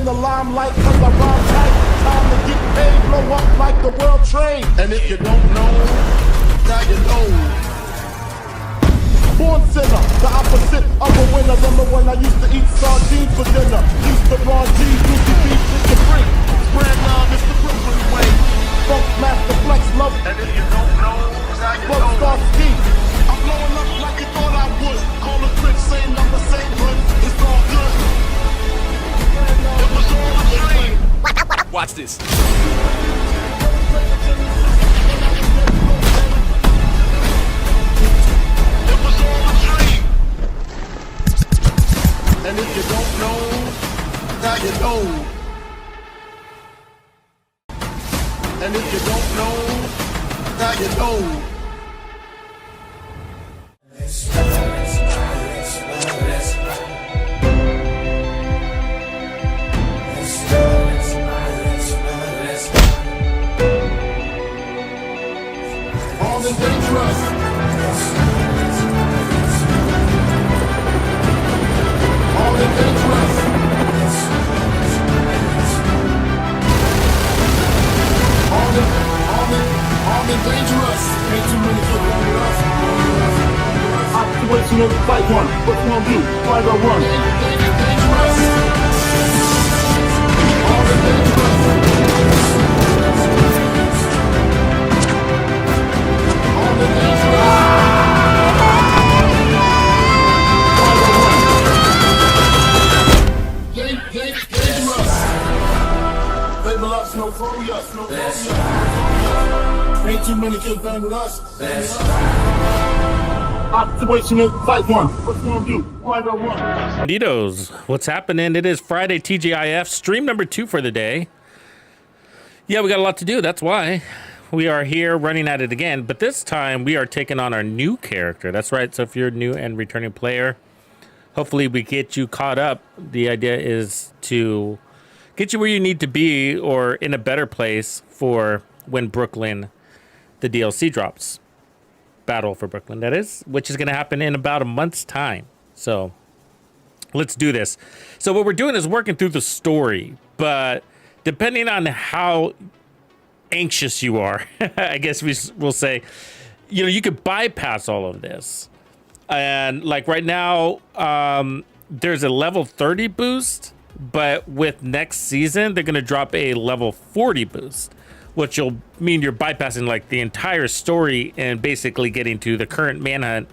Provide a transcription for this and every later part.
in the limelight, cause I rhyme tight. Time to get paid, blow up like the world trade. And if you don't know, now you know. Born sinner, the opposite of a winner. Remember when I used to eat sardines for dinner? Used to Ron G, Lucy B, Mr. Free. Spread love, it's the Brooklyn way. Funk master flex love. And if you don't know, now you know. Star ski. I'm blowing up like you thought I would. Call a trick, same number, same hood. It's all good. It was all a dream. Watch this. And if you don't know, now you know. And if you don't know, now you know. All the dangerous. All the dangerous. All the dangerous. Ain't too many for us. Operational fight one. What you gonna do? Fight or run? Dangerous. All the dangerous. All the dangerous. No furious, no furious. Ain't too many kids bang with us. Operational fight one. What you gonna do? Fight or run? Bandidos, what's happening? It is Friday TGIF, stream number 2 for the day. Yeah, we got a lot to do. That's why we are here running at it again. But this time we are taking on our new character. That's right. So if you're a new and returning player, hopefully we get you caught up. The idea is to get you where you need to be or in a better place for when Brooklyn, the DLC drops. Battle for Brooklyn, that is, which is going to happen in about a month's time. So let's do this. So what we're doing is working through the story, but depending on how anxious you are, I guess we'll say, you know, you could bypass all of this. And like right now, there's a level 30 boost. But with next season, they're going to drop a level 40 boost, which will mean you're bypassing like the entire story and basically getting to the current manhunt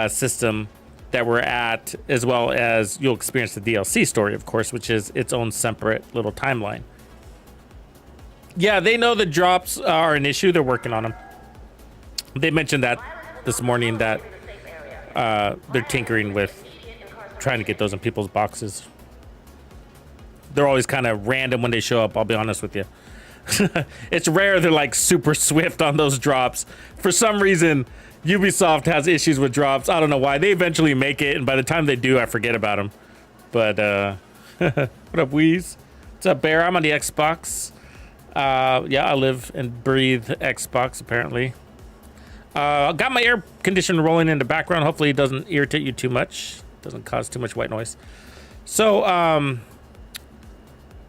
system that we're at, as well as you'll experience the DLC story, of course, which is its own separate little timeline. Yeah, they know the drops are an issue. They're working on them. They mentioned that this morning that they're tinkering with trying to get those in people's boxes. They're always kind of random when they show up, I'll be honest with you. It's rare they're like super swift on those drops. For some reason, Ubisoft has issues with drops. I don't know why. They eventually make it, and by the time they do, I forget about them. But, what up, Wheeze? What's up, Bear? I'm on the Xbox. Yeah, I live and breathe Xbox, apparently. Got my air conditioner rolling in the background. Hopefully it doesn't irritate you too much. Doesn't cause too much white noise. So,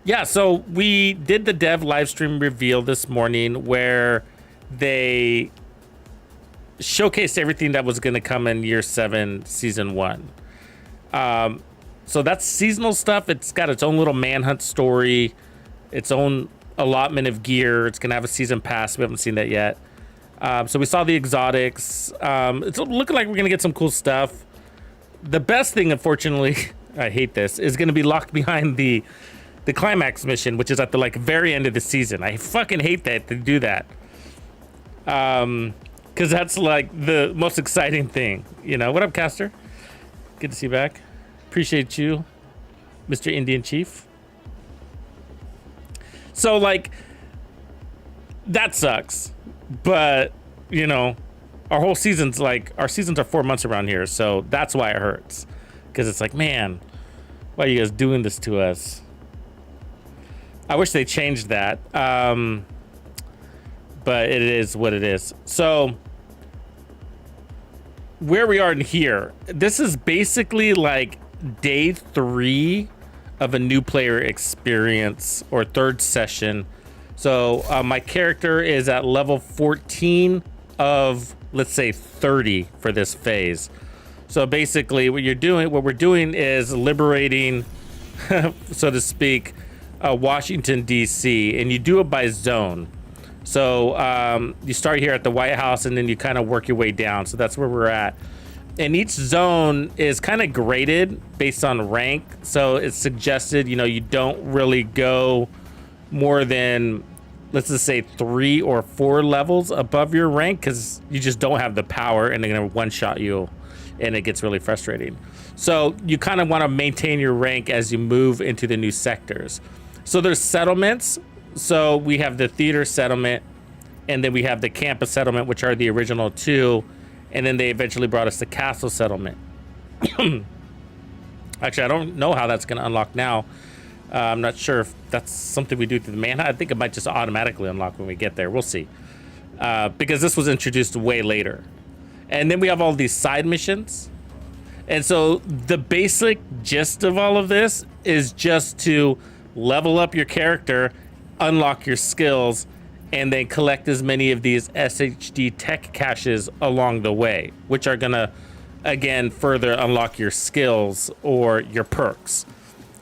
yeah, so we did the dev live stream reveal this morning where they showcased everything that was going to come in Year 7 Season 1. So that's seasonal stuff. It's got its own little manhunt story, its own allotment of gear. It's going to have a season pass. We haven't seen that yet. So we saw the exotics. It's looking like we're going to get some cool stuff. The best thing, unfortunately, I hate this, is going to be locked behind the climax mission, which is at the like very end of the season. I fucking hate that they do that. Because that's like the most exciting thing. You know, what up, Caster? Good to see you back. Appreciate you, Mr. Indian Chief. So like, that sucks. But, you know, our seasons are 4 months around here. So that's why it hurts. Because it's like, man, why are you guys doing this to us? I wish they changed that, but it is what it is. So where we are in here, this is basically like day 3 of a new player experience or third session. So my character is at level 14 of, let's say, 30 for this phase. So basically what we're doing is liberating, so to speak, Washington, D.C., and you do it by zone. So you start here at the White House, and then you kind of work your way down. So that's where we're at. And each zone is kind of graded based on rank. So it's suggested, you don't really go more than, let's just say, 3 or 4 levels above your rank, because you just don't have the power, and they're going to one-shot you, and it gets really frustrating. So you kind of want to maintain your rank as you move into the new sectors. So there's settlements. So we have the theater settlement, and then we have the campus settlement, which are the original 2. And then they eventually brought us the castle settlement. Actually, I don't know how that's going to unlock now. I'm not sure if that's something we do through the manhunt. I think it might just automatically unlock when we get there. We'll see. Because this was introduced way later. And then we have all these side missions. And so the basic gist of all of this is just to level up your character, unlock your skills, and then collect as many of these SHD tech caches along the way, which are gonna, again, further unlock your skills or your perks.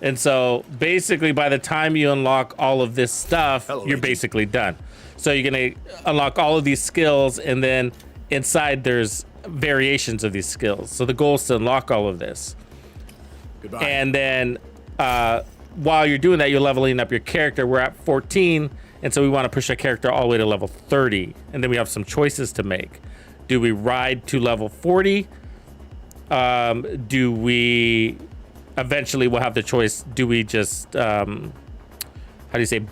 And so basically by the time you unlock all of this stuff, you're basically done. So you're gonna unlock all of these skills, and then inside there's variations of these skills. So the goal is to unlock all of this. Goodbye. And then while you're doing that, you're leveling up your character. We're at 14. And so we want to push our character all the way to level 30. And then we have some choices to make. Do we ride to level 40? Do we eventually we'll have the choice, do we just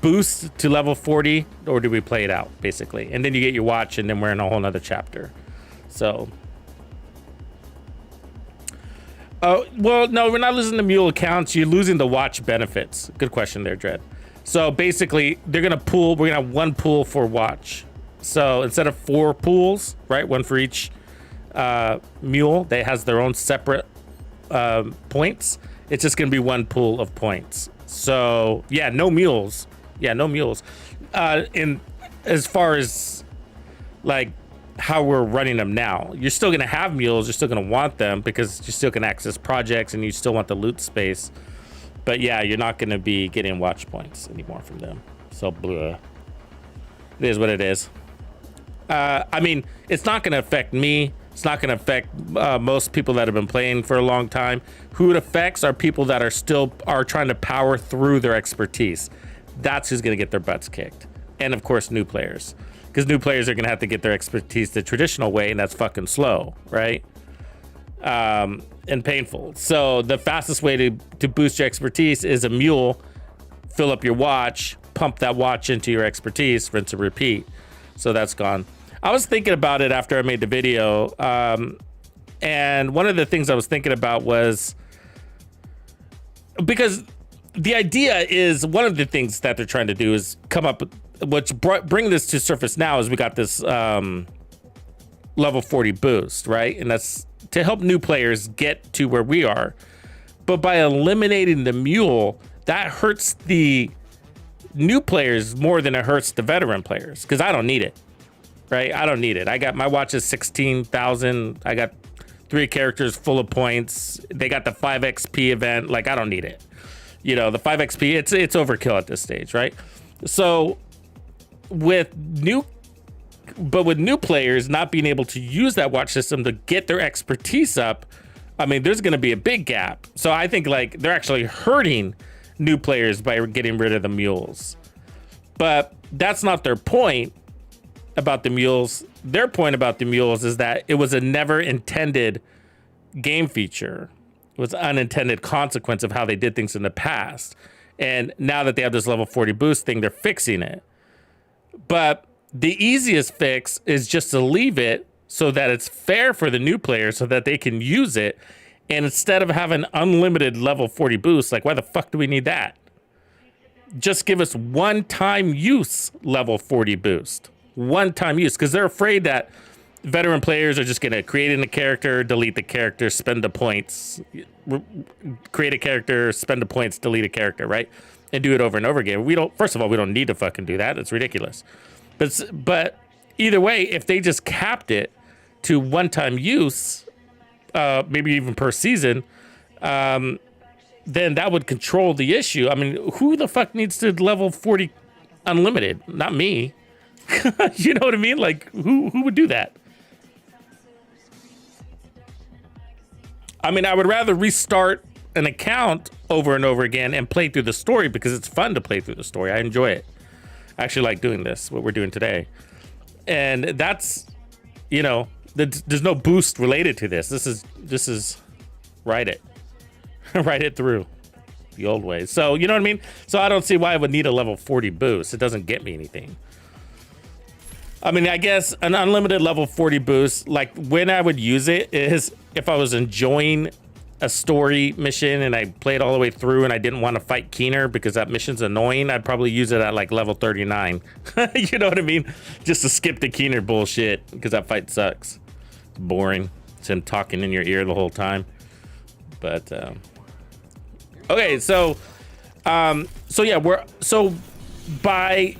boost to level 40, or do we play it out, basically? And then you get your watch, and then we're in a whole nother chapter. So well, no, we're not losing the mule accounts. You're losing the watch benefits. Good question there, Dread. So basically, we're gonna have 1 pool for watch. So instead of 4 pools, right, 1 for each mule that has their own separate points, it's just gonna be 1 pool of points. So yeah, no mules. In as far as like how we're running them now, you're still gonna have mules. You're still gonna want them because you still can access projects, and you still want the loot space. But yeah, you're not going to be getting watch points anymore from them. So, bleh. It is what it is. I mean, it's not going to affect me. It's not going to affect most people that have been playing for a long time. Who it affects are people that are trying to power through their expertise. That's who's going to get their butts kicked. And of course, new players. Because new players are going to have to get their expertise the traditional way, and that's fucking slow, right? And painful. So the fastest way to boost your expertise is a mule. Fill up your watch, pump that watch into your expertise, rinse and repeat. So that's gone. I was thinking about it after I made the video, and one of the things I was thinking about was, because the idea is, one of the things that they're trying to do is come up, bring this to surface now, is we got this level 40 boost, right? And that's to help new players get to where we are. But by eliminating the mule, that hurts the new players more than it hurts the veteran players, because I don't need it, right? I don't need it. My watch is 16,000. I got 3 characters full of points. They got the 5 XP event. Like, I don't need it. The 5 XP, it's overkill at this stage, right? So with new players not being able to use that watch system to get their expertise up, I mean, there's going to be a big gap. So I think like they're actually hurting new players by getting rid of the mules. But that's not their point about the mules. Their point about the mules is that it was a never intended game feature. It was an unintended consequence of how they did things in the past. And now that they have this level 40 boost thing, they're fixing it. But the easiest fix is just to leave it so that it's fair for the new players so that they can use it. And instead of having unlimited level 40 boosts, like, why the fuck do we need that? Just give us one-time use level 40 boost. One-time use, because they're afraid that veteran players are just going to create in a character, delete the character, spend the points, create a character, spend the points, delete a character, right? And do it over and over again. We don't, first of all, we don't need to fucking do that. It's ridiculous. But either way, if they just capped it to one-time use, maybe even per season, then that would control the issue. I mean, who the fuck needs to level 40 unlimited? Not me. You know what I mean? Like, who would do that? I mean, I would rather restart an account over and over again and play through the story because it's fun to play through the story. I enjoy it. I actually like doing this, what we're doing today. And that's, you know, there's no boost related to this. This is write it. Write it through the old way. So, you know what I mean? So I don't see why I would need a level 40 boost. It doesn't get me anything. I mean, I guess an unlimited level 40 boost, like when I would use it is if I was enjoying a story mission and I played all the way through and I didn't want to fight Keener because that mission's annoying, I'd probably use it at like level 39. You know what I mean? Just to skip the Keener bullshit because that fight sucks. It's boring. It's him talking in your ear the whole time. But, okay, so yeah, so by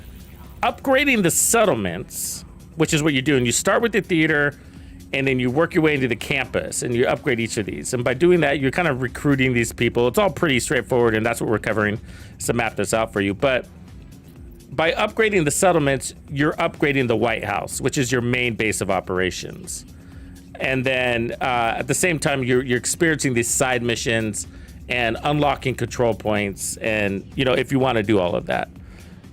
upgrading the settlements, which is what you're doing, you start with the theater and then you work your way into the campus and you upgrade each of these. And by doing that, you're kind of recruiting these people. It's all pretty straightforward, and that's what we're covering to map this out for you. But by upgrading the settlements, you're upgrading the White House, which is your main base of operations. And then at the same time, you're experiencing these side missions and unlocking control points, and you know, if you want to do all of that.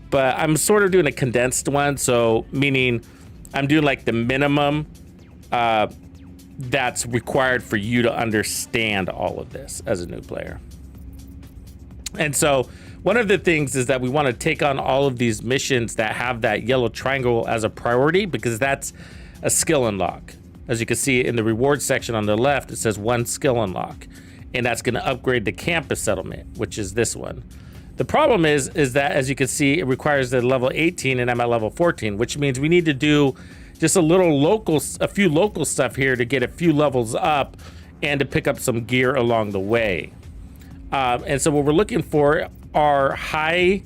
But I'm sort of doing a condensed one, so meaning I'm doing like the minimum that's required for you to understand all of this as a new player. And so one of the things is that we want to take on all of these missions that have that yellow triangle as a priority, because that's a skill unlock. As you can see in the rewards section on the left, it says 1 skill unlock, and that's going to upgrade the campus settlement, which is this one. The problem is that, as you can see, it requires the level 18 and I'm at level 14, which means we need to do just a few local stuff here to get a few levels up and to pick up some gear along the way. And so what we're looking for are high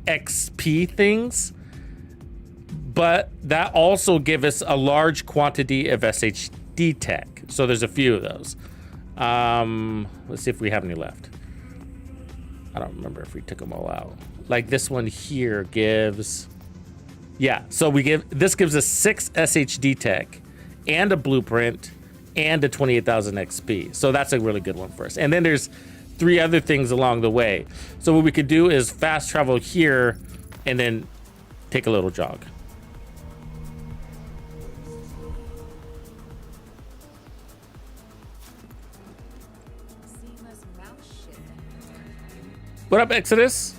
XP things, but that also give us a large quantity of SHD tech. So there's a few of those. Let's see if we have any left. I don't remember if we took them all out. Like this one here gives, yeah. So this gives us 6 SHD tech and a blueprint and a 28,000 XP. So that's a really good one for us. And then there's 3 other things along the way. So what we could do is fast travel here and then take a little jog. What up, Exodus?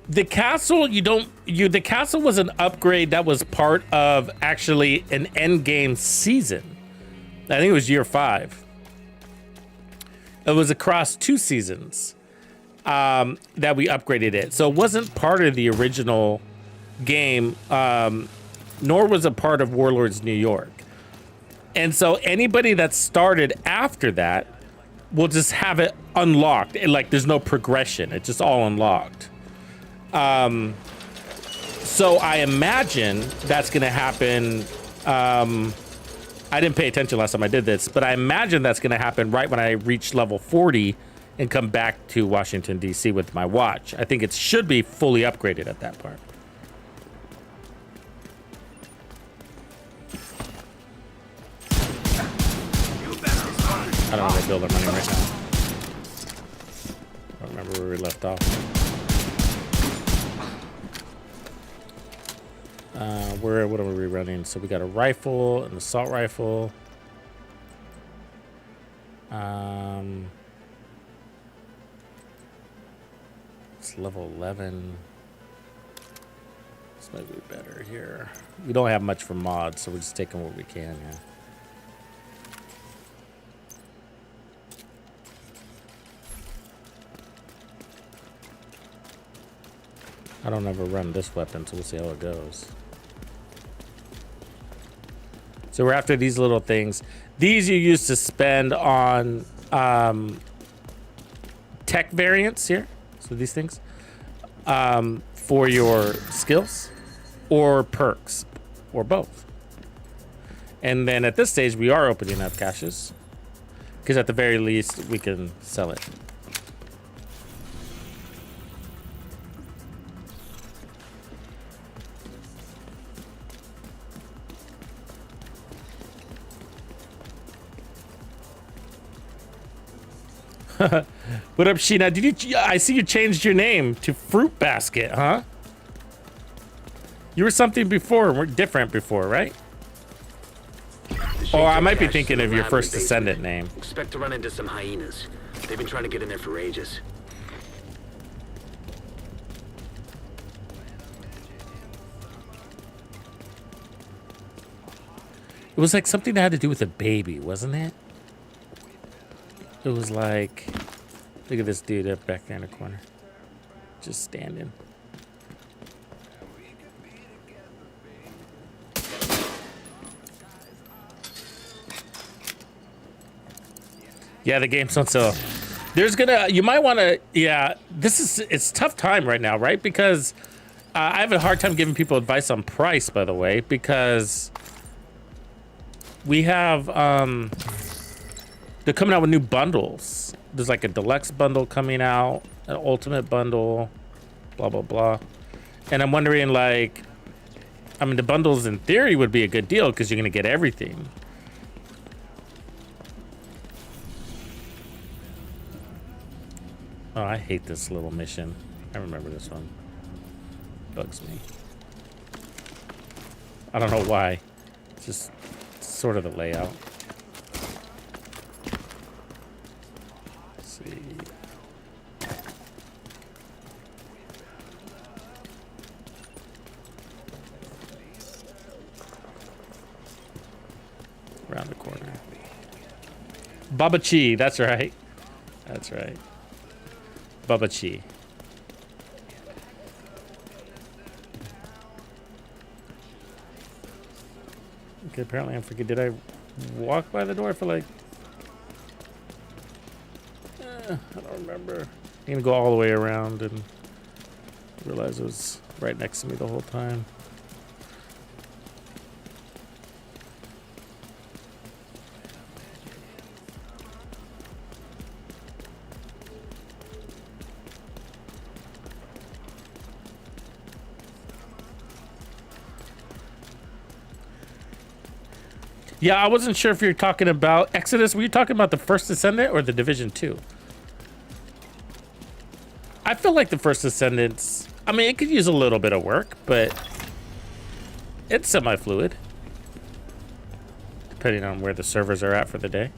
The castle, the castle was an upgrade that was part of actually an end game season. I think it was year 5. It was across 2 seasons that we upgraded it. So it wasn't part of the original game, nor was it part of Warlords New York. And so anybody that started after that will just have it unlocked. Like there's no progression. It's just all unlocked. So I imagine that's going to happen. I didn't pay attention last time I did this, but I imagine that's going to happen right when I reach level 40 and come back to Washington, D.C. with my watch. I think it should be fully upgraded at that part. I don't know where to build our money right now. I don't remember where we left off. What are we running? So we got a rifle, an assault rifle. It's level 11. This might be better here. We don't have much for mods, so we're just taking what we can here. I don't ever run this weapon, so we'll see how it goes. So we're after these little things. These you used to spend on tech variants here. So these things for your skills or perks or both. And then at this stage, we are opening up caches because at the very least we can sell it. What up, Sheena? Did you? I see you changed your name to Fruit Basket, huh? You were something before, different before, right? Or I might be thinking of your first Descendant name. Expect to run into some hyenas. They've been trying to get in there for ages. It was like something that had to do with a baby, wasn't it? It was like, look at this dude up back there in the corner, just standing. Yeah, the game's on sale. There's you might want to, yeah, it's tough time right now, right? Because I have a hard time giving people advice on price, by the way, because we have, they're coming out with new bundles. There's like a deluxe bundle coming out, an ultimate bundle, blah, blah, blah. And I'm wondering, like, I mean, the bundles in theory would be a good deal because you're going to get everything. Oh, I hate this little mission. I remember this one. Bugs me. I don't know why. It's just sort of the layout. Let's see. Around the corner. Baba Chi, that's right. That's right. Baba Chi. Okay, apparently I forget. Did I walk by the door? I feel like... I don't remember. I'm gonna go all the way around and realize it was right next to me the whole time. Yeah, I wasn't sure if you're talking about Exodus. Were you talking about the first Descendant or the Division 2? I feel like the first Descendants, I mean, it could use a little bit of work, but it's semi-fluid, depending on where the servers are at for the day.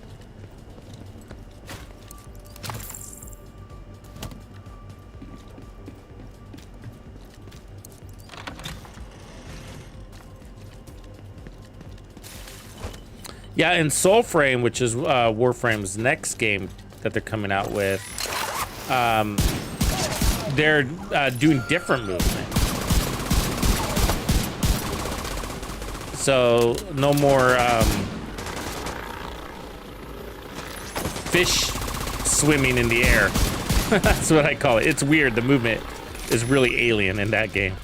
Yeah, and Soulframe, which is Warframe's next game that they're coming out with, they're doing different movement. So no more fish swimming in the air. That's what I call it. It's weird. The movement is really alien in that game.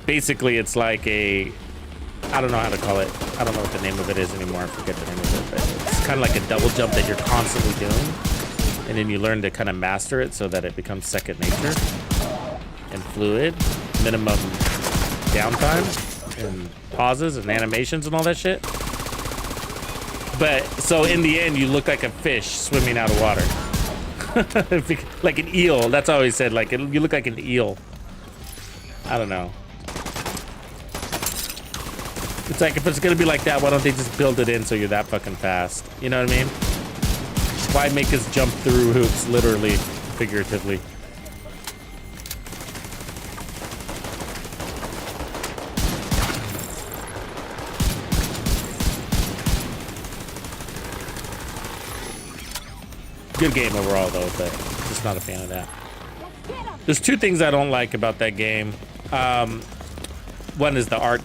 Basically, it's like a, I don't know how to call it. I don't know what the name of it is anymore. I forget the name of it. But it's kind of like a double jump that you're constantly doing. And then you learn to kind of master it so that it becomes second nature and fluid. Minimum downtime and pauses and animations and all that shit. But so in the end, you look like a fish swimming out of water. Like an eel. That's how I always said. Like you look like an eel. I don't know. It's like, if it's gonna be like that, why don't they just build it in so you're that fucking fast? You know what I mean? Why make us jump through hoops, literally, figuratively? Good game overall, though, but just not a fan of that. There's two things I don't like about that game. One is the art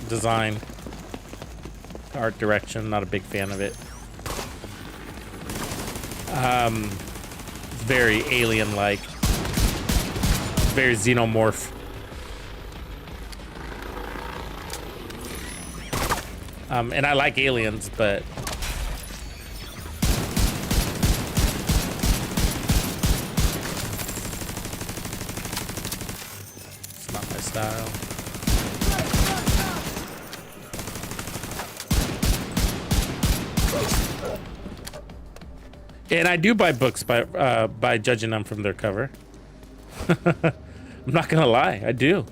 design, the art direction. Not a big fan of it. It's very alien-like, very xenomorph. And I like aliens, but it's not my style. And I do buy books by judging them from their cover. I'm not gonna lie, I do.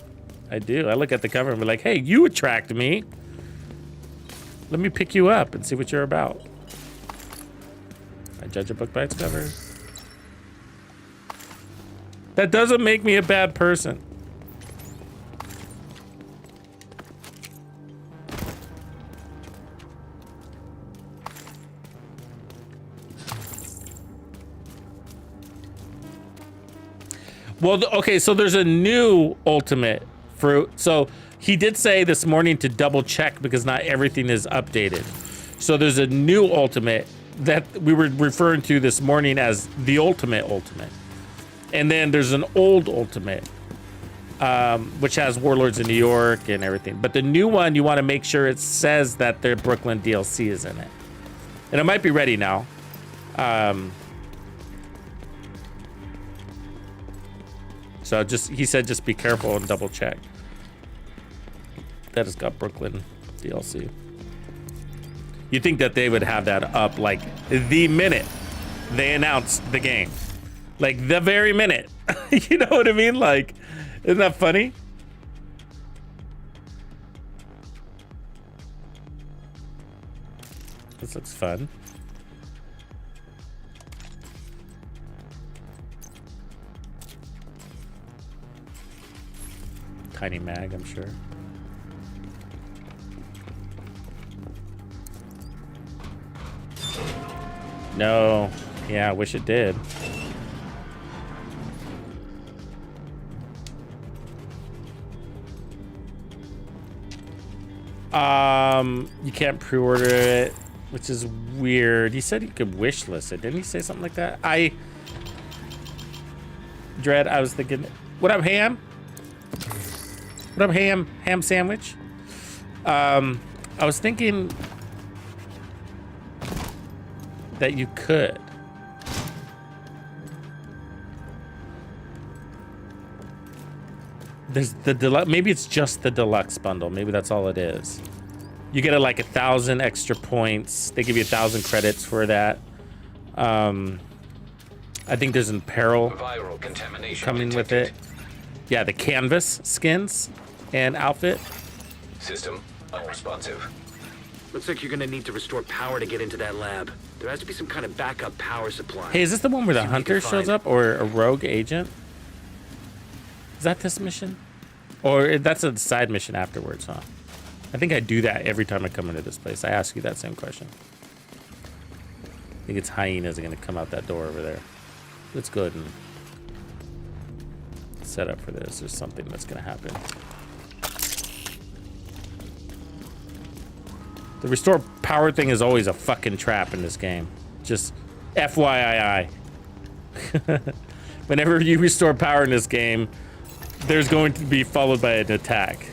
I look at the cover and be like, hey, you attract me. Let me pick you up and see what you're about. I judge a book by its cover. That doesn't make me a bad person. Well, okay, so there's a new ultimate fruit. So he did say this morning to double check because not everything is updated. So there's a new ultimate that we were referring to this morning as the ultimate. And then there's an old ultimate, which has Warlords in New York and everything. But the new one, you want to make sure it says that their Brooklyn DLC is in it. And it might be ready now. So he said just be careful and double check that it's got Brooklyn DLC. You think that they would have that up like the minute they announced the game, like the very minute. You know what I mean? Like, isn't that funny? This looks fun. Tiny mag, I'm sure. No. Yeah, I wish it did. You can't pre-order it, which is weird. He said you could wishlist it. Didn't he say something like that? Dread, I was thinking, what up, Ham? What up, ham sandwich? I was thinking that you could. There's the deluxe. Maybe it's just the deluxe bundle. Maybe that's all it is. You get like 1,000 extra points. They give you 1,000 credits for that. I think there's an apparel coming with it. Yeah, the canvas skins and outfit. System unresponsive. Looks like you're gonna need to restore power to get into that lab. There has to be some kind of backup power supply. Hey, is this the one where the hunter shows up or a rogue agent? Is that this mission? Or that's a side mission afterwards, huh? I think I do that every time I come into this place. I ask you that same question. I think it's hyenas are gonna come out that door over there. Let's go ahead and set up for this. There's something that's gonna happen. The restore power thing is always a fucking trap in this game. Just FYII. Whenever you restore power in this game, there's going to be followed by an attack.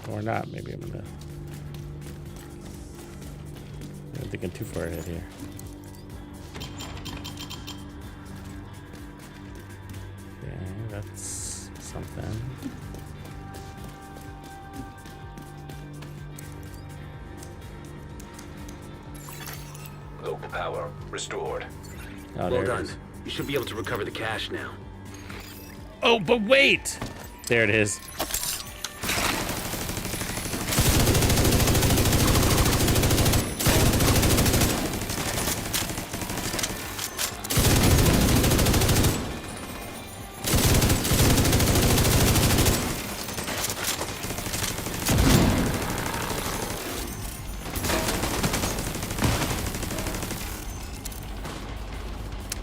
Or not, maybe I'm thinking too far ahead here. Okay, that's something. Local power restored. Oh, Well done. You should be able to recover the cash now. Oh, but wait! There it is.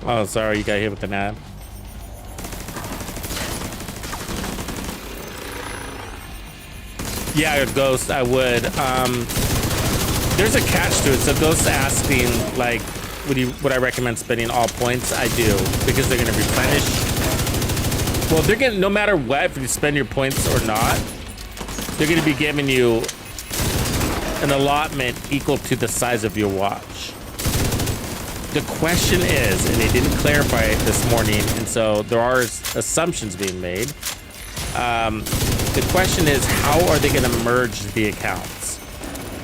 Oh, sorry, you got hit with an ad. Yeah, Ghost, I would. There's a catch to it. So Ghost's asking, like, would I recommend spending all points? I do, because they're gonna replenish. Well, they're gonna, no matter what, if you spend your points or not, they're gonna be giving you an allotment equal to the size of your watch. The question is, and they didn't clarify it this morning, and so there are assumptions being made. The question is, how are they going to merge the accounts?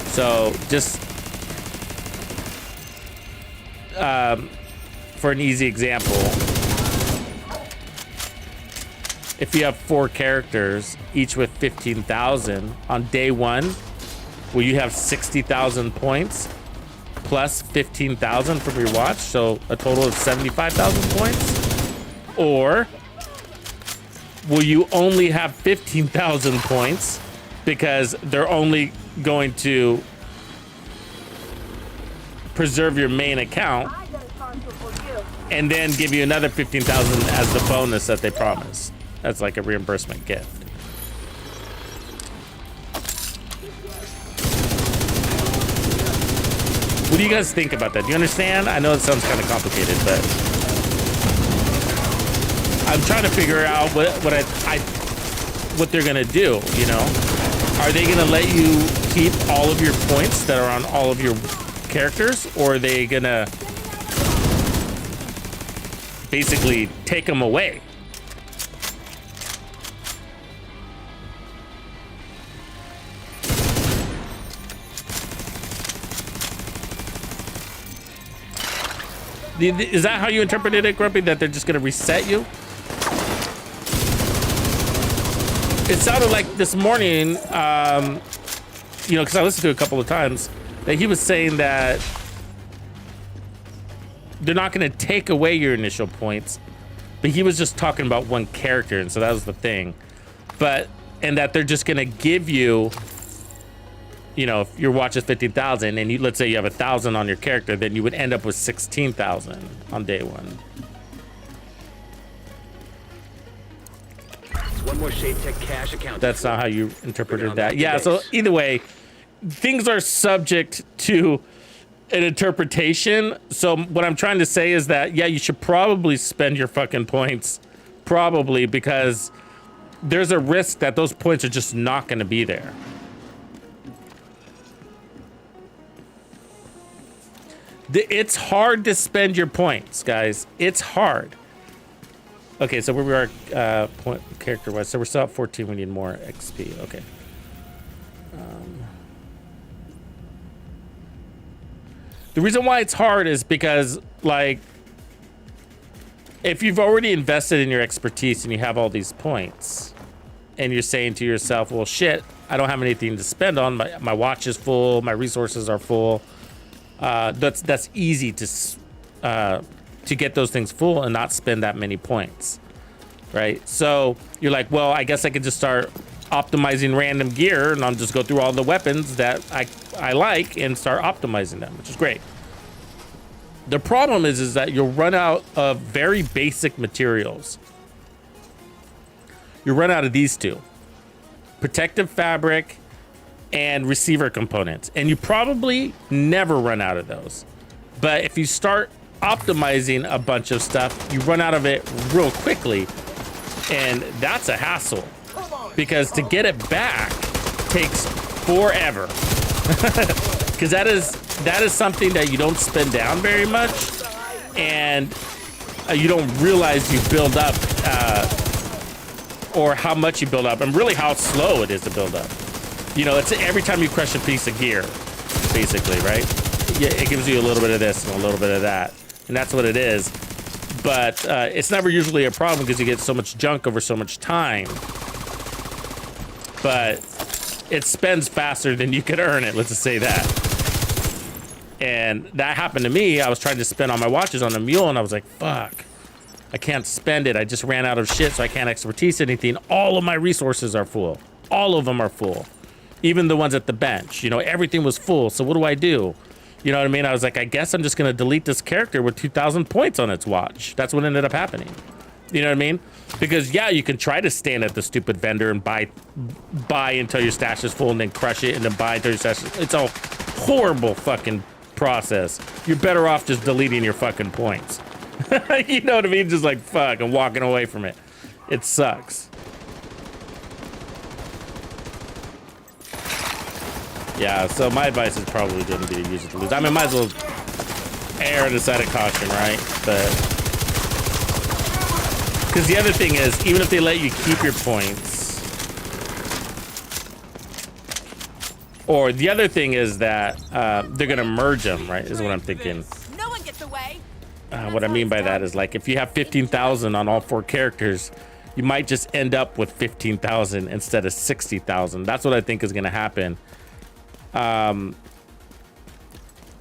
So just for an easy example, if you have 4 characters, each with 15,000 on day 1, will you have 60,000 points plus 15,000 from your watch, so a total of 75,000 points? Or will you only have 15,000 points because they're only going to preserve your main account and then give you another 15,000 as the bonus that they promised? That's like a reimbursement gift. What do you guys think about that? Do you understand? I know it sounds kind of complicated, but I'm trying to figure out what they're gonna do. You know, are they gonna let you keep all of your points that are on all of your characters, or are they gonna basically take them away? Is that how you interpreted it, Grumpy? That they're just gonna reset you? It sounded like this morning, you know, because I listened to it a couple of times, that he was saying that they're not gonna take away your initial points, but he was just talking about one character, and so that was the thing. And that they're just gonna give you, you know, if your watch is 15,000 and let's say you have 1,000 on your character, then you would end up with 16,000 on day 1. It's one more Shade Tech cash account. That's not how you interpreted that. Yeah, so either way, things are subject to an interpretation. So what I'm trying to say is that, yeah, you should probably spend your fucking points, probably, because there's a risk that those points are just not going to be there. It's hard to spend your points, guys. It's hard. Okay, so where we are point character-wise, so we're still at 14. We need more XP. Okay. The reason why it's hard is because, like, if you've already invested in your expertise and you have all these points, and you're saying to yourself, well, shit, I don't have anything to spend on. My watch is full. My resources are full. That's easy to get those things full and not spend that many points, right? So you're like, well, I guess I could just start optimizing random gear, and I'll just go through all the weapons that I like and start optimizing them, which is great. The problem is that you'll run out of very basic materials. You run out of these two: protective fabric and receiver components, and you probably never run out of those. But if you start optimizing a bunch of stuff, you run out of it real quickly, and that's a hassle, because to get it back takes forever. Because that is something that you don't spend down very much, and you don't realize you build up, or how much you build up, and really how slow it is to build up. You know, it's every time you crush a piece of gear, basically, right? Yeah, it gives you a little bit of this and a little bit of that, and that's what it is. But it's never usually a problem because you get so much junk over so much time. But it spends faster than you could earn it, let's just say that. And that happened to me. I was trying to spend on my watches on a mule, and I was like, fuck, I can't spend it. I just ran out of shit, so I can't expertise anything. All of my resources are full. All of them are full. Even the ones at the bench, you know, everything was full. So what do? You know what I mean? I was like, I guess I'm just going to delete this character with 2,000 points on its watch. That's what ended up happening. You know what I mean? Because, yeah, you can try to stand at the stupid vendor and buy until your stash is full and then crush it and then buy until your stash is... It's a horrible fucking process. You're better off just deleting your fucking points. You know what I mean? Just like, fuck, and walking away from it. It sucks. Yeah, so my advice is probably going to be to use it to lose. I mean, might as well err on the side of caution, right? But because the other thing is, even if they let you keep your points, or the other thing is that they're going to merge them, right? Is what I'm thinking. No one gets away. What I mean by that is, like, if you have 15,000 on all 4 characters, you might just end up with 15,000 instead of 60,000. That's what I think is going to happen.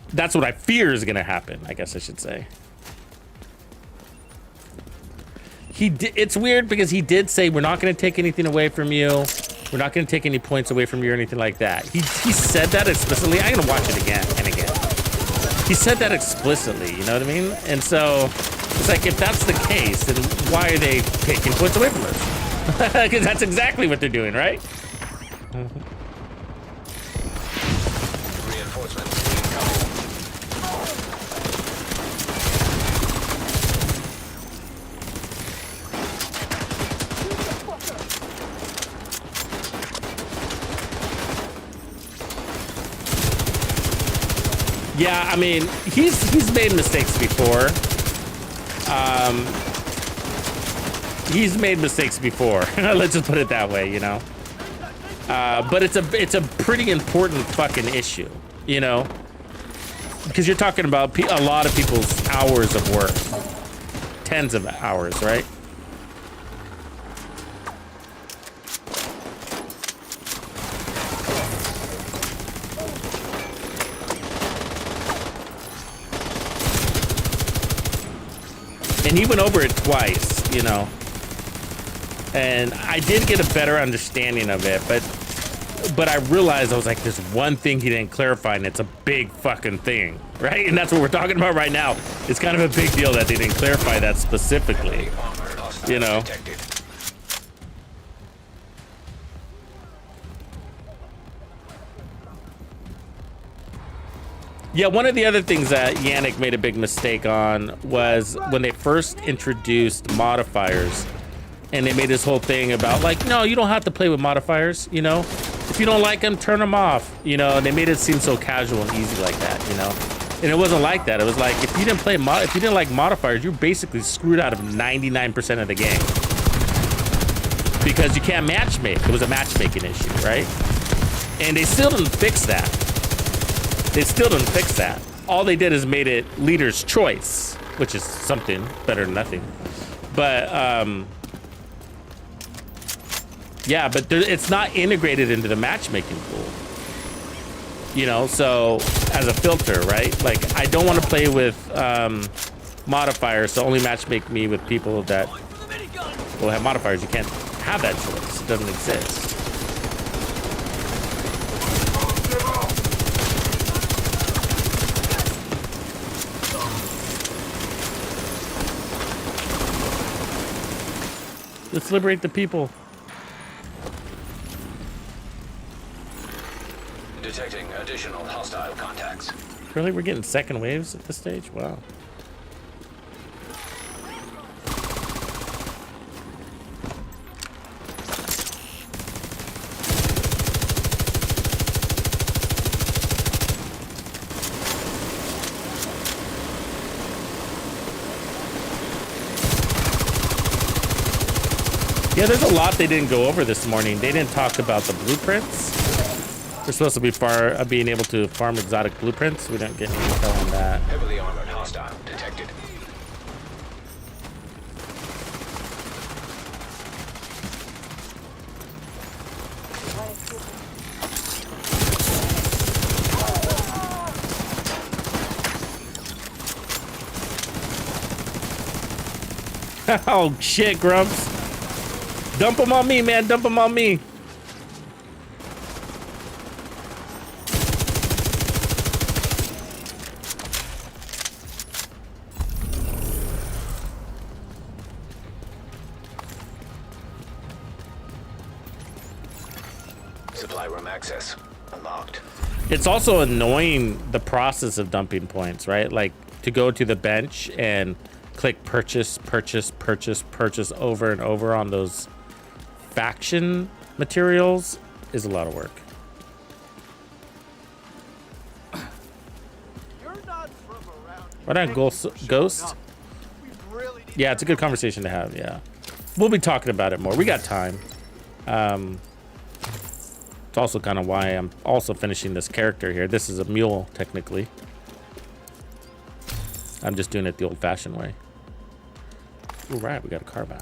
That's what I fear is going to happen, I guess I should say. It's weird because he did say, we're not going to take anything away from you. We're not going to take any points away from you or anything like that. He said that explicitly. I'm going to watch it again and again. He said that explicitly, you know what I mean? And so it's like, if that's the case, then why are they taking points away from us? Because that's exactly what they're doing, right? Yeah, I mean, he's made mistakes before. He's made mistakes before. Let's just put it that way, you know. But it's a pretty important fucking issue, you know, because you're talking about a lot of people's hours of work, tens of hours, right? And he went over it twice, you know, and I did get a better understanding of it, but I realized I was like, there's one thing he didn't clarify, and it's a big fucking thing, right? And that's what we're talking about right now. It's kind of a big deal that they didn't clarify that specifically, you know. Yeah, one of the other things that Yannick made a big mistake on was when they first introduced modifiers, and they made this whole thing about, like, no, you don't have to play with modifiers, you know? If you don't like them, turn them off, you know? And they made it seem so casual and easy like that, you know? And it wasn't like that. It was like, if you didn't play if you didn't like modifiers, you're basically screwed out of 99% of the game. Because you can't matchmake. It was a matchmaking issue, right? And they still didn't fix that. They still didn't fix that. All they did is made it leader's choice, which is something better than nothing. But, yeah, but it's not integrated into the matchmaking pool. You know, so as a filter, right? Like, I don't want to play with modifiers, so only matchmake me with people that will have modifiers. You can't have that choice. It doesn't exist. Let's liberate the people. Detecting additional hostile contacts. Really? We're getting second waves at this stage? Wow. Yeah, there's a lot they didn't go over this morning. They didn't talk about the blueprints. We're supposed to be being able to farm exotic blueprints. We don't get any info on that. Heavily armored hostile detected. Oh shit, Grumps. Dump them on me, man. Dump them on me. access unlocked. It's also annoying the process of dumping points, right? Like to go to the bench and click purchase, purchase, purchase, purchase over and over on those faction materials is a lot of work. Why not Ghost? Yeah, it's a good conversation to have. Yeah, we'll be talking about it more. We got time. It's also kind of why I'm also finishing this character here. This is a mule, technically. I'm just doing it the old-fashioned way. All right, we got a car buy.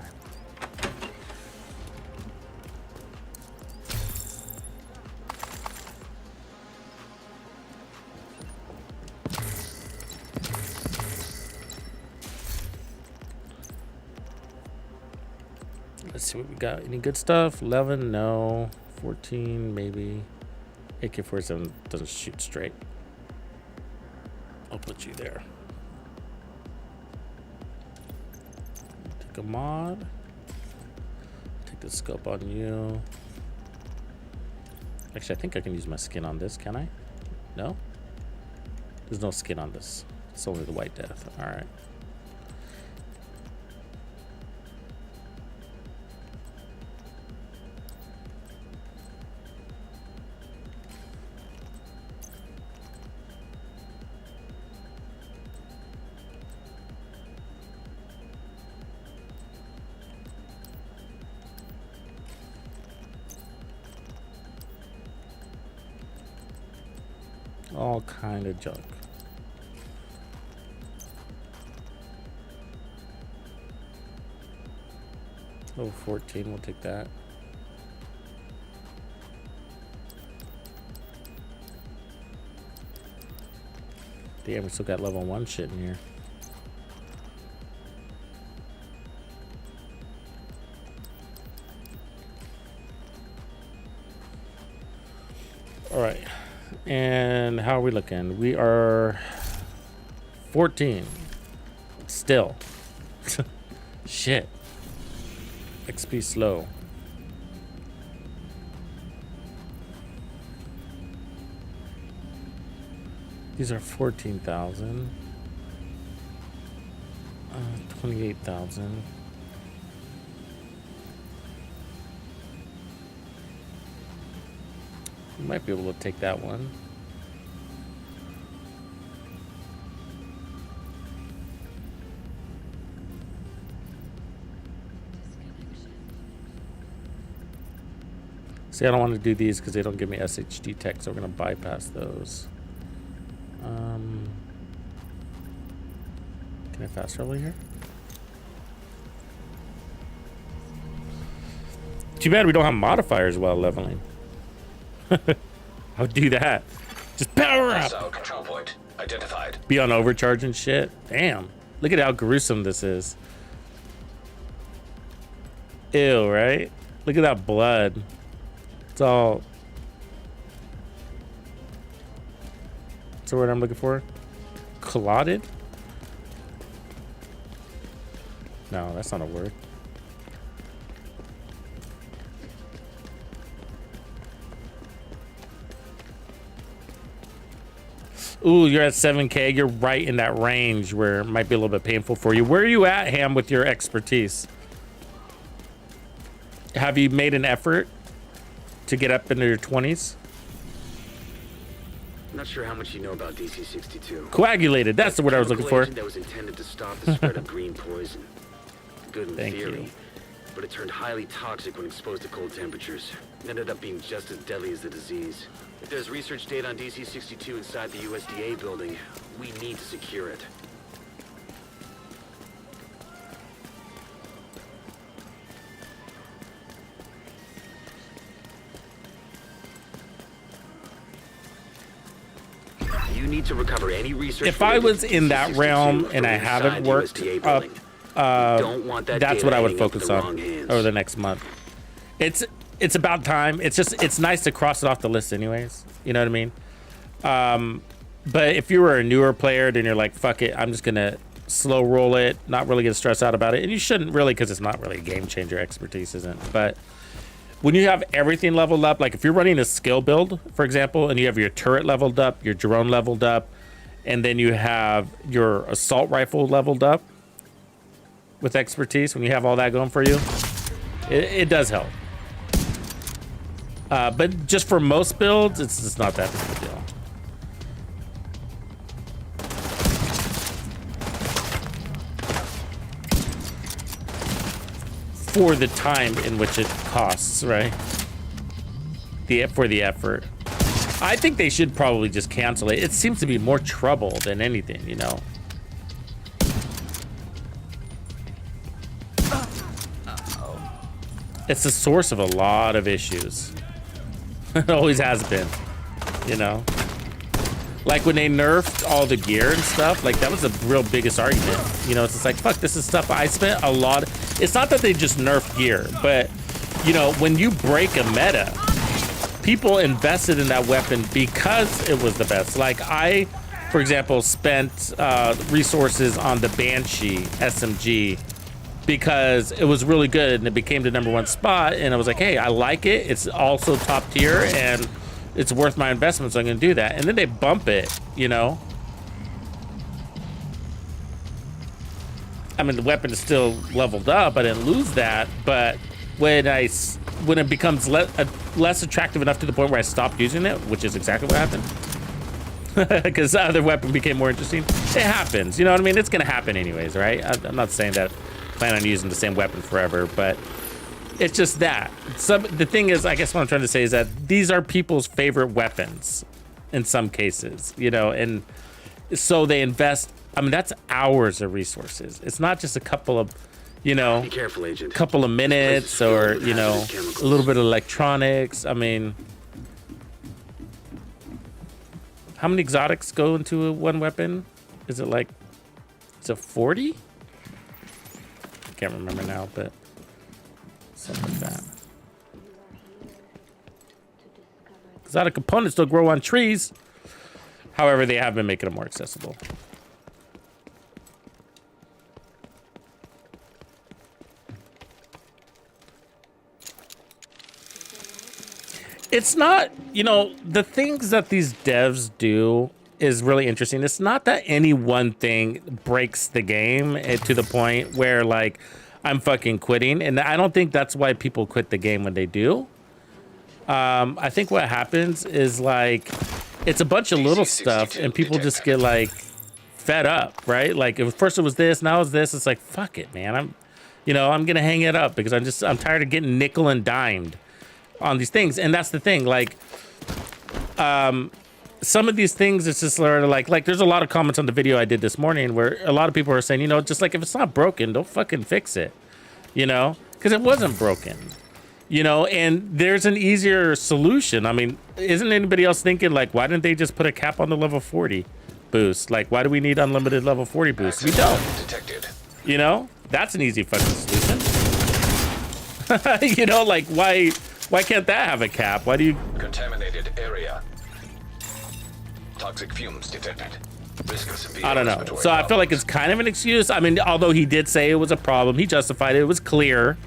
Let's see what we got. Any good stuff? 11, no. 14, maybe. AK-47 doesn't shoot straight. I'll put you there. Take a mod. Take the scope on you. Actually, I think I can use my skin on this, can I? No? There's no skin on this. It's only the White Death. All right. All kind of junk. Oh, 14, we'll take that. Damn, we still got level 1 shit in here. All right. And how are we looking? We are 14. Still. Shit. XP slow. These are 14,000. 28,000. You might be able to take that one. See, I don't want to do these because they don't give me SHD tech, so we're going to bypass those. Can I fast travel here? Too bad we don't have modifiers while leveling. I'll do that. Just power up. Hostile control point identified. Be on overcharge and shit. Damn. Look at how gruesome this is. Ew, right? Look at that blood. It's all... What's the word I'm looking for? Clotted? No, that's not a word. Ooh, you're at 7K. You're right in that range where it might be a little bit painful for you. Where are you at, Ham, with your expertise? Have you made an effort to get up into your 20s? I'm not sure how much you know about DC-62. Coagulated. That's the word I was looking for. That was intended to stop the spread of green poison. Good in Thank theory, you. but it turned highly toxic when exposed to cold temperatures. It ended up being just as deadly as the disease. If there's research data on DC-62 inside the USDA building, we need to secure it. You need to recover any research. If I was in that realm and I haven't worked up, that's what I would focus on over the next month. It's about time. It's nice to cross it off the list anyways. You know what I mean? But if you were a newer player, then you're like, fuck it, I'm just gonna slow roll it, not really get stressed out about it. And you shouldn't really, because it's not really a game changer. Expertise isn't. But when you have everything leveled up, like if you're running a skill build, for example, and you have your turret leveled up, your drone leveled up, and then you have your assault rifle leveled up with expertise, when you have all that going for you, it does help. But just for most builds, it's just not that big of a deal. For the time in which it costs, right? For the effort. I think they should probably just cancel it. It seems to be more trouble than anything, you know? It's the source of a lot of issues. It always has been, you know? Like when they nerfed all the gear and stuff, like that was the real biggest argument. You know, it's just like, fuck, this is stuff I spent a lot. It's not that they just nerfed gear, but you know, when you break a meta, people invested in that weapon because it was the best. Like I, for example, spent resources on the Banshee SMG because it was really good and it became the #1 spot. And I was like, hey, I like it. It's also top tier and it's worth my investment, so I'm gonna do that. And then they bump it, you know? I mean, the weapon is still leveled up. I didn't lose that, but when it becomes less attractive enough to the point where I stopped using it, which is exactly what happened, because the other weapon became more interesting. It happens, you know what I mean? It's gonna happen anyways, right? I'm not saying that I plan on using the same weapon forever, but it's just that. The thing is, I guess what I'm trying to say is that these are people's favorite weapons in some cases, you know, and so they invest. I mean, that's hours of resources. It's not just a couple of, you know, be careful, Agent. Couple of minutes or, you know, a little bit of electronics. I mean, how many exotics go into one weapon? Is it like, is it 40? I can't remember now, but something like that. Exotic components don't grow on trees. However, they have been making them more accessible. It's not, you know, the things that these devs do is really interesting. It's not that any one thing breaks the game to the point where, like, I'm fucking quitting. And I don't think that's why people quit the game when they do. I think what happens is, like, it's a bunch of little stuff and people just get, like, fed up, right? Like, first it was this, now it's this. It's like, fuck it, man. I'm going to hang it up because I'm tired of getting nickel and dimed on these things. And that's the thing, like, some of these things, it's just sort of like there's a lot of comments on the video I did this morning where a lot of people are saying, you know, just like, if it's not broken, don't fucking fix it, you know, because it wasn't broken, you know. And there's an easier solution. I mean, isn't anybody else thinking, like, why didn't they just put a cap on the level 40 boost? Like, why do we need unlimited level 40 boosts? We don't. Detected. You know, that's an easy fucking solution. You know, like, why can't that have a cap? Why do you... Contaminated area. Toxic fumes detected. Risk of severe I don't know. respiratory So I feel problems. like it's kind of an excuse. I mean, although he did say it was a problem, he justified it. It was clear.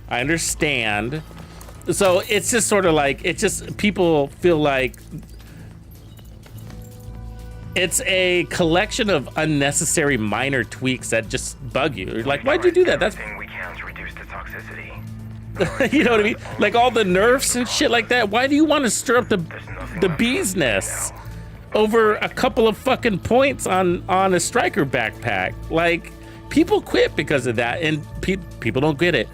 I understand. So it's just sort of like, it's just, people feel like it's a collection of unnecessary minor tweaks that just bug you. You're like, why'd you do that? That's... we can to reduce the toxicity. You know what I mean? Like all the nerfs and shit like that. Why do you want to stir up the bee's nests over a couple of fucking points on a striker backpack? Like, people quit because of that, and people don't get it.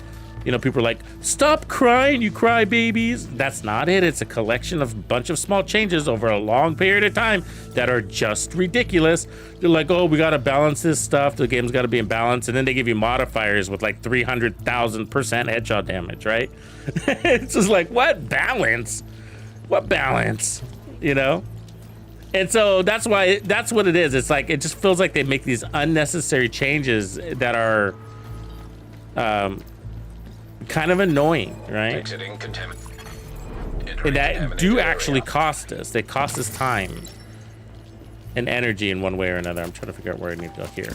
You know, people are like, stop crying, you cry babies. That's not it. It's a collection of a bunch of small changes over a long period of time that are just ridiculous. They're like, oh, we got to balance this stuff. The game's got to be in balance. And then they give you modifiers with like 300,000% headshot damage, right? It's just like, what balance? What balance? You know? And so that's why, that's what it is. It's like, it just feels like they make these unnecessary changes that are, kind of annoying, right? Exiting And that do actually cost us. They cost us time and energy in one way or another. I'm trying to figure out where I need to go here.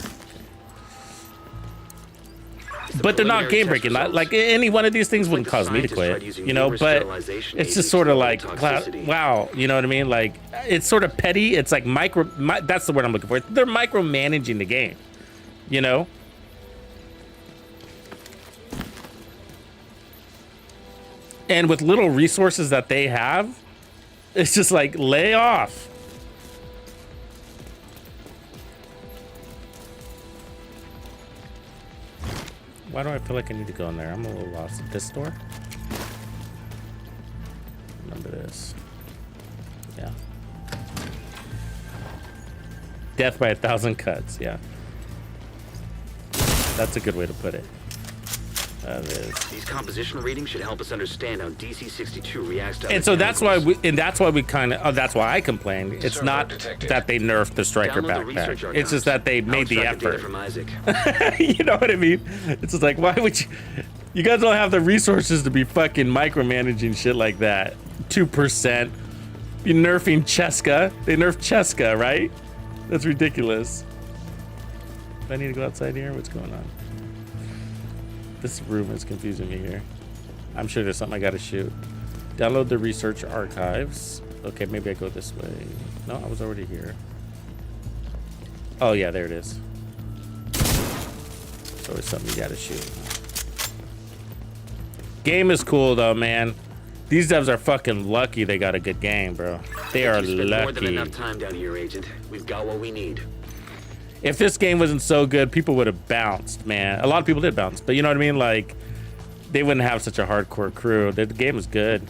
But they're not game breaking. Like any one of these things wouldn't cause me to quit, you know. But it's just sort of like, wow, you know what I mean? Like it's sort of petty. It's like that's the word I'm looking for. They're micromanaging the game, you know. And with little resources that they have, it's just like lay off. Why do I feel like I need to go in there? I'm a little lost. At this store? Remember this. Yeah. Death by 1,000 cuts. Yeah. That's a good way to put it. That is. These compositional readings should help us understand how DC-62 reacts to. And so that's why we kind of. Oh, that's why I complained. It's not that they nerfed the striker backpack. It's just that they made the effort. From Isaac. You know what I mean? It's just like, why would you? You guys don't have the resources to be fucking micromanaging shit like that. 2%. Be nerfing Cheska. They nerfed Cheska, right? That's ridiculous. Do I need to go outside here? What's going on? This room is confusing me here. I'm sure there's something I gotta shoot. Download the research archives. Okay, maybe I go this way. No, I was already here. Oh yeah, there it is. It's always something you gotta shoot. Game is cool though, man. These devs are fucking lucky they got a good game, bro. They are lucky. More than enough time down here, Agent. We've got what we need. If this game wasn't so good, people would have bounced, man. A lot of people did bounce, but you know what I mean? Like, they wouldn't have such a hardcore crew. The game is good.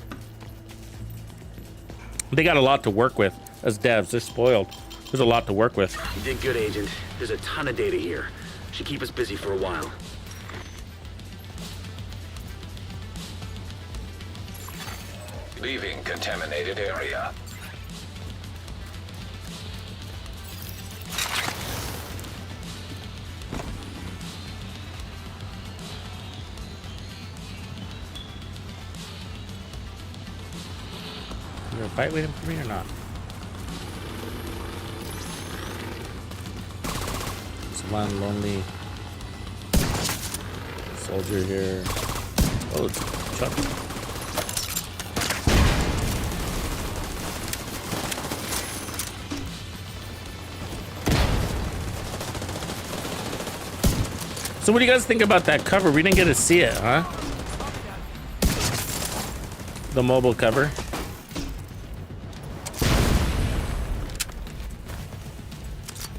They got a lot to work with as devs. They're spoiled. There's a lot to work with. You did good, Agent. There's a ton of data here. Should keep us busy for a while. Leaving contaminated area. Is there a fight waiting for me or not? There's one lonely soldier here. Oh, it's Chuck. So what do you guys think about that cover? We didn't get to see it, huh? The mobile cover.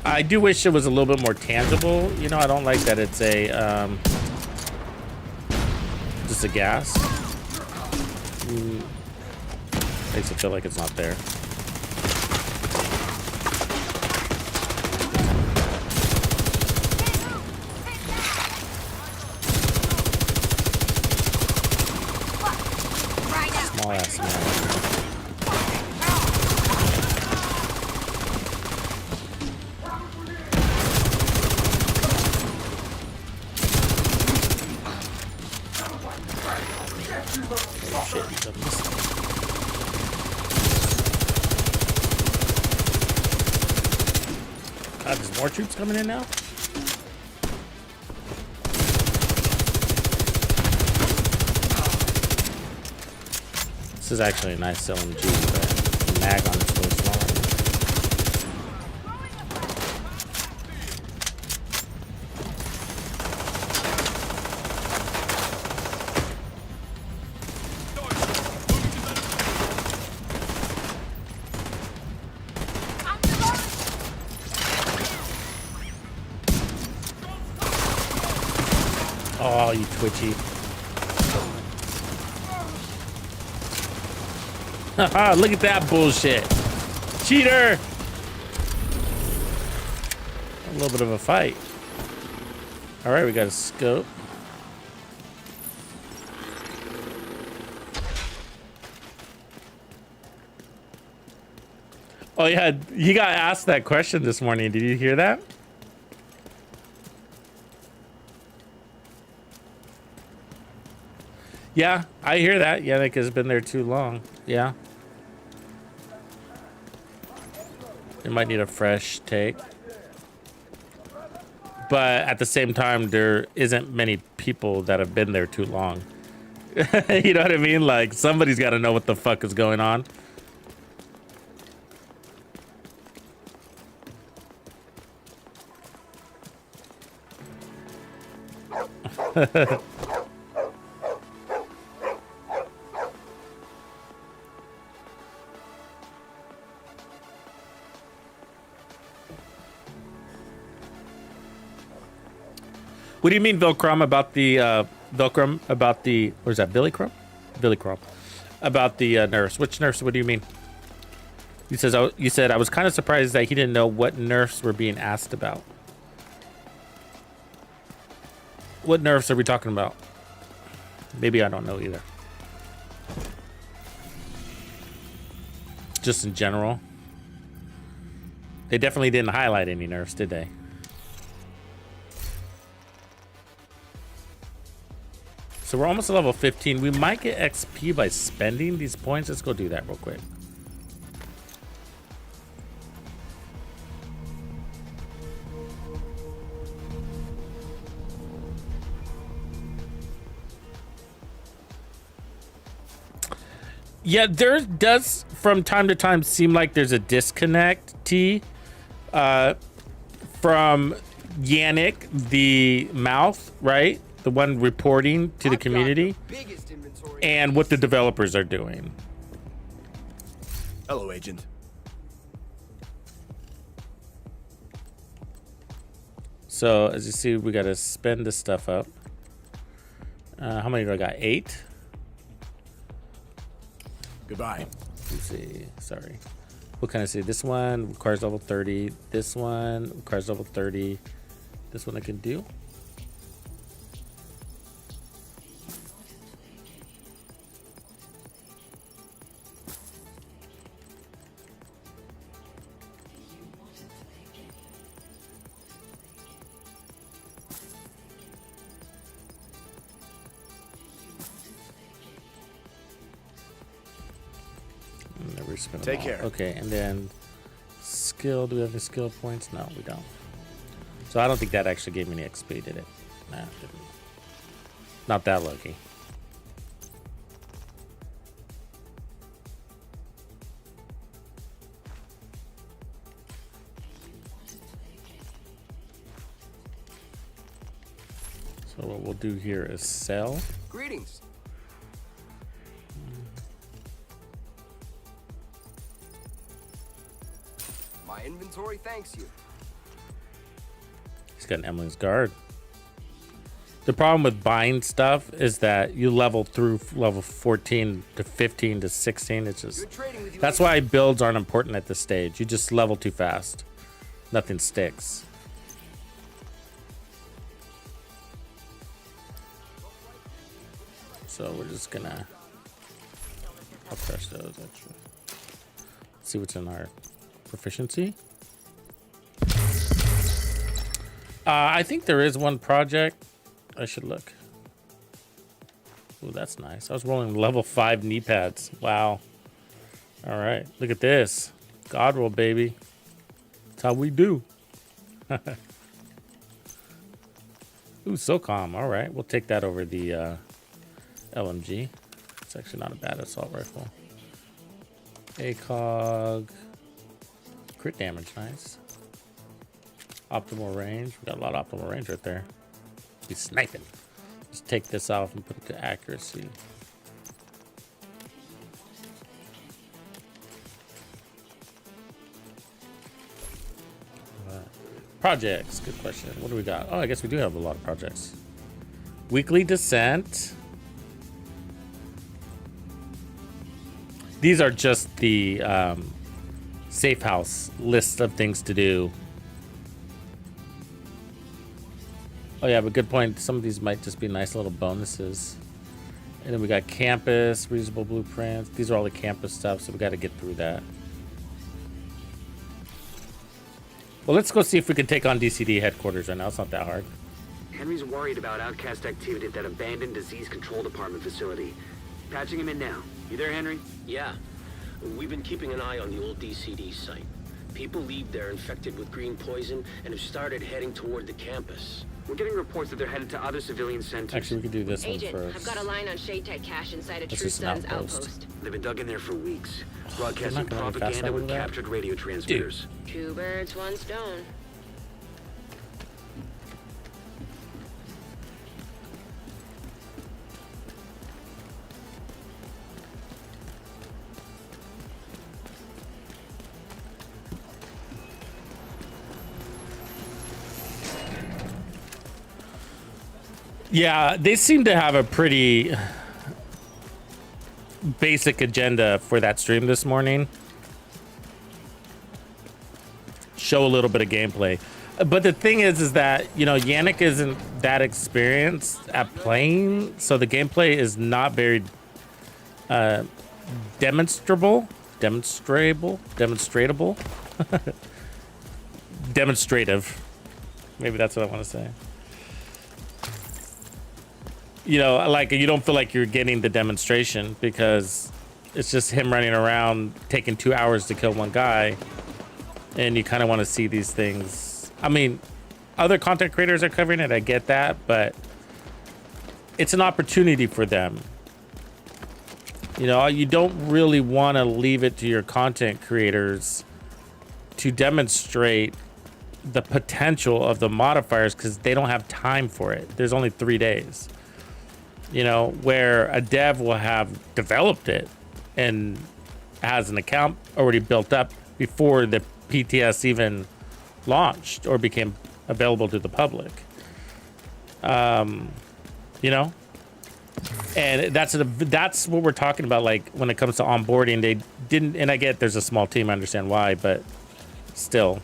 I do wish it was a little bit more tangible. You know, I don't like that it's a just a gas. Makes it feel like it's not there. Small ass man. There's more troops coming in now? This is actually a nice LMG, but the mag on it's really small. Oh, you twitchy. Haha, look at that bullshit. Cheater! A little bit of a fight. Alright, we got a scope. Oh yeah, he got asked that question this morning. Did you hear that? Yeah, I hear that. Yannick has been there too long. Yeah. They might need a fresh take. But at the same time, there isn't many people that have been there too long. You know what I mean? Like, somebody's got to know what the fuck is going on. What do you mean, Vilcrum, about the Vilcrum about the? What is that, Billy Crumb? Billy Crumb about the nurse. Which nurse? What do you mean? He says. You said I was kind of surprised that he didn't know what nerfs were being asked about. What nerfs are we talking about? Maybe I don't know either. Just in general. They definitely didn't highlight any nerfs, did they? So we're almost at level 15. We might get XP by spending these points. Let's go do that real quick. Yeah, there does from time to time seem like there's a disconnect, T, from Yannick, the mouth, right? The one reporting to the community, and what the developers are doing. Hello, Agent. So, as you see, we got to spend this stuff up. How many do I got? 8? Goodbye. Let's see. Sorry. What can I say? This one requires level 30. This one requires level 30. This one I can do. Take care. Okay, and then skill. Do we have any skill points? No, we don't. So I don't think that actually gave me any XP, did it? Nah, it didn't. Not that lucky. So what we'll do here is sell. Greetings. My inventory thanks you. He's got an Emily's Guard. The problem with buying stuff is that you level through level 14 to 15 to 16. It's just that's why builds aren't important at this stage. You just level too fast. Nothing sticks. So we're just gonna I'll crush those actually. Let's see what's in our proficiency. I think there is one project. I should look. Oh, that's nice. I was rolling level 5 knee pads. Wow. All right. Look at this. God roll, baby. That's how we do. Ooh, SOCOM. All right. We'll take that over the LMG. It's actually not a bad assault rifle. ACOG. Crit damage. Nice. Optimal range. We got a lot of optimal range right there. He's sniping. Just take this off and put it to accuracy. Projects. Good question. What do we got? Oh, I guess we do have a lot of projects. Weekly descent. These are just the safe house list of things to do. Oh yeah, but good point. Some of these might just be nice little bonuses. And then we got campus, reasonable blueprints. These are all the campus stuff, so we got to get through that. Well, let's go see if we can take on DCD headquarters right now. It's not that hard. Henry's worried about outcast activity at that abandoned disease control department facility. Patching him in now. You there, Henry? Yeah. We've been keeping an eye on the old DCD site. People leave there infected with green poison and have started heading toward the campus. We're getting reports that they're headed to other civilian centers. Actually, we could do this Agent, one first. I've got a line on Shade Tech cache inside a This True is an Sun's outpost. outpost. They've been dug in there for weeks, broadcasting not gonna run fast propaganda enough with with that? captured radio transmitters. Two birds, one stone. Yeah, they seem to have a pretty basic agenda for that stream this morning. Show a little bit of gameplay. But the thing is that, you know, Yannick isn't that experienced at playing, so the gameplay is not very demonstrable. Demonstrative. Maybe that's what I want to say. You know, like, you don't feel like you're getting the demonstration because it's just him running around taking 2 hours to kill one guy, and you kind of want to see these things. I mean, other content creators are covering it, I get that, but it's an opportunity for them. You know, you don't really want to leave it to your content creators to demonstrate the potential of the modifiers because they don't have time for it. There's only 3 days. You know, where a dev will have developed it and has an account already built up before the PTS even launched or became available to the public. You know, and that's what we're talking about. Like, when it comes to onboarding, they didn't, and I get there's a small team, I understand why, but still,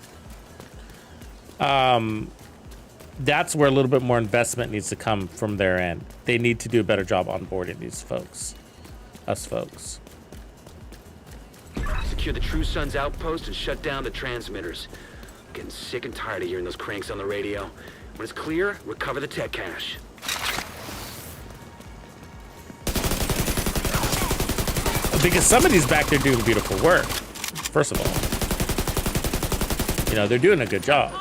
that's where a little bit more investment needs to come from their end. They need to do a better job onboarding these folks, us folks. Secure the True Sun's outpost and shut down the transmitters. I'm getting sick and tired of hearing those cranks on the radio. When it's clear, recover the tech cache. Because somebody's back there doing beautiful work, first of all. You know, they're doing a good job.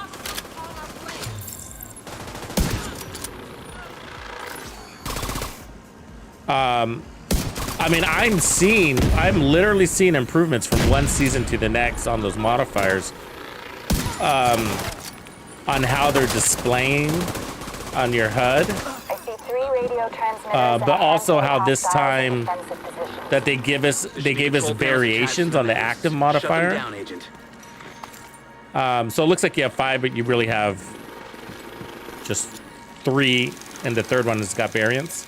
I mean, I'm literally seeing improvements from one season to the next on those modifiers, on how they're displaying on your HUD, but also how this time that they gave us variations on the active modifier. Shut them down, Agent. So it looks like you have 5, but you really have just 3, and the third one has got variants.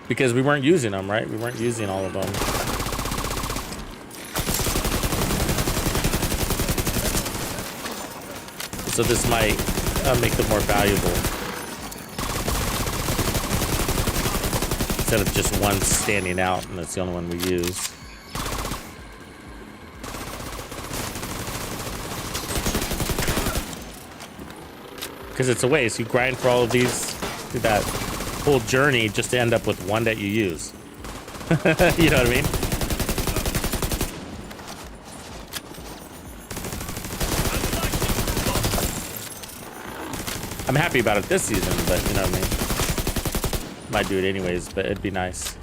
Because we weren't using them, right? We weren't using all of them. So this might make them more valuable. Instead of just one standing out, and that's the only one we use. Because it's a waste. You grind for all of these, do that whole journey just to end up with one that you use. You know what I mean? I'm happy about it this season, but you know what I mean? Might do it anyways, but it'd be nice.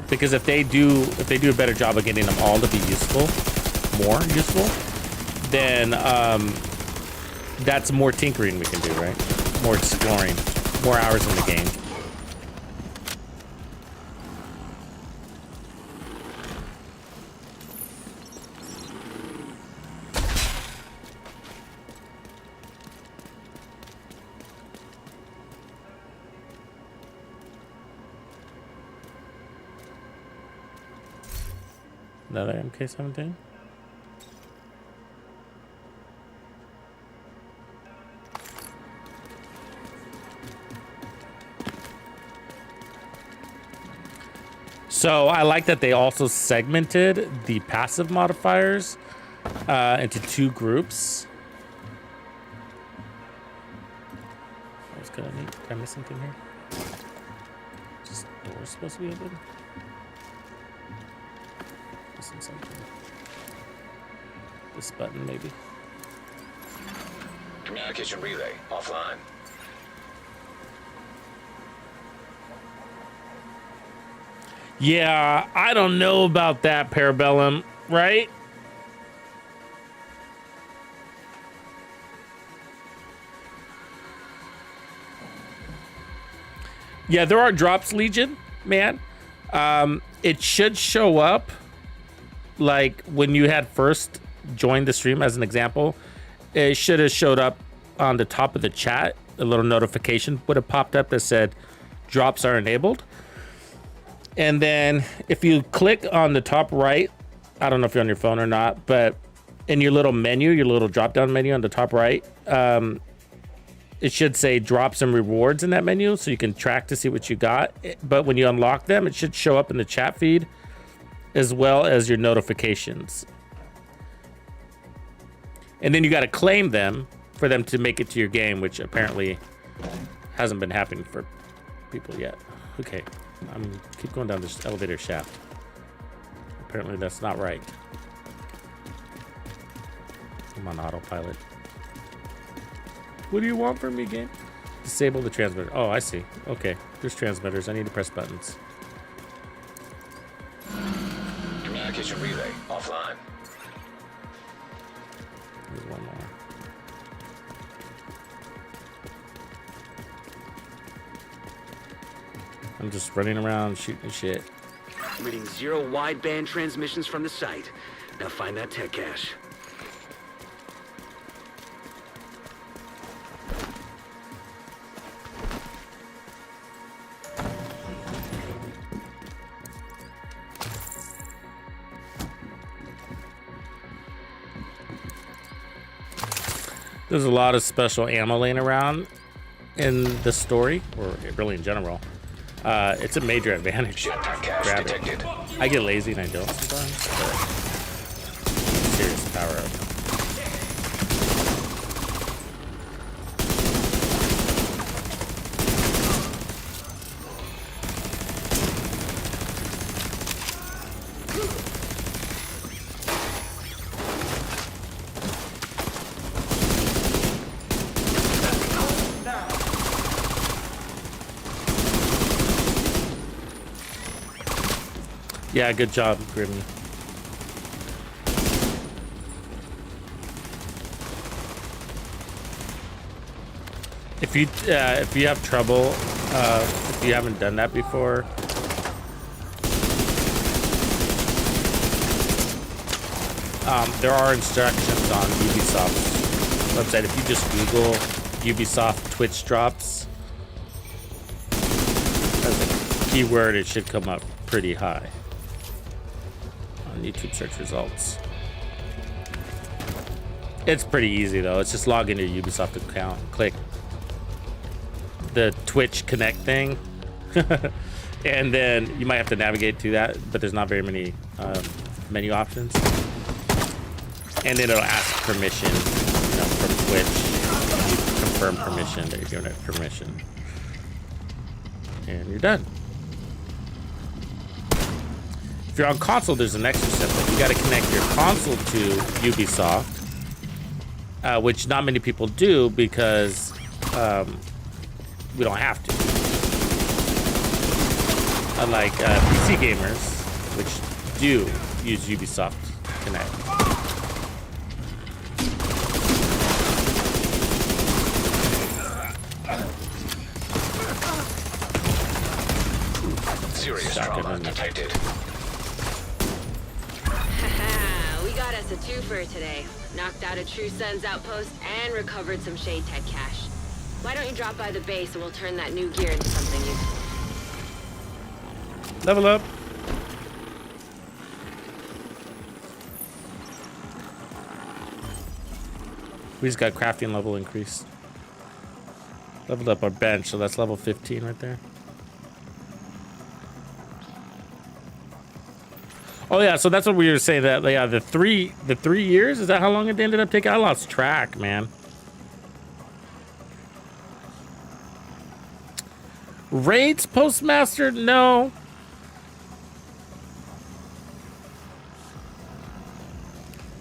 Because if they do a better job of getting them all to be useful, more useful, then that's more tinkering we can do, right? More exploring. More hours in the game. Another MK17? So I like that they also segmented the passive modifiers into 2 groups. I was gonna need. Did I miss something here? Is this door supposed to be open? Missing something. This button, maybe. Communication relay offline. Yeah, I don't know about that, Parabellum, right? Yeah, there are drops, Legion, man. It should show up like when you had first joined the stream, as an example. It should have showed up on the top of the chat. A little notification would have popped up that said drops are enabled. And then if you click on the top right, I don't know if you're on your phone or not, but in your little menu, your little drop down menu on the top right, it should say drops and rewards in that menu, so you can track to see what you got. But when you unlock them, it should show up in the chat feed as well as your notifications. And then you got to claim them for them to make it to your game, which apparently hasn't been happening for people yet. Okay, I'm keep going down this elevator shaft. Apparently that's not right. I'm on autopilot. What do you want from me, game? Disable the transmitter. Oh, I see. Okay, there's transmitters. I need to press buttons. Communication relay offline. There's one more. I'm just running around shooting shit. Reading 0 wideband transmissions from the site. Now find that tech cache. There's a lot of special ammo laying around in the story, or really in general. It's a major advantage. Jetpack cache Grab detected. it. I get lazy and I don't sometimes, but serious power up. Yeah, good job, Grimmy. If you have trouble, if you haven't done that before, there are instructions on Ubisoft's website. If you just Google Ubisoft Twitch drops as a keyword, it should come up pretty high on YouTube search results. It's pretty easy though. It's just log into your Ubisoft account, click the Twitch Connect thing, and then you might have to navigate to that, but there's not very many menu options. And then it'll ask permission, from Twitch. You confirm permission that you're giving it permission, and you're done. If you're on console, there's an extra step. You got to connect your console to Ubisoft, which not many people do because we don't have to. Unlike PC gamers, which do use Ubisoft Connect. Serious trauma detected. We got us a twofer today. Knocked out a True Sun's outpost and recovered some Shade Tech cash. Why don't you drop by the base and we'll turn that new gear into something useful. Level up. We just got crafting level increased. Leveled up our bench, so that's level 15 right there. Oh yeah, so that's what we were saying, that yeah, the three years, is that how long it ended up taking? I lost track, man. Raids postmaster? No.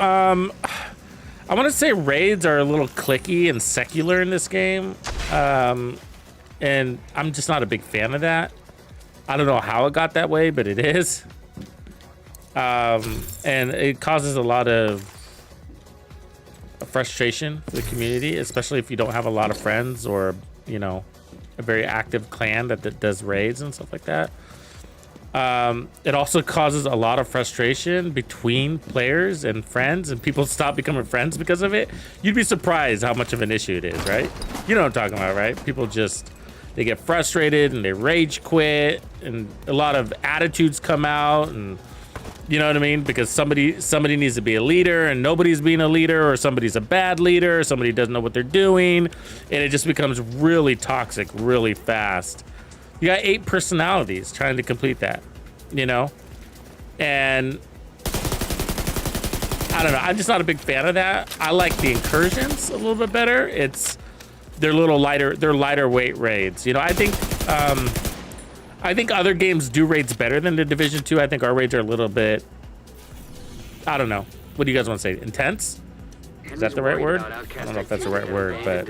I want to say raids are a little clicky and secular in this game. And I'm just not a big fan of that. I don't know how it got that way, but it is. And it causes a lot of frustration for the community, especially if you don't have a lot of friends or, you know, a very active clan that does raids and stuff like that. It also causes a lot of frustration between players and friends, and people stop becoming friends because of it. You'd be surprised how much of an issue it is, right? You know what I'm talking about, right? People just, they get frustrated and they rage quit, and a lot of attitudes come out, and you know what I mean? Because somebody needs to be a leader and nobody's being a leader, or somebody's a bad leader, or somebody doesn't know what they're doing, and it just becomes really toxic really fast. You got 8 personalities trying to complete that, you know? And I don't know, I'm just not a big fan of that. I like the incursions a little bit better. They're lighter weight raids. You know, I think other games do raids better than the Division 2. I think our raids are a little bit, I don't know. What do you guys want to say? Intense? Is that the right word? I don't know if that's the right word, but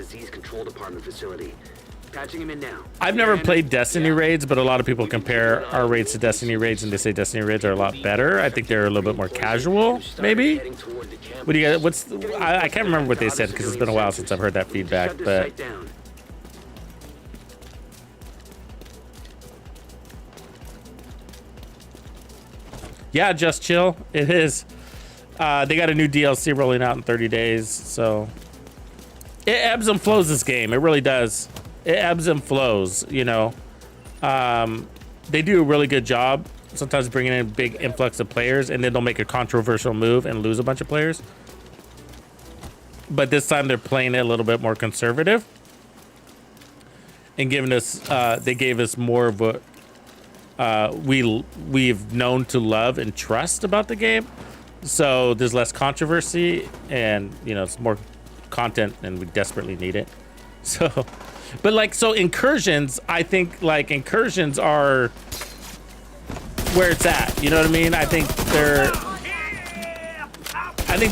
Patching him in now. I've never played Destiny raids, but a lot of people compare our raids to Destiny raids, and they say Destiny raids are a lot better. I think they're a little bit more casual, maybe. What do you guys? I can't remember what they said because it's been a while since I've heard that feedback, but yeah, just chill. It is. They got a new DLC rolling out in 30 days, so it ebbs and flows, this game. It really does. It ebbs and flows, you know. They do a really good job sometimes bringing in a big influx of players, and then they'll make a controversial move and lose a bunch of players. But this time they're playing it a little bit more conservative and giving us, they gave us more of what we've known to love and trust about the game. So there's less controversy, and you know, it's more content, and we desperately need it. So, but like, so incursions, I think like incursions are where it's at. You know what I mean? I think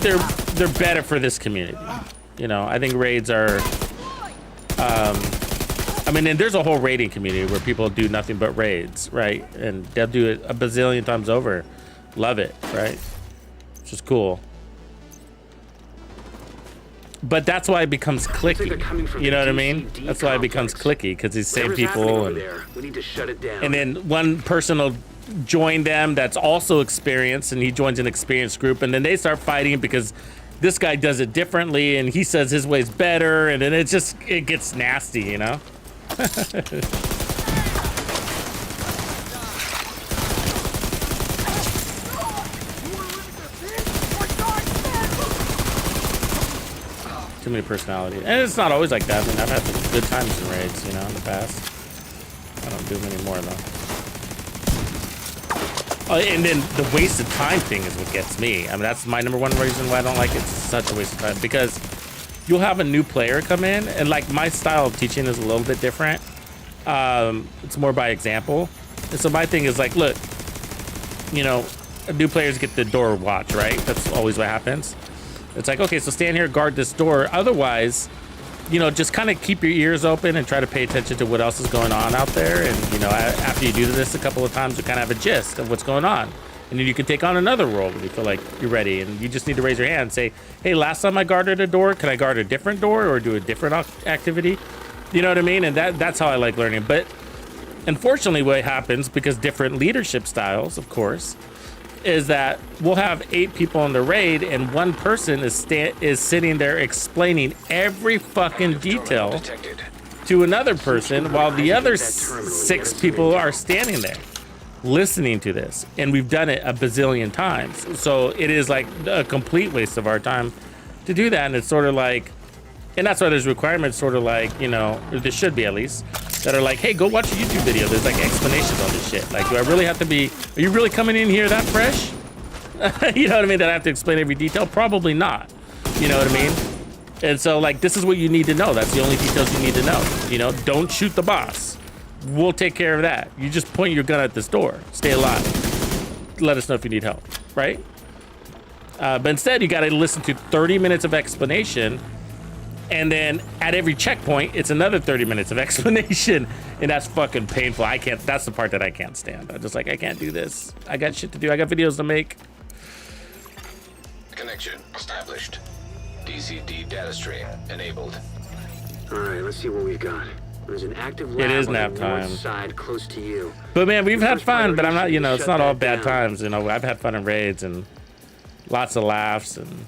they're better for this community. You know, I think raids are, I mean, and there's a whole raiding community where people do nothing but raids, right? And they'll do it a bazillion times over. Love it, right? Which is cool. But that's why it becomes clicky. You know what I mean? That's why it becomes clicky, because these same people, and then one person will join them that's also experienced, and he joins an experienced group, and then they start fighting because this guy does it differently, and he says his way's better, and then it gets nasty, you know? Too many personalities. And it's not always like that. I mean, I've had some good times in raids, you know, in the past. I don't do them anymore, though. Oh, and then the wasted time thing is what gets me. I mean, that's my number one reason why I don't like it. It's such a waste of time. Because you'll have a new player come in, and like my style of teaching is a little bit different. It's more by example. And so my thing is like, look, you know, new players get the door watch, right? That's always what happens. It's like, okay, so stand here, guard this door. Otherwise, you know, just kind of keep your ears open and try to pay attention to what else is going on out there. And, you know, after you do this a couple of times, you kind of have a gist of what's going on. And then you can take on another role when you feel like you're ready. And you just need to raise your hand and say, hey, last time I guarded a door, can I guard a different door or do a different activity? You know what I mean? And that's how I like learning. But unfortunately, what happens, because different leadership styles, of course, is that we'll have 8 people in the raid, and one person is sitting there explaining every fucking detail to another person, while the other 6 people are standing there listening to this. And we've done it a bazillion times, so it is like a complete waste of our time to do that. And it's sort of like, and that's why there's requirements, sort of like, you know, or there should be at least, that are like, hey, go watch a YouTube video. There's like explanations on this shit. Like, do I really have to be, are you really coming in here that fresh? You know what I mean? That I have to explain every detail? Probably not. You know what I mean? And so like, this is what you need to know. That's the only details you need to know. You know, don't shoot the boss. We'll take care of that. You just point your gun at this door. Stay alive. Let us know if you need help, right? But instead, you got to listen to 30 minutes of explanation. And then at every checkpoint, it's another 30 minutes of explanation. And that's fucking painful. I can't, that's the part that I can't stand. I'm just like, I can't do this. I got shit to do. I got videos to make. Connection established. DCD data stream enabled. All right, let's see what we've got. There's an active lab It is on nap the time. north side close to you. But man, we've had First fun, but I'm not, priority you know, is it's shut not all that bad down. times. You know, I've had fun in raids and lots of laughs and.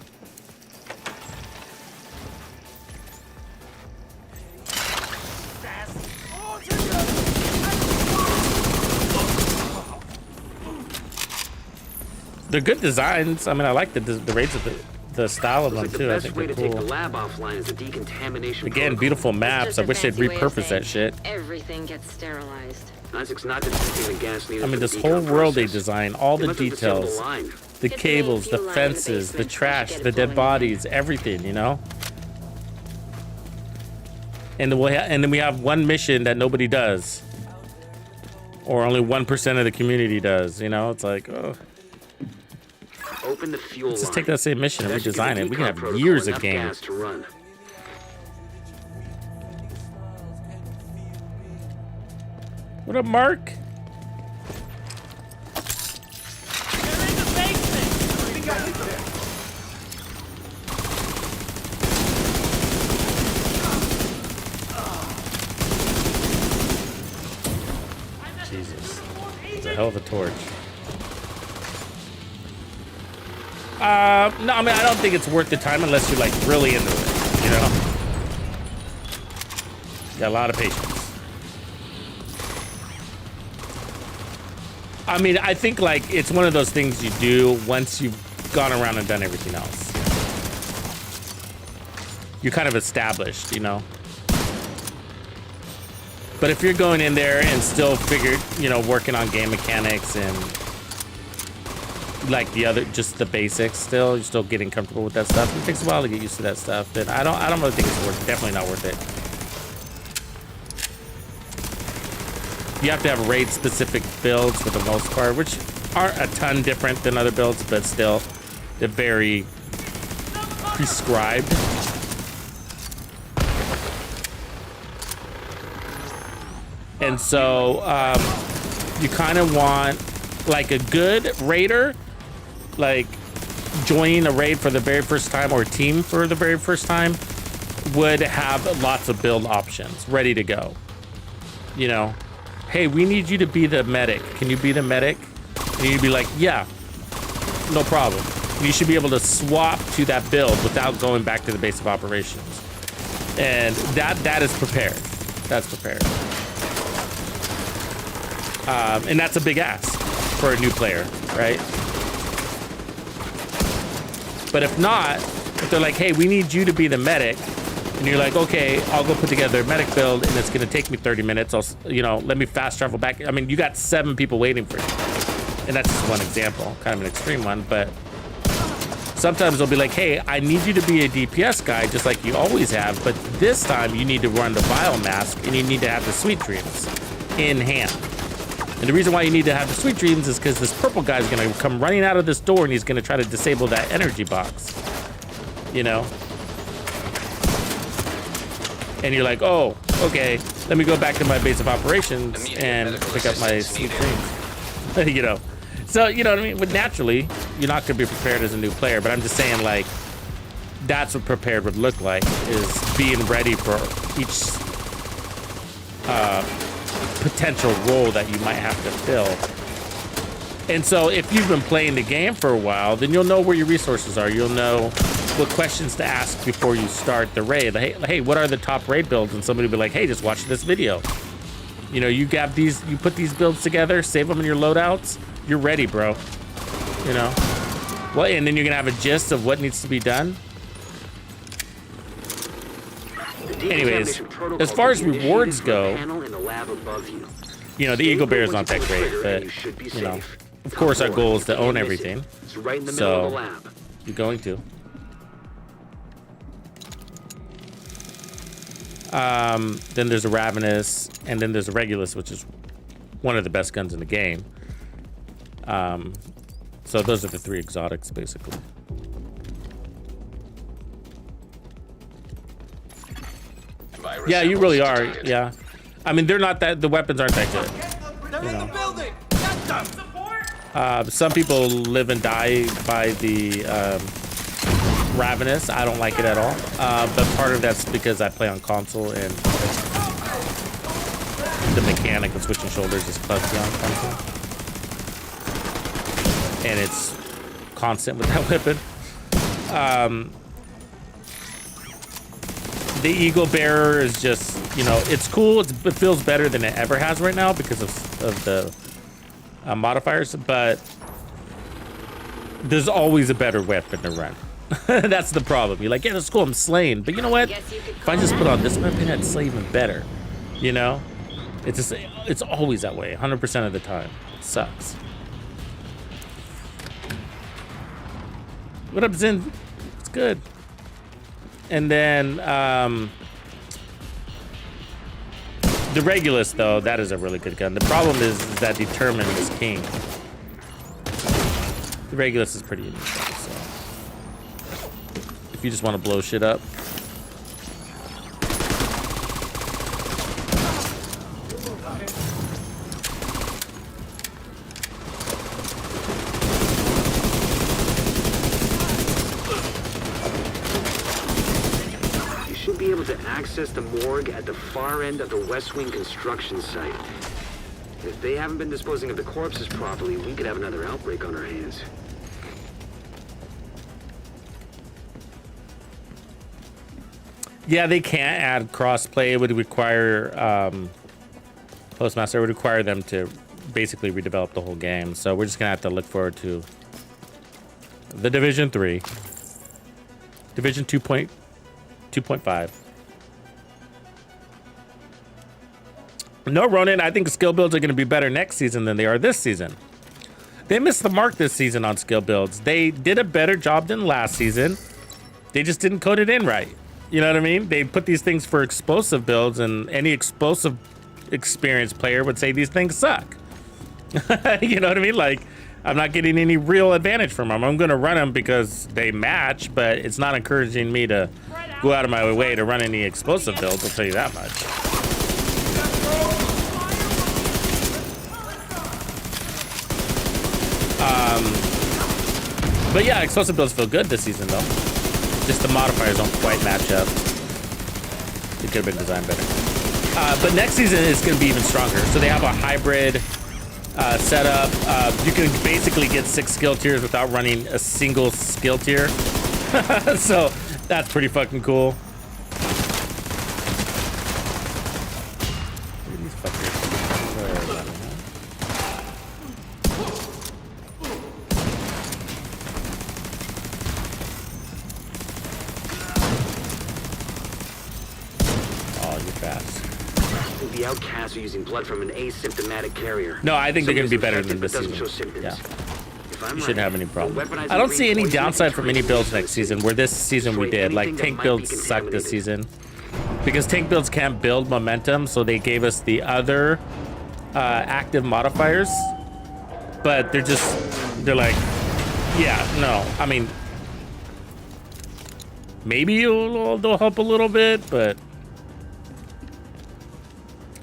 They're good designs. I mean, I like the raids of the style of them Looks like too. the I best think way they're to take the cool. lab offline is the decontamination Again, protocol. beautiful maps. Just I a wish they'd fancy way of repurpose saying that shit. Everything gets sterilized. Isaac's not detecting the gas needed I mean, for this the whole decom world they process. design, all They the must have disabled details, the line. the Get the main cables, the fuel line in the fences, the basement. trash, Get it the dead flowing in. bodies, everything, you know? And then we have one mission that nobody does. Or only 1% of the community does, you know? It's like, oh. Open the fuel Let's just line. take that same mission and That should give redesign the it. We can decom have protocol years of enough games. gas to run. What up, Mark? Jesus. It's a hell of a torch. No, I mean, I don't think it's worth the time unless you're like really into it, you know? Got a lot of patience. I mean, I think like it's one of those things you do once you've gone around and done everything else. You're kind of established, you know? But if you're going in there and still working on game mechanics and like just the basics still, you're still getting comfortable with that stuff. It takes a while to get used to that stuff. Then I don't really think it's definitely not worth it. You have to have raid specific builds for the most part, which aren't a ton different than other builds, but still they're very prescribed. And so you kind of want like a good raider, like joining a raid for the very first time or a team for the very first time would have lots of build options ready to go. You know, hey, we need you to be the medic. Can you be the medic? And you'd be like, yeah, no problem. And you should be able to swap to that build without going back to the base of operations. And that is prepared. That's prepared. And that's a big ask for a new player, right? But if not, if they're like, hey, we need you to be the medic, and you're like, okay, I'll go put together a medic build, and it's gonna take me 30 minutes. Let me fast travel back. I mean, you got 7 people waiting for you. And that's just one example, kind of an extreme one, but sometimes they'll be like, hey, I need you to be a DPS guy, just like you always have, but this time you need to run the biomask, and you need to have the sweet dreams in hand. And the reason why you need to have the sweet dreams is because this purple guy is going to come running out of this door and he's going to try to disable that energy box, you know? And you're like, oh, okay, let me go back to my base of operations and pick up my sweet dreams, you know? So, you know what I mean? But naturally, you're not going to be prepared as a new player, but I'm just saying, like, that's what prepared would look like, is being ready for each potential role that you might have to fill. And so if you've been playing the game for a while, then you'll know where your resources are. You'll know what questions to ask before you start the raid. Hey, what are the top raid builds? And somebody will be like, hey, just watch this video. You know, you put these builds together, save them in your loadouts, you're ready, bro. You know? Well, and then you're gonna have a gist of what needs to be done. Anyways, as far as rewards go, you know, the Eagle Bear is not that great, but, you know, of course our goal is to own everything. So, you're going to. Then there's a Ravenous, and then there's a Regulus, which is one of the best guns in the game. So those are the 3 exotics, basically. Virus Yeah, you really are. samples detected. Yeah. I mean, they're not that, the weapons aren't that good. They're in the building! Get them! Some people live and die by the Ravenous. I don't like it at all. But part of that's because I play on console and the mechanic of switching shoulders is clunky on console. And it's constant with that weapon. The Eagle Bearer is just, you know, it's cool. It feels better than it ever has right now because of the modifiers, but there's always a better weapon to run. That's the problem. You're like, yeah, that's cool, I'm slaying, but you know what? If I just put on this weapon, I'd slay even better. You know, it's just, it's always that way, 100% of the time. It sucks. What up, Zin? It's good. And then the Regulus, though, that is a really good gun. The problem is that Determined is king. The Regulus is pretty unique, though, so if you just want to blow shit up. You should be able to access the morgue at the far end of the West Wing construction site. If they haven't been disposing of the corpses properly, we could have another outbreak on our hands. Yeah, they can't add crossplay. It would require Postmaster would require them to basically redevelop the whole game. So we're just gonna have to look forward to the Division 3, Division 2.5. No, Ronan, I think skill builds are going to be better next season than they are this season. They missed the mark this season on skill builds. They did a better job than last season. They just didn't code it in right. You know what I mean? They put these things for explosive builds, and any explosive experienced player would say these things suck. You know what I mean? Like, I'm not getting any real advantage from them. I'm going to run them because they match, but it's not encouraging me to go out of my way to run any explosive builds, I'll tell you that much. But yeah, explosive builds feel good this season, though. Just the modifiers don't quite match up. It could have been designed better. But next season is going to be even stronger. So they have a hybrid setup. You can basically get 6 skill tiers without running a single skill tier. So that's pretty fucking cool. Look at these fuckers. Where are they? The outcasts are using blood from an asymptomatic carrier. No, I think they're going to be better than this doesn't season. show symptoms. Yeah. If I'm You shouldn't have any problem. weaponizing I don't see any green poison downside is from any builds next season, where this season we did. Like, tank builds sucked this season. Because tank builds can't build momentum, so they gave us the other active modifiers. But they're like, yeah, no. I mean, maybe they'll help a little bit, but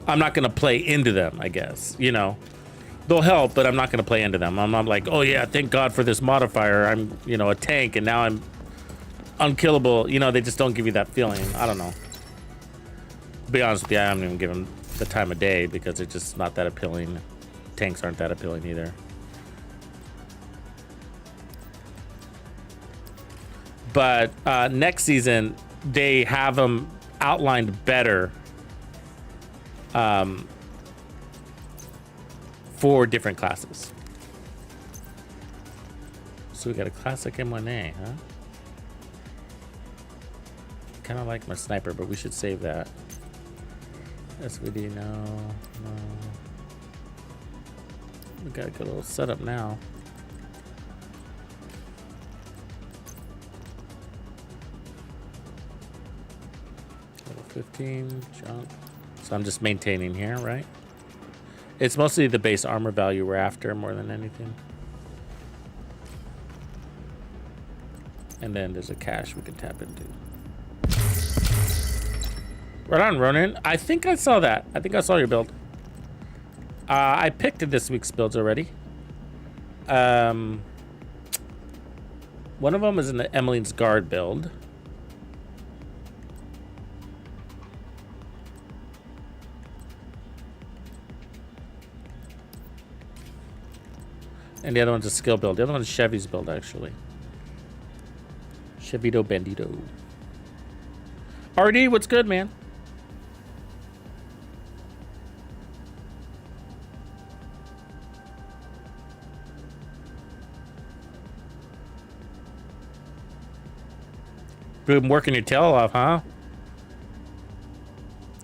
I'm not going to play into them, I guess. You know, they'll help, but I'm not going to play into them. I'm not like, oh yeah, thank God for this modifier. I'm, you know, a tank and now I'm unkillable. You know, they just don't give you that feeling. I don't know. To be honest with you, I haven't even given them the time of day because it's just not that appealing. Tanks aren't that appealing either. But next season, they have them outlined better for different classes. So we got a classic M1A, huh? Kind of like my sniper, but we should save that. SVD, no. We got a good little setup now. Level 15, jump. So I'm just maintaining here, right? It's mostly the base armor value we're after more than anything. And then there's a cache we can tap into. Right on, Ronan. I think I saw that. I think I saw your build. I picked this week's builds already. One of them is in the Emmeline's Guard build. And the other one's a skill build. The other one's Chevy's build, actually. TuxedoBandido. RD, what's good, man? Been working your tail off, huh?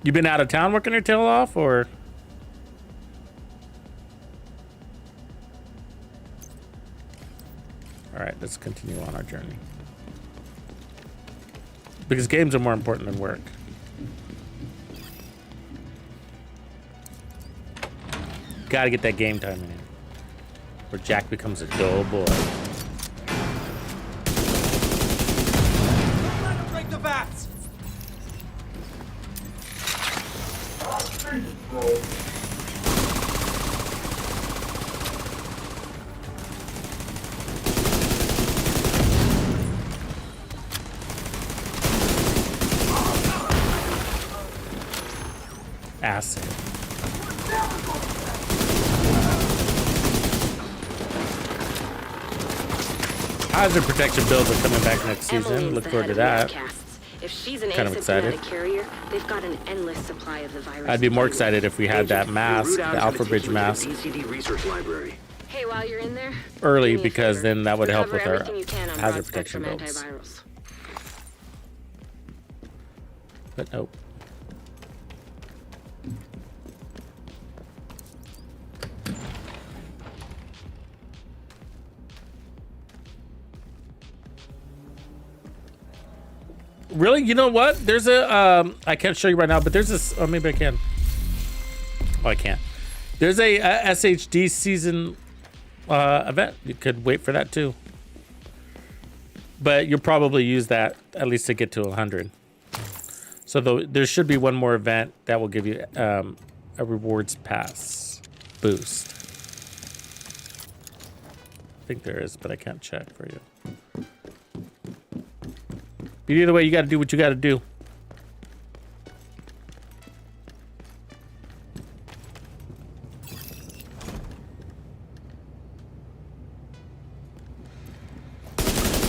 You been out of town working your tail off, or? All right, let's continue on our journey. Because games are more important than work. Gotta get that game time in, where Jack becomes a dull boy. Break the bats! Acid. Hazard protection builds are coming back next season. Emily's Look the forward to head of that. newscasts. If she's an Kind of excited. asymptomatic carrier, they've got an endless supply of the virus. I'd be more excited if we had that mask, the Alpha Bridge mask, DCD research library. Hey, while you're in there, early, do me a because favor. then that would help Recover with our everything you can on hazard broad-spectrum protection builds. antivirals. But nope. Really? You know what? There's a, I can't show you right now, but there's this, or maybe I can. Oh, I can't. There's a SHD season event. You could wait for that too. But you'll probably use that at least to get to 100. So there should be one more event that will give you a rewards pass boost. I think there is, but I can't check for you. But either way, you got to do what you got to do.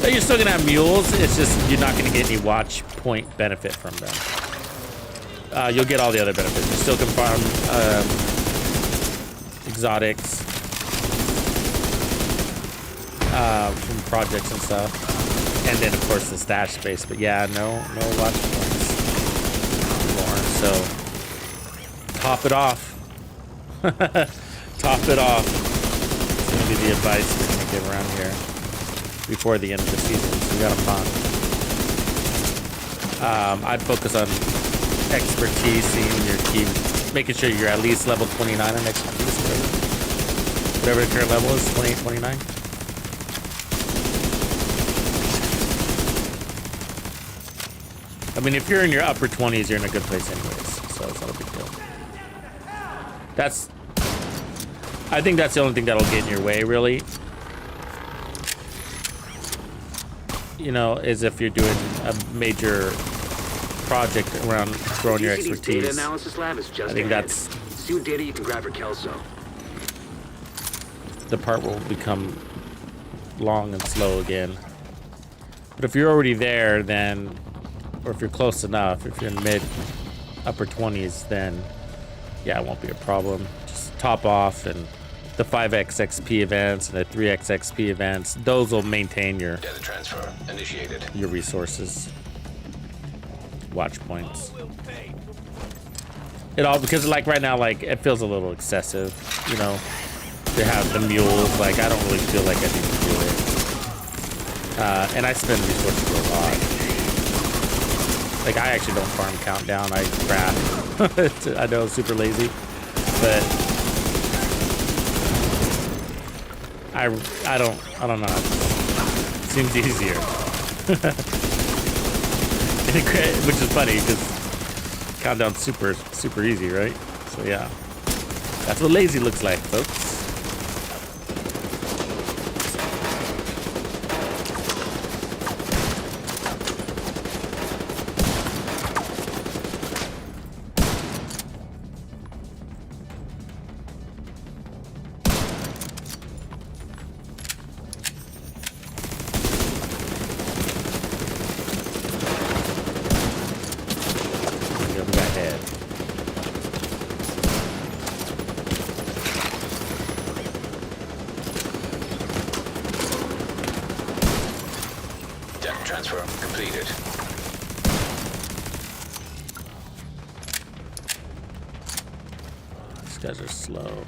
But you're still going to have mules. It's just you're not going to get any watch point benefit from them. You'll get all the other benefits. You still can farm exotics from projects and stuff. And then, of course, the stash space. But yeah, no watch points anymore. So, top it off. Top it off. It's going to be the advice we're going to give around here before the end of the season. So, we got them on. I'd focus on expertise, seeing your team, making sure you're at least level 29 on expertise. Whatever the current level is, 28, 29. I mean, if you're in your upper 20s, you're in a good place anyways, so it's not a big deal. I think that's the only thing that'll get in your way, really. You know, is if you're doing a major project around growing your DCD's expertise. data analysis lab is just I think ahead. that's See what data you can grab for Kelso. the part will become long and slow again. But if you're already there, then, or if you're close enough, if you're in mid, upper 20s, then yeah, it won't be a problem. Just top off, and the 5x XP events and the 3x XP events, those will maintain your Data transfer initiated. your resources, watch points. It all, because like right now, like it feels a little excessive, you know, to have the mules. Like I don't really feel like I need to do it, and I spend resources a lot. Like I actually don't farm countdown. I craft. I know it's super lazy, but I don't know. It seems easier. Which is funny because Countdown super easy, right? So yeah, that's what lazy looks like, folks. Transfer completed. These guys are slow.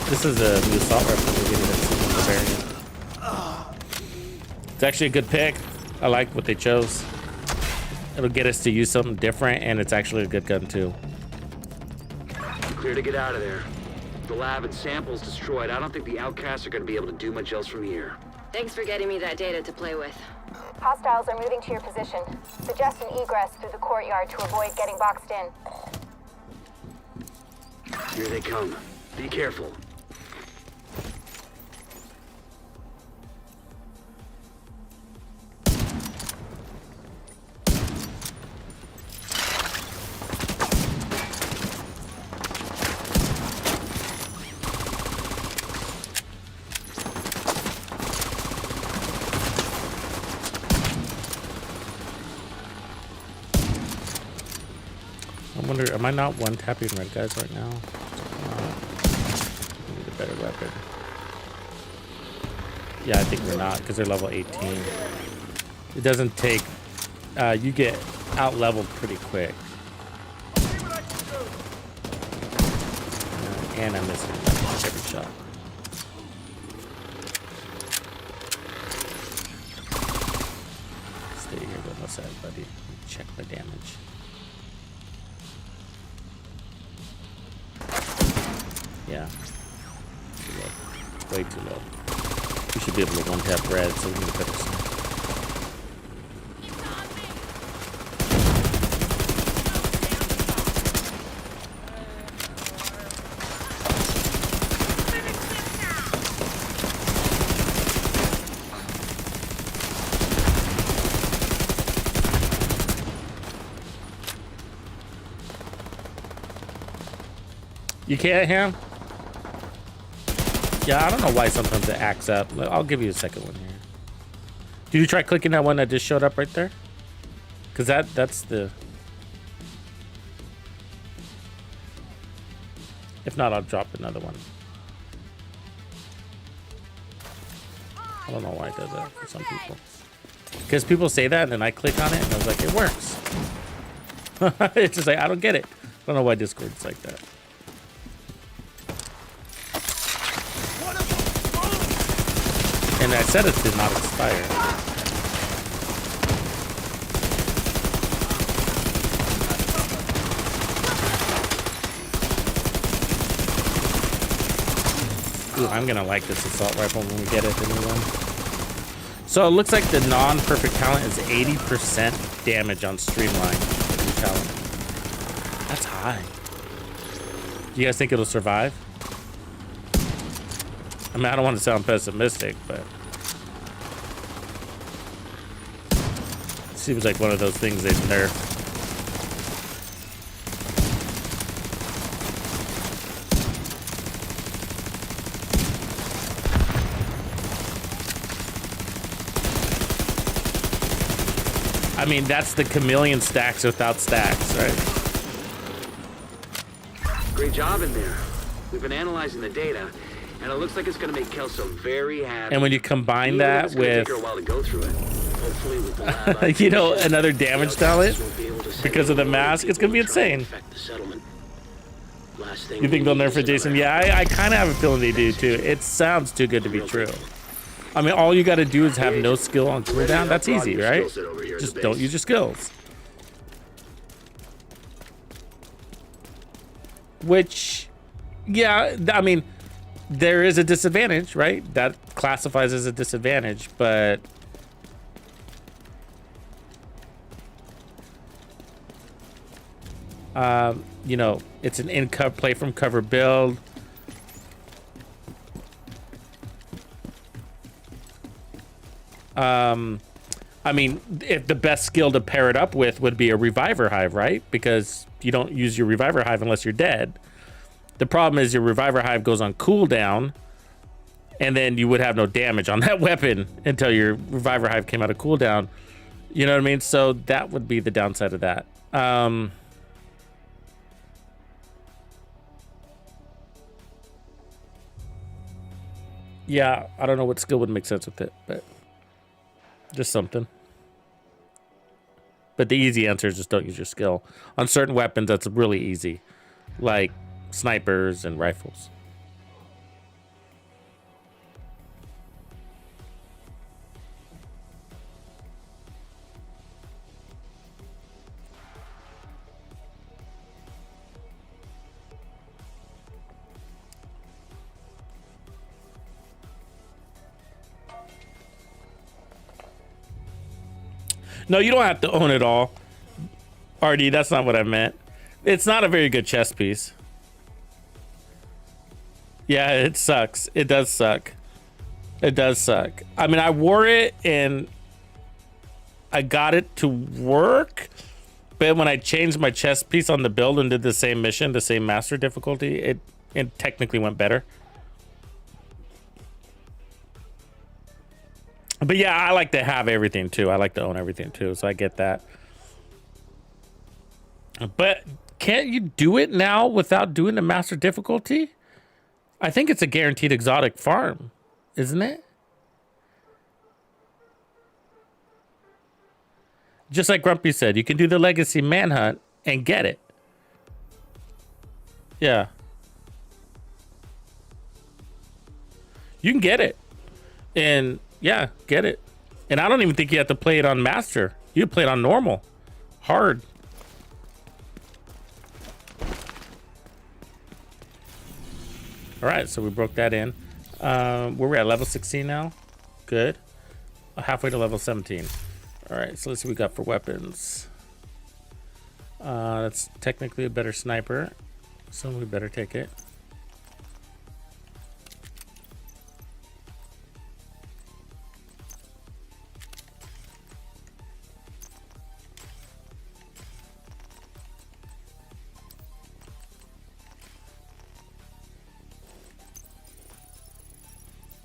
This is a new assault rifle we're getting at variant. It's actually a good pick. I like what they chose. It'll get us to use something different, and it's actually a good gun too. Clear to get out of there. The lab and samples destroyed. I don't think the outcasts are going to be able to do much else from here. Thanks for getting me that data to play with. Hostiles are moving to your position. Suggest an egress through the courtyard to avoid getting boxed in. Here they come. Be careful. I wonder, am I not one-tapping red guys right now? Need a better weapon. Yeah, I think we're not, because they're level 18. It doesn't take, you get out-leveled pretty quick. And I'm missing every shot. Stay here, go outside, buddy. Check my damage. Yeah. Too low. Way too low. We should be able to one-tap red so we can get better stuff. You can't hear him? Yeah, I don't know why sometimes it acts up. I'll give you a second one here. Did you try clicking that one that just showed up right there? Because that's the... If not, I'll drop another one. I don't know why it does that for some people. Because people say that and then I click on it and I was like, it works. It's just like, I don't get it. I don't know why Discord's like that. And I said it did not expire. Ooh, I'm gonna like this assault rifle when we get it, the new one. So it looks like the non-perfect talent is 80% damage on streamline. Talent. That's high. Do you guys think it'll survive? I mean, I don't want to sound pessimistic, but it seems like one of those things they've nerfed. I mean, that's the chameleon stacks without stacks, right? Great job in there. We've been analyzing the data, and it looks like it's going to make Kelso very happy. And when you combine that with, take her a while to go through it. Hopefully with the lab you know, another damage talent because of the mask, it's going to be insane. You think they'll nerf it, Jason? Yeah, I kind of have a feeling they do too. It sounds too good to be true. I mean, all you got to do is have no skill on cooldown. That's easy, right? Just don't use your skills. Which, yeah, I mean, there is a disadvantage, right? That classifies as a disadvantage, but you know, it's an in-cover play from cover build. I mean, if the best skill to pair it up with would be a Reviver Hive, right? Because you don't use your Reviver Hive unless you're dead. The problem is your Reviver Hive goes on cooldown, and then you would have no damage on that weapon until your Reviver Hive came out of cooldown. You know what I mean? So that would be the downside of that. Yeah, I don't know what skill would make sense with it, but just something. But the easy answer is just don't use your skill. On certain weapons, that's really easy, like snipers and rifles. No, you don't have to own it all. RD, that's not what I meant. It's not a very good chess piece. Yeah, it sucks. It does suck. It does suck. I mean, I wore it and I got it to work, but when I changed my chess piece on the build and did the same mission, the same master difficulty, it technically went better. But yeah, I like to have everything too. I like to own everything too, so I get that. But can't you do it now without doing the master difficulty? I think it's a guaranteed exotic farm, isn't it? Just like Grumpy said, you can do the legacy manhunt and get it. Yeah. You can get it. And yeah, get it. And I don't even think you have to play it on master. You play it on normal. Hard. All right, so we broke that in. Where we're at, level 16 now. Good. Halfway to level 17. All right, so let's see what we got for weapons. That's technically a better sniper, so we better take it.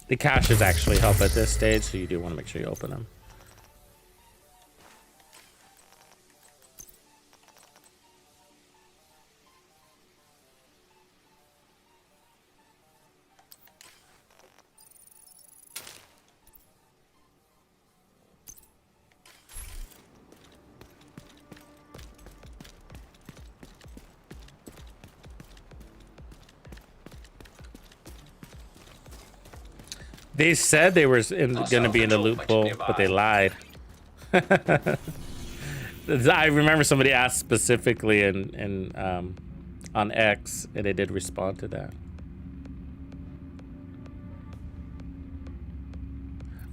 The caches actually help at this stage, so you do want to make sure you open them. They said they were going to be in the loophole, but they lied. I remember somebody asked specifically on X, and they did respond to that.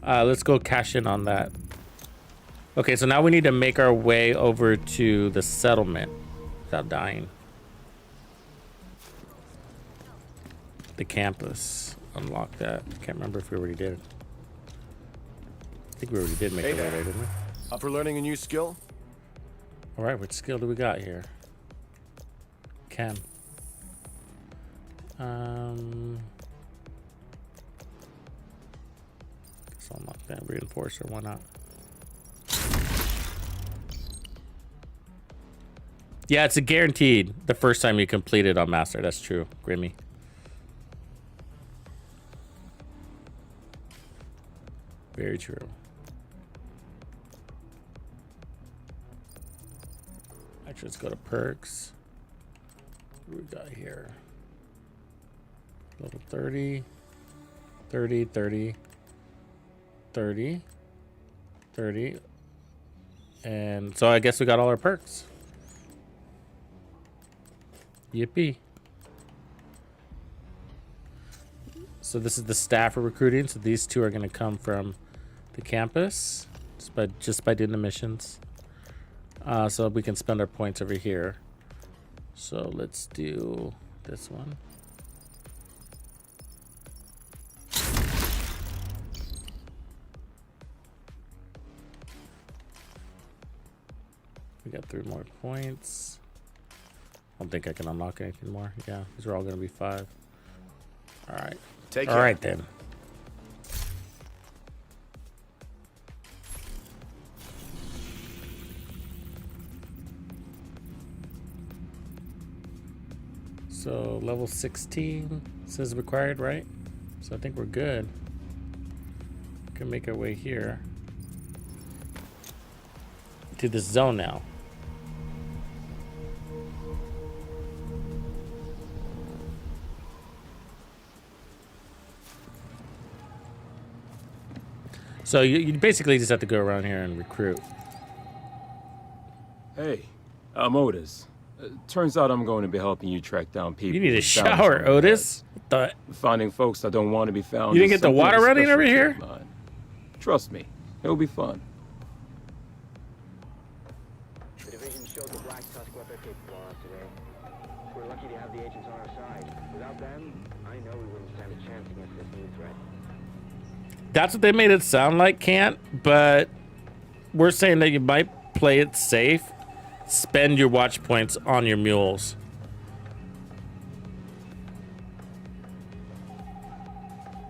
Let's go cash in on that. Okay, so now we need to make our way over to the settlement without dying. The campus. Unlock that. Can't remember if we already did. I think we already did make it that way, didn't we? Up for learning a new skill? All right, what skill do we got here? Chem. Guess I'll unlock that reinforcer. Why not? Yeah, it's a guaranteed the first time you complete it on master. That's true, Grimmy. Very true. Actually, let's go to perks. What do we got here? Level 30, 30, 30, 30, 30. And so I guess we got all our perks. Yippee. So this is the staff we're recruiting. So these two are going to come from the campus just by doing the missions. So we can spend our points over here. So let's do this one. We got 3 more points. I don't think I can unlock anything more. Yeah, these are all going to be 5. All right. Take care. All right then. So level 16 says required, right? So I think we're good. We can make our way here to this zone now. So you basically just have to go around here and recruit. Hey, I'm Otis. Turns out I'm going to be helping you track down people. You need a with shower, down Otis. What the? Finding folks that don't want to be found. You didn't is get the something water of a running over specialty here? of mine. Trust me, it'll be fun. The division showed the Black Tusk what they're capable of today. We're lucky to have the agents on our side. Without them, I know we wouldn't stand a chance against this new threat. That's what they made it sound like, Can't. But we're saying that you might play it safe. Spend your watch points on your mules.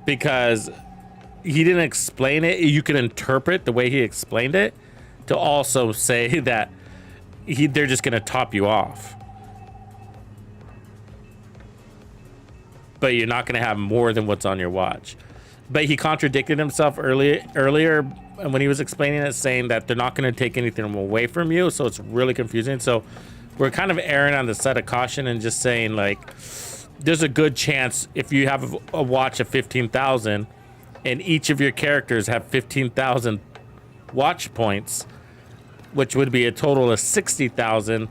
Because he didn't explain it. You can interpret the way he explained it to also say that they're just going to top you off. But you're not going to have more than what's on your watch. But he contradicted himself earlier when he was explaining it, saying that they're not going to take anything away from you. So it's really confusing. So we're kind of erring on the side of caution and just saying, like, there's a good chance if you have a watch of 15,000 and each of your characters have 15,000 watch points, which would be a total of 60,000.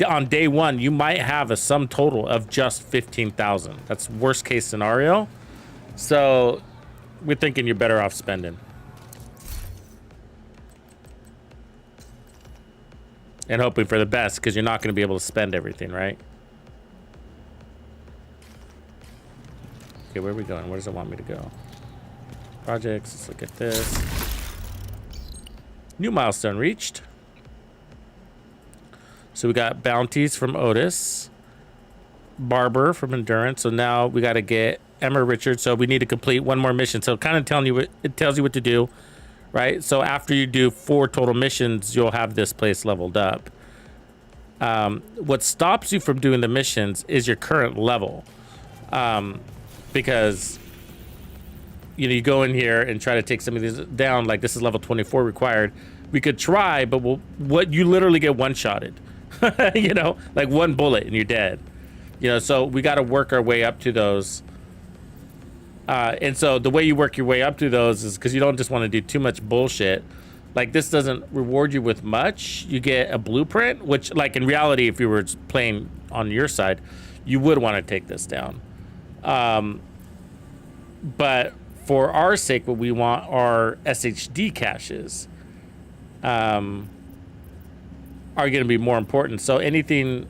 On day one, you might have a sum total of just 15,000. That's worst case scenario. So we're thinking you're better off spending. And hoping for the best, because you're not going to be able to spend everything, right? Okay, where are we going? Where does it want me to go? Projects, let's look at this. New milestone reached. So we got bounties from Otis. Barber from Endurance. So now we got to get Emma Richards. So we need to complete one more mission. So kind of telling you it tells you what to do, right? So after you do 4 total missions, you'll have this place leveled up. What stops you from doing the missions is your current level. Because you go in here and try to take some of these down, like this is level 24 required. We could try, but what you literally get one-shotted. Like one bullet and you're dead. So we got to work our way up to those. And so the way you work your way up to those is because you don't just want to do too much bullshit. Like this doesn't reward you with much. You get a blueprint, which like in reality, if you were playing on your side, you would want to take this down. But for our sake, what we want are SHD caches. Are going to be more important. So anything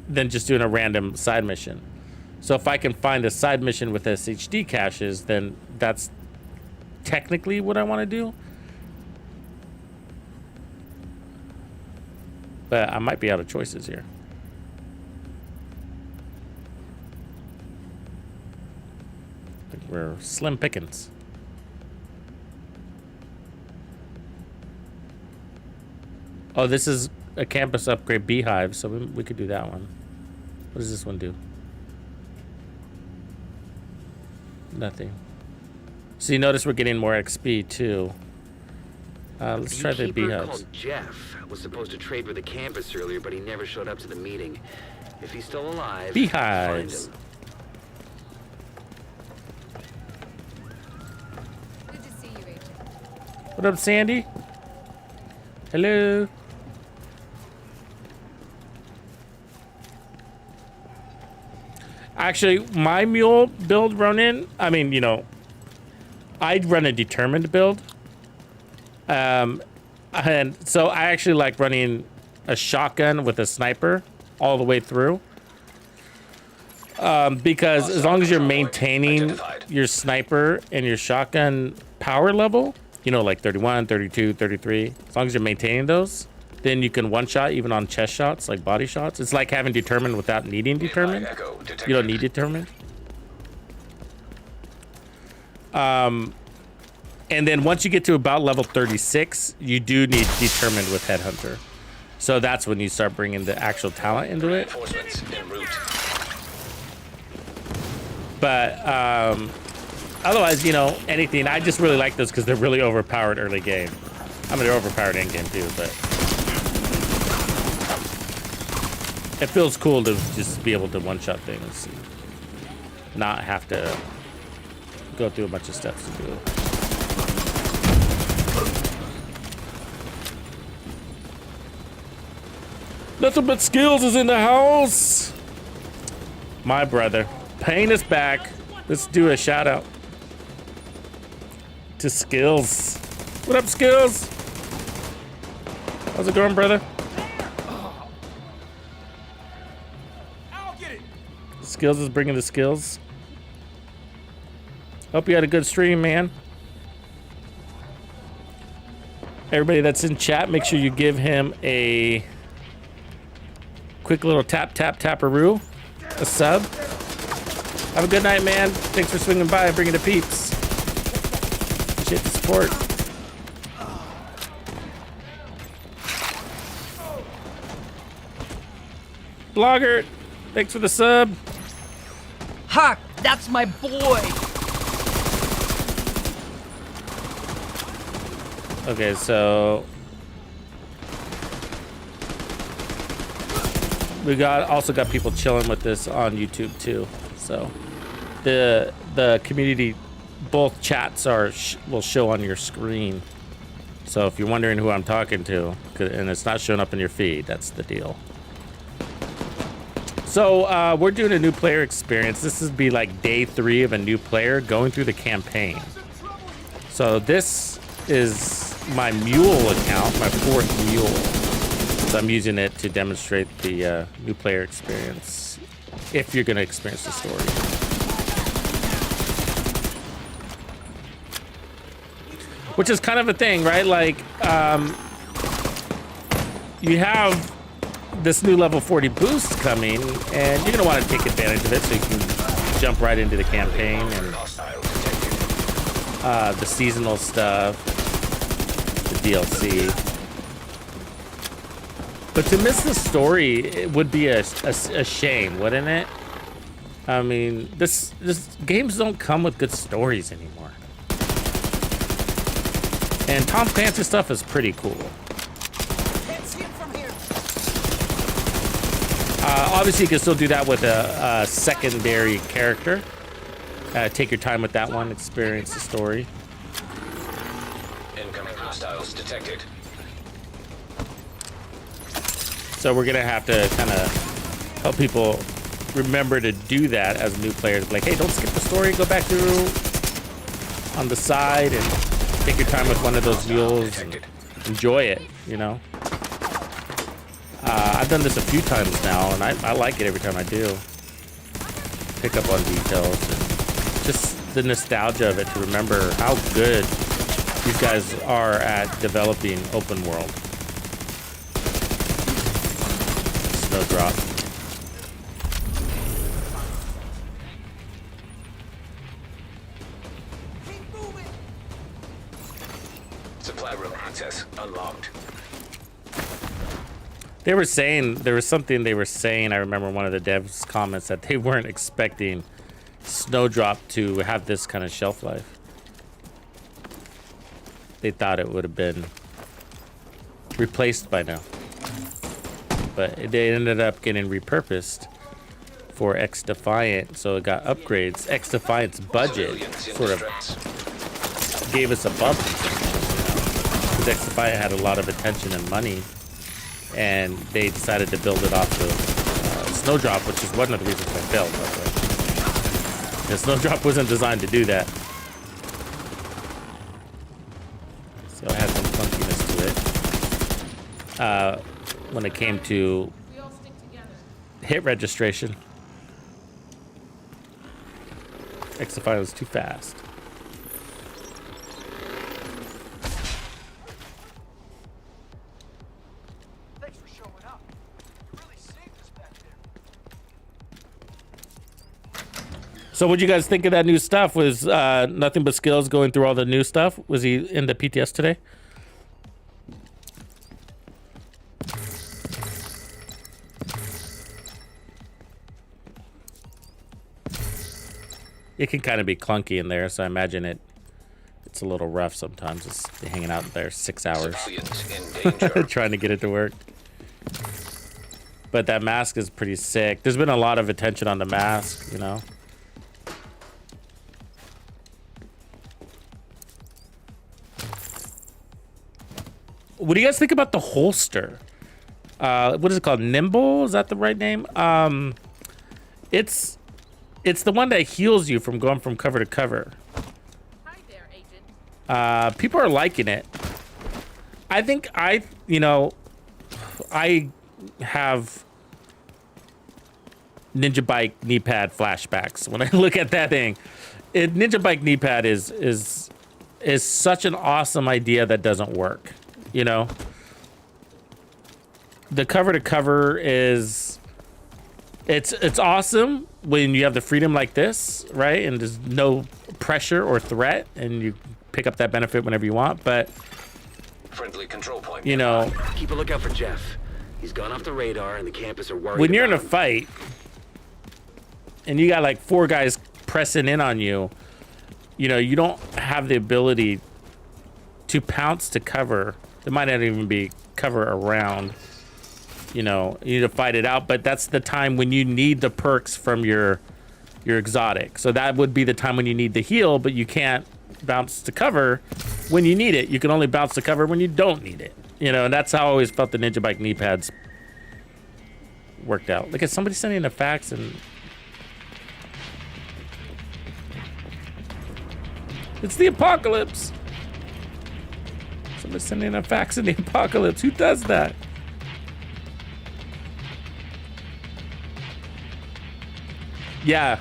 than just doing a random side mission. So if I can find a side mission with SHD caches, then that's technically what I want to do. But I might be out of choices here. I think we're slim pickings. Oh, this is a campus upgrade beehive, so we could do that one. What does this one do? Nothing. So you notice we're getting more XP too. Let's try the beehives. Called Jeff was supposed to trade with the campus earlier, but he never showed up to the meeting. If he's still alive, beehives. Find him. Good to see you, Agent. What up, Sandy? Hello. Actually, my mule build run-in, I mean, you know, I'd run a determined build. And so I actually like running a shotgun with a sniper all the way through. Because as long as you're maintaining your sniper and your shotgun power level, you know, like 31, 32, 33, as long as you're maintaining those, then you can one-shot even on chest shots, like body shots. It's like having determined without needing determined. You don't need determined. And then once you get to about level 36, you do need determined with headhunter. So that's when you start bringing the actual talent into it. But otherwise, you know, anything. I just really like those because they're really overpowered early game. I mean, they're overpowered in game too, but it feels cool to just be able to one-shot things and not have to go through a bunch of steps to do it. Nothing but skills is in the house. My brother. Payne is back. Let's do a shout out to Skills. What up, Skills? How's it going, brother? Skills is bringing the skills. Hope you had a good stream, man. Everybody that's in chat, make sure you give him a quick little tap-a-roo, a sub. Have a good night, man. Thanks for swinging by and bringing the peeps. Appreciate the support. Blogger, thanks for the sub. Ha! That's my boy! Okay, so we also got people chilling with this on YouTube too. So the community, both chats will show on your screen. So if you're wondering who I'm talking to and it's not showing up in your feed, that's the deal. So we're doing a new player experience. This would be like day 3 of a new player going through the campaign. So this is my mule account, my 4th mule. So I'm using it to demonstrate the new player experience if you're going to experience the story. Which is kind of a thing, right? Like, you have this new level 40 boost coming, and you're going to want to take advantage of it so you can jump right into the campaign and the seasonal stuff, the DLC. But to miss the story, it would be a shame, wouldn't it? I mean, this games don't come with good stories anymore. And Tom Clancy stuff is pretty cool. Obviously, you can still do that with a secondary character. Take your time with that one, experience the story. Incoming hostiles detected. So we're gonna have to kind of help people remember to do that as new players. Like, hey, don't skip the story. Go back through on the side and take your time with one of those mules and enjoy it, you know? I've done this a few times now, and I like it every time I do. Pick up on details and just the nostalgia of it to remember how good these guys are at developing open world. Snowdrop. Supply room access unlocked. They were saying, there was something they were saying, I remember one of the devs' comments, that they weren't expecting Snowdrop to have this kind of shelf life. They thought it would have been replaced by now. But they ended up getting repurposed for X-Defiant, so it got upgrades. X-Defiant's budget sort of gave us a bump. Because X-Defiant had a lot of attention and money. And they decided to build it off of Snowdrop, which is one of the reasons I failed, by the way. The snowdrop wasn't designed to do that. So it had some funkiness to it. When it came to hit registration. Exify was too fast. Thanks for showing up. You really saved us back there. So what'd you guys think of that new stuff? Was Nothing But Skills going through all the new stuff? Was he in the PTS today? It can kind of be clunky in there, so I imagine it's a little rough sometimes. It's hanging out there 6 hours trying to get it to work. But that mask is pretty sick. There's been a lot of attention on the mask, you know. What do you guys think about the holster? What is it called? Nimble? Is that the right name? It's the one that heals you from going from cover to cover. Hi there, Agent. People are liking it. I think I have Ninja Bike knee pad flashbacks when I look at that thing. Ninja Bike knee pad is such an awesome idea that doesn't work. You know, the cover to cover is it's awesome when you have the freedom like this, right? And there's no pressure or threat, and you pick up that benefit whenever you want. But friendly control point. You know, keep a lookout for Jeff. He's gone off the radar, and the campus are worried. When you're in a about him. fight, and you got like 4 guys pressing in on you, you know, you don't have the ability to pounce to cover. There might not even be cover around. You know, you need to fight it out, but that's the time when you need the perks from your exotic. So that would be the time when you need the heal, but you can't bounce to cover when you need it. You can only bounce to cover when you don't need it. You know, and that's how I always felt the Ninja Bike knee pads worked out. Look at somebody sending a fax and it's the apocalypse. Somebody sending a fax in the apocalypse. Who does that? Yeah,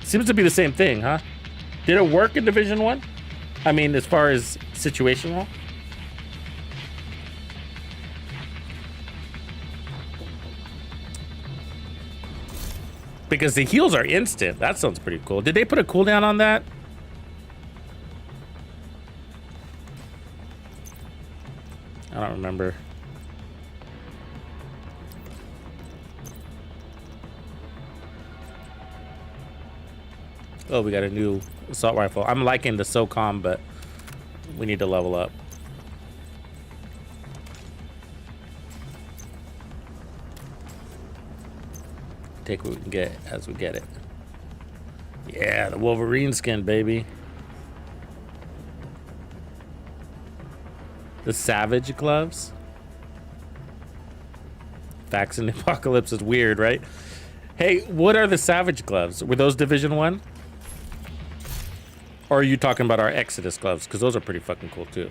seems to be the same thing, huh? Did it work in Division 1? I mean, as far as situational? Because the heals are instant. That sounds pretty cool. Did they put a cooldown on that? I don't remember. Oh, we got a new assault rifle. I'm liking the SOCOM, but we need to level up. Take what we can get as we get it. Yeah, the Wolverine skin, baby. The Savage gloves. Fax in the Apocalypse is weird, right? Hey, what are the Savage gloves? Were those Division 1? Or are you talking about our Exodus gloves? Because those are pretty fucking cool too.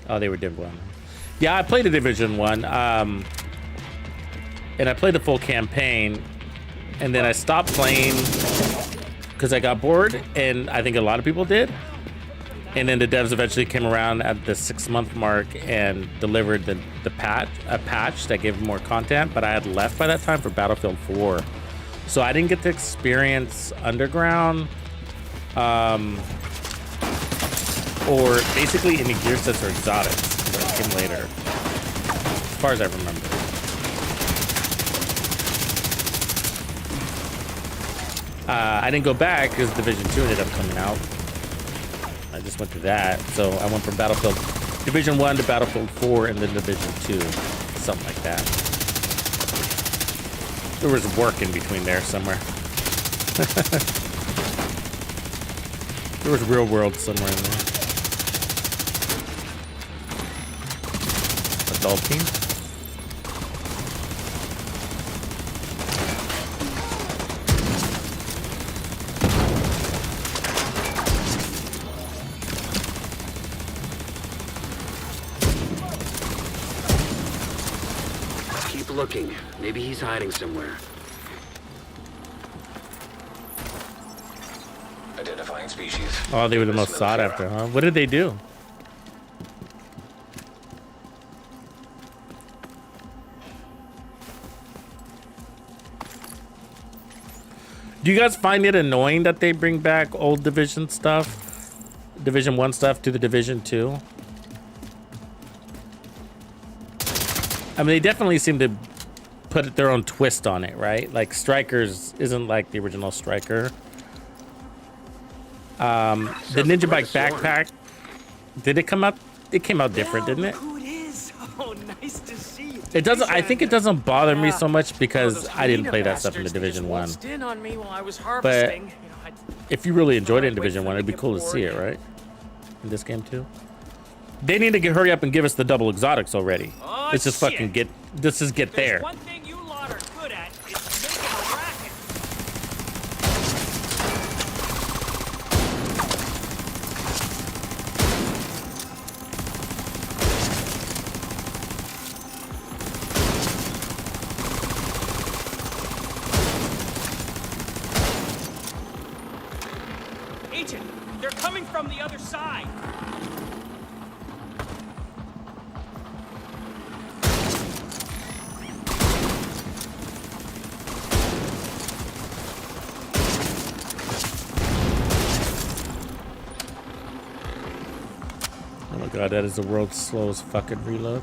Oh, they were Division 1. Yeah, I played a Division 1. And I played the full campaign. And then I stopped playing because I got bored. And I think a lot of people did. And then the devs eventually came around at the 6-month mark and delivered a patch that gave more content, but I had left by that time for Battlefield 4. So I didn't get to experience Underground, or basically any gear sets or exotics that came later, as far as I remember. I didn't go back because Division 2 ended up coming out. I just went to that. So I went from Battlefield Division 1 to Battlefield 4 and then Division 2. Something like that. There was work in between there somewhere. There was real world somewhere in there. But adulting. Keep looking. Maybe he's hiding somewhere. Identifying species. Oh, they were the most sought after, huh? What did they do? Do you guys find it annoying that they bring back old Division stuff? Division 1 stuff to the Division 2? I mean, they definitely seem to put their own twist on it, right? Like, Strikers isn't like the original Striker. The Ninja Bike backpack, did it come out? It came out different, didn't it? Who it is? Oh, nice to see you. It doesn't. I think it doesn't bother me so much because I didn't play that stuff in the Division 1. But if you really enjoyed it in Division 1, it'd be cool to see it, right? In this game too. They need to hurry up and give us the double exotics already. Let's just fucking get. Let's just get there. One thing you lot are good at is making a racket. Agent, they're coming from the other side. Oh my god, that is the world's slowest fucking reload.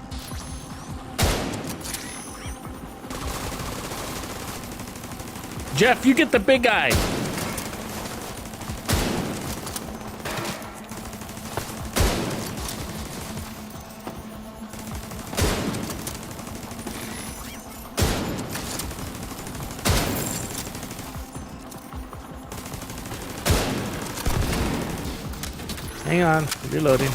Jeff, you get the big guy. Hang on, reloading.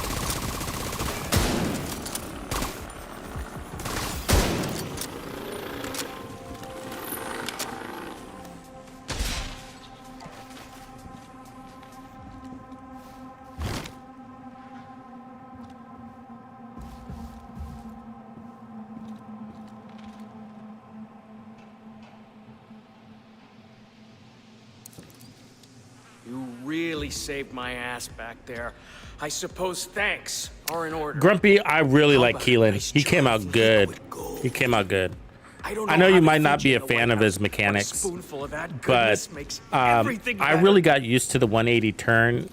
You really saved my ass back there. I suppose thanks are in order. Grumpy, I really like Keelan. He came out good. He came out good. I know you might not be a fan of his mechanics, but I really got used to the 180 turn.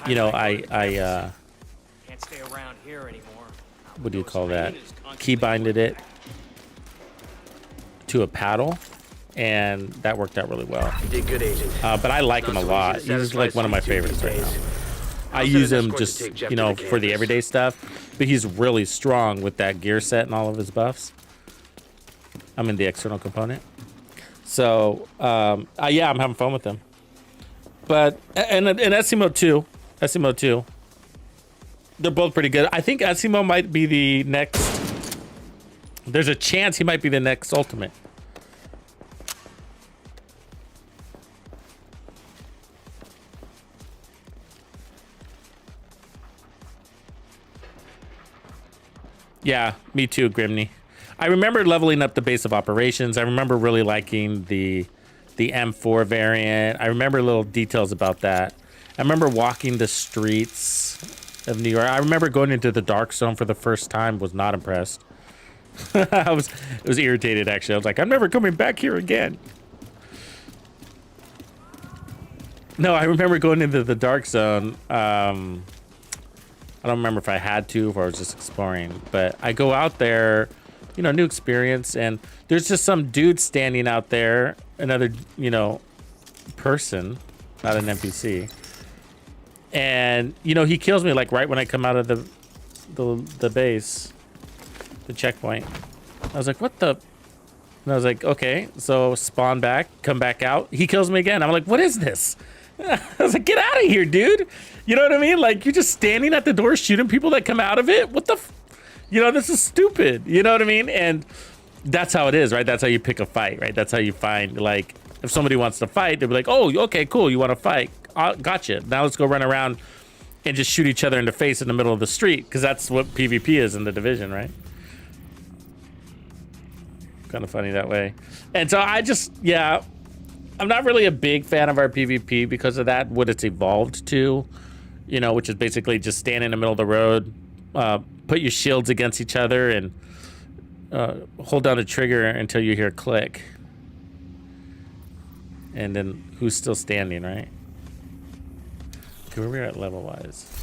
You know, I can't stay around here anymore. what do you call that? Keybinded it to a paddle, and that worked out really well. You did good, Agent. But I like him a lot. He's like one of my favorites right now. I use him just, you know, for the everyday stuff, but he's really strong with that gear set and all of his buffs. I'm in the external component. So, yeah, I'm having fun with him. But, and Esimo too. Esimo too. They're both pretty good. I think Esimo might be the next. There's a chance he might be the next Ultimate. Yeah, me too, Grimney. I remember leveling up the base of operations. I remember really liking the M4 variant. I remember little details about that. I remember walking the streets of New York. I remember going into the dark zone for the first time. Was not impressed. I was irritated actually. I was like, I'm never coming back here again. No, I remember going into the dark zone. I don't remember if I had to, if I was just exploring, but I go out there, you know, new experience, and there's just some dude standing out there, another, you know, person, not an NPC. And, you know, he kills me like right when I come out of the base, the checkpoint. I was like, what the? And I was like, okay, so spawn back, come back out. He kills me again. I'm like, what is this? I was like, get out of here, dude. You know what I mean? Like, you're just standing at the door shooting people that come out of it. What the, this is stupid. You know what I mean? And that's how it is, right? That's how you pick a fight, right? That's how you find, like, if somebody wants to fight, they'll be like, oh, okay, cool. You want to fight? Gotcha. Now let's go run around and just shoot each other in the face in the middle of the street, because that's what PvP is in the Division, right? Kind of funny that way. And so I'm not really a big fan of our PvP because of that, what it's evolved to, which is basically just stand in the middle of the road, put your shields against each other, and hold down the trigger until you hear click. And then who's still standing, right? Okay, where we're at level-wise.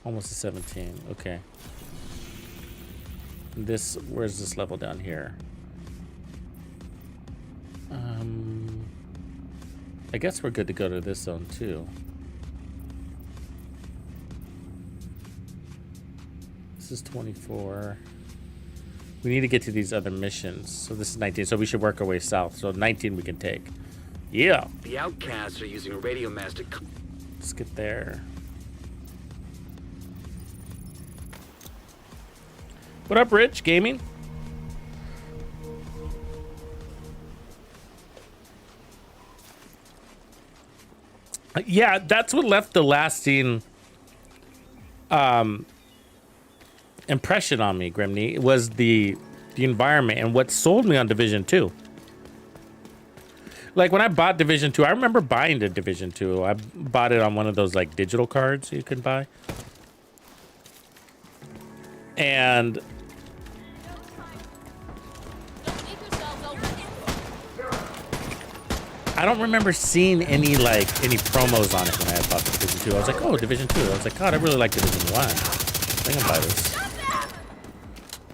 Almost to 17, okay. Where's this level down here? I guess we're good to go to this zone too. This is 24. We need to get to these other missions. So this is 19, so we should work our way south. So 19 we can take. Yeah. The outcasts are using a radio mast to... Let's get there. What up, Rich Gaming? Yeah, that's what left the lasting impression on me, Grimney, was the environment and what sold me on Division 2. Like when I bought Division 2, I remember buying the Division 2. I bought it on one of those like digital cards you can buy. And I don't remember seeing any promos on it when I had bought Division 2. I was like, oh, Division 2. I was like, God, I really like Division 1. I think I'll buy this.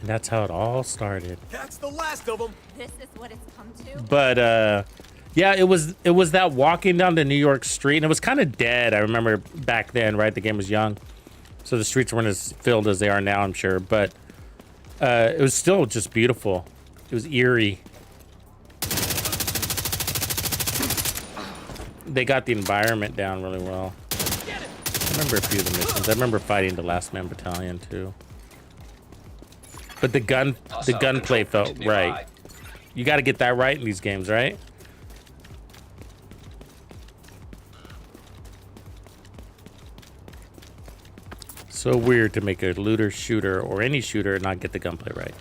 And that's how it all started. That's the last of them. This is what it's come to. But yeah, it was that walking down the New York street, and it was kind of dead. I remember back then, right? The game was young, so the streets weren't as filled as they are now, I'm sure. But it was still just beautiful. It was eerie. They got the environment down really well. I remember a few of the missions. I remember fighting the Last Man Battalion too. But the gunplay felt right. You got to get that right in these games, right? So weird to make a looter shooter or any shooter and not get the gunplay right.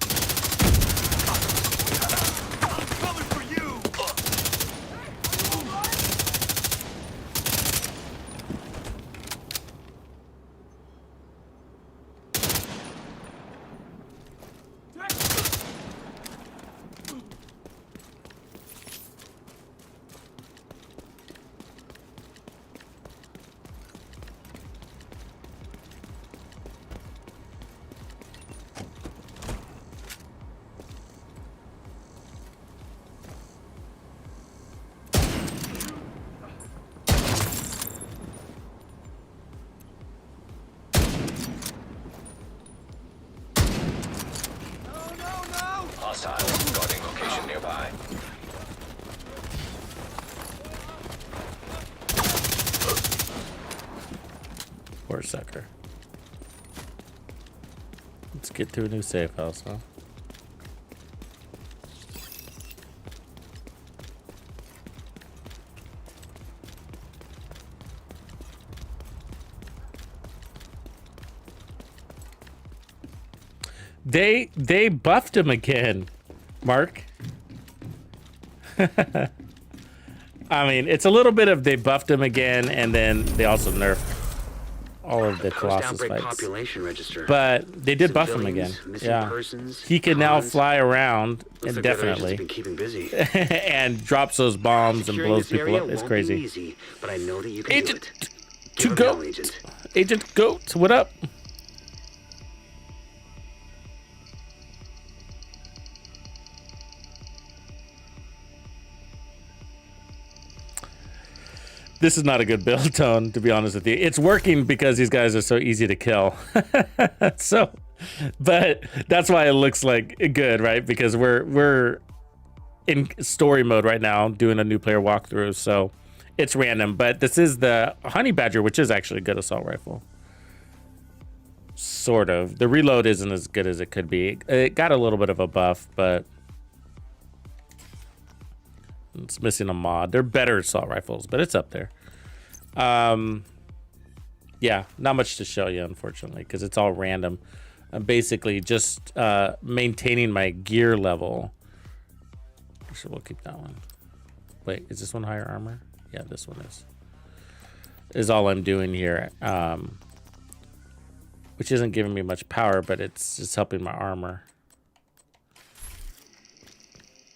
Guarding location nearby. Poor sucker. Let's get to a new safe house, huh? They buffed him again, Mark. I mean, it's a little bit of they buffed him again, and then they also nerfed all of the Colossus fights. Population register. But they did buff him again. Yeah, he can now fly around indefinitely been keeping busy. and drops those bombs and blows people up. It's crazy. Easy, but I know that you can Agent do it. to Goat. Agent Goat, what up? This is not a good build tone, to be honest with you. It's working because these guys are so easy to kill. But that's why it looks like good, right? Because we're in story mode right now doing a new player walkthrough, so it's random. But this is the Honey Badger, which is actually a good assault rifle. Sort of. The reload isn't as good as it could be. It got a little bit of a buff, but it's missing a mod. They're better assault rifles, but it's up there. Yeah, not much to show you, unfortunately, because it's all random. I'm basically just maintaining my gear level. Actually, we'll keep that one. Wait, is this one higher armor? Yeah, this one is all I'm doing here. Which isn't giving me much power, but it's just helping my armor.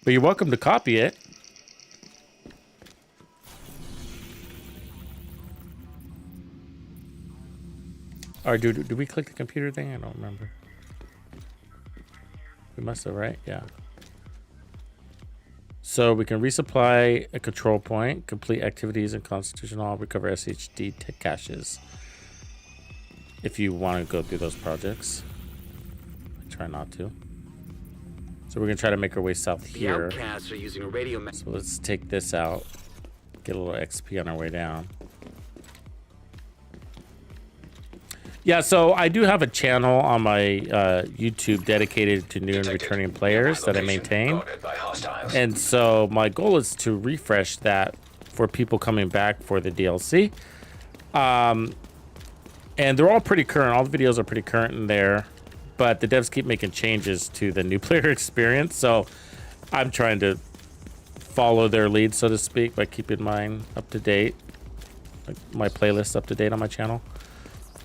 But you're welcome to copy it. Or do we click the computer thing? I don't remember. We must have, right? Yeah. So we can resupply a control point, complete activities in Constitution Hall, recover SHD tech caches. If you want to go through those projects. I try not to. So we're going to try to make our way south here. The outcasts are using a radio. So let's take this out. Get a little XP on our way down. Yeah, so I do have a channel on my YouTube dedicated to new and returning players that I maintain. And so my goal is to refresh that for people coming back for the DLC. And they're all pretty current. All the videos are pretty current in there. But the devs keep making changes to the new player experience. So I'm trying to follow their lead, so to speak, by keeping mine up to date. Like my playlist up to date on my channel.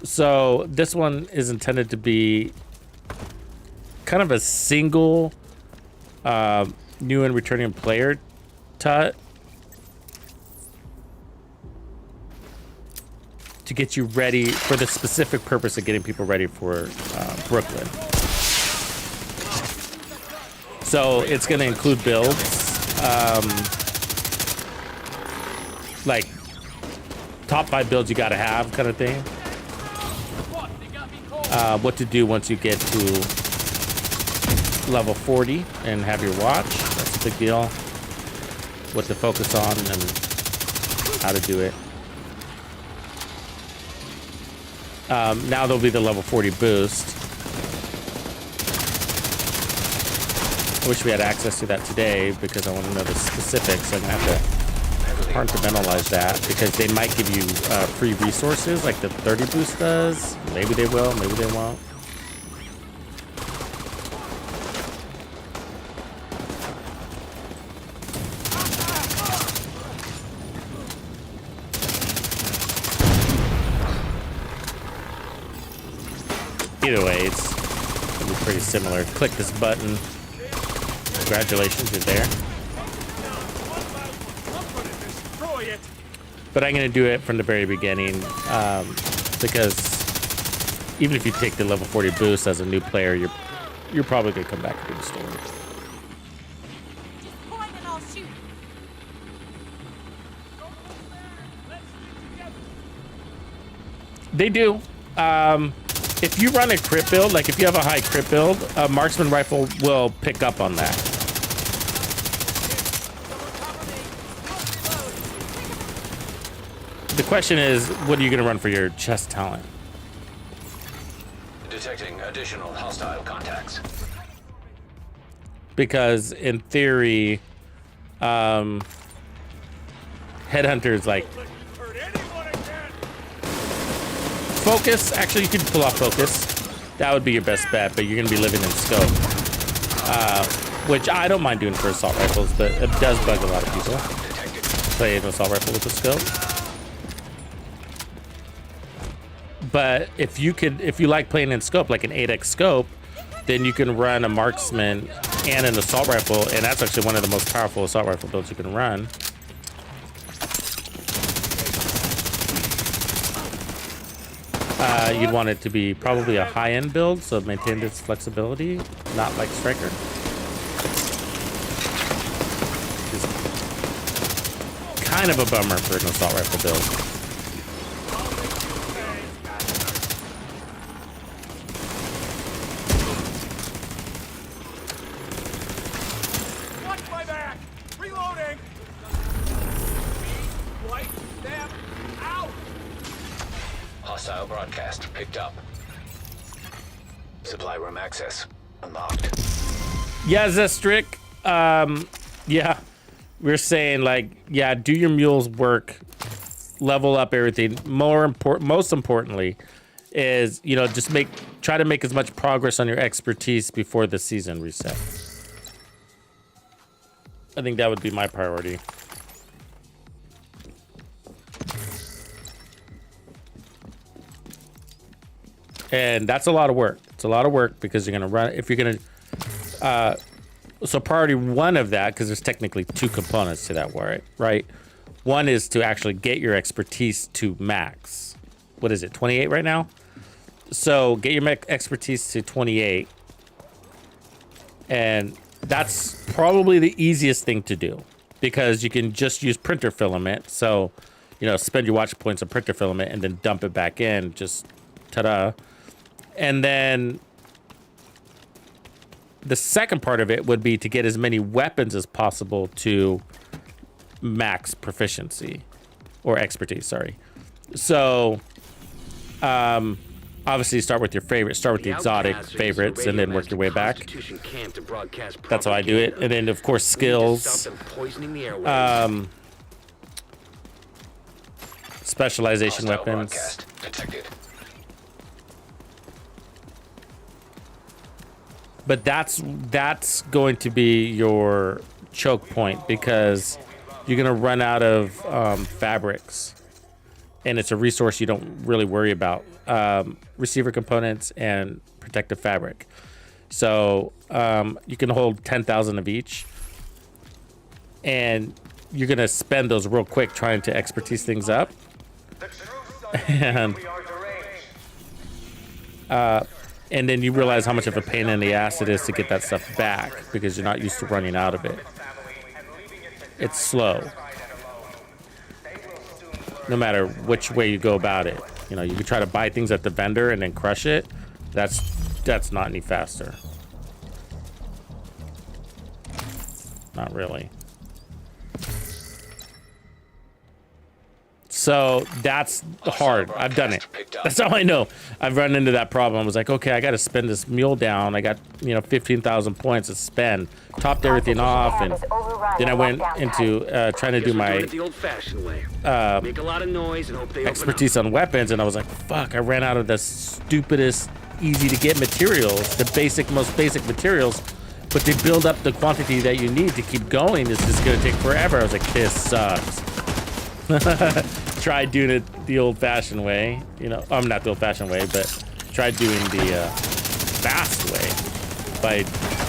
So this one is intended to be kind of a single new and returning player tut to get you ready for the specific purpose of getting people ready for Brooklyn. So it's going to include builds, like top 5 builds you got to have kind of thing. What to do once you get to level 40 and have your watch. That's a big deal. What to focus on and how to do it. Now there'll be the level 40 boost. I wish we had access to that today because I want to know the specifics. I'm going to have to compartmentalize that because they might give you free resources like the 30 boost does. Maybe they will, maybe they won't. Either way, it's gonna be pretty similar. Click this button. Congratulations, you're there. But I'm going to do it from the very beginning because even if you take the level 40 boost as a new player, you're probably going to come back and do the story. Just point and I'll shoot. They do. If you run a crit build, like if you have a high crit build, a marksman rifle will pick up on that. The question is, what are you going to run for your chest talent? Detecting additional hostile contacts. Because in theory, headhunters like focus. Actually, you could pull off focus. That would be your best bet, but you're going to be living in scope, which I don't mind doing for assault rifles, but it does bug a lot of people. Play an assault rifle with a scope. But if you like playing in scope, like an 8x scope, then you can run a marksman and an assault rifle, and that's actually one of the most powerful assault rifle builds you can run. You'd want it to be probably a high-end build, so maintain its flexibility, not like Striker. It's kind of a bummer for an assault rifle build. Watch my back! Hostile broadcast picked up. Supply room access unlocked. Yeah, Zestrick. Yeah, we're saying like, yeah, do your mules work, level up everything. Most importantly, is just try to make as much progress on your expertise before the season reset. I think that would be my priority. And that's a lot of work. It's a lot of work because you're gonna run if you're gonna. So priority one of that, because there's technically two components to that, right? One is to actually get your expertise to max. What is it, 28 right now? So get your expertise to 28, and that's probably the easiest thing to do because you can just use printer filament. So, spend your watch points on printer filament and then dump it back in. Just ta-da. And then the second part of it would be to get as many weapons as possible to max proficiency or expertise, sorry. So, obviously start with your favorite, start with the exotic favorites and then work your way back. That's how I do it. And then of course skills, specialization weapons. But that's going to be your choke point because you're gonna run out of fabrics, and it's a resource you don't really worry about. Receiver components and protective fabric. So you can hold 10,000 of each, and you're gonna spend those real quick trying to expertise things up. And then you realize how much of a pain in the ass it is to get that stuff back because you're not used to running out of it. It's slow. No matter which way you go about it. You can try to buy things at the vendor and then crush it. That's not any faster. Not really. So that's hard. I've done it. That's all I know. I've run into that problem. I was like, okay, I got to spend this mule down. I got 15,000 points to spend. Topped everything off, and then I went into trying to do my expertise on weapons, and I was like, fuck, I ran out of the stupidest, easy to get materials, the most basic materials, but to build up the quantity that you need to keep going is just gonna take forever. I was like, this sucks. Tried doing it the old-fashioned way, I'm not the old-fashioned way, but tried doing the fast way by,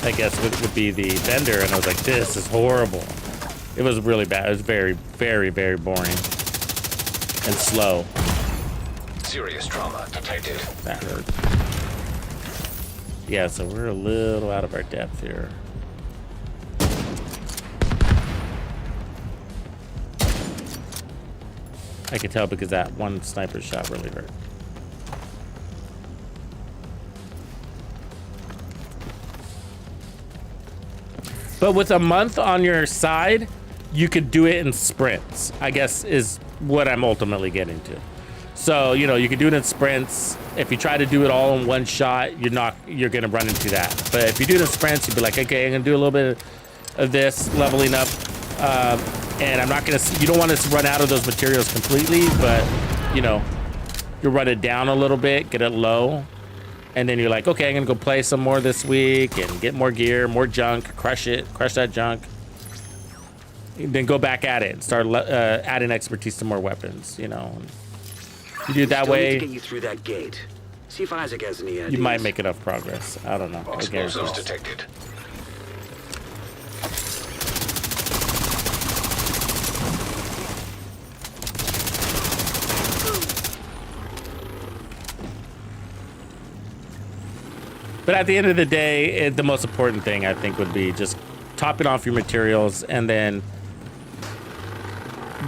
I guess, would be the vendor, and I was like, this is horrible. It was really bad. It was very, very, very boring and slow. Serious trauma detected. That hurt. Yeah, so we're a little out of our depth here. I could tell because that one sniper shot really hurt. But with a month on your side, you could do it in sprints, I guess is what I'm ultimately getting to. So, you can do it in sprints. If you try to do it all in one shot, you're gonna run into that. But if you do it in sprints, you'd be like, okay, I'm gonna do a little bit of this, leveling up. And I'm not gonna, you don't want us to run out of those materials completely, but you run it down a little bit, get it low. And then you're like, okay, I'm gonna go play some more this week and get more gear, more junk, crush that junk. Then go back at it and start adding expertise to more weapons, You do it that way, need to get you through that gate. See if Isaac has any ideas. you might make enough progress. I don't know. Explosives detected. But at the end of the day, the most important thing I think would be just topping off your materials and then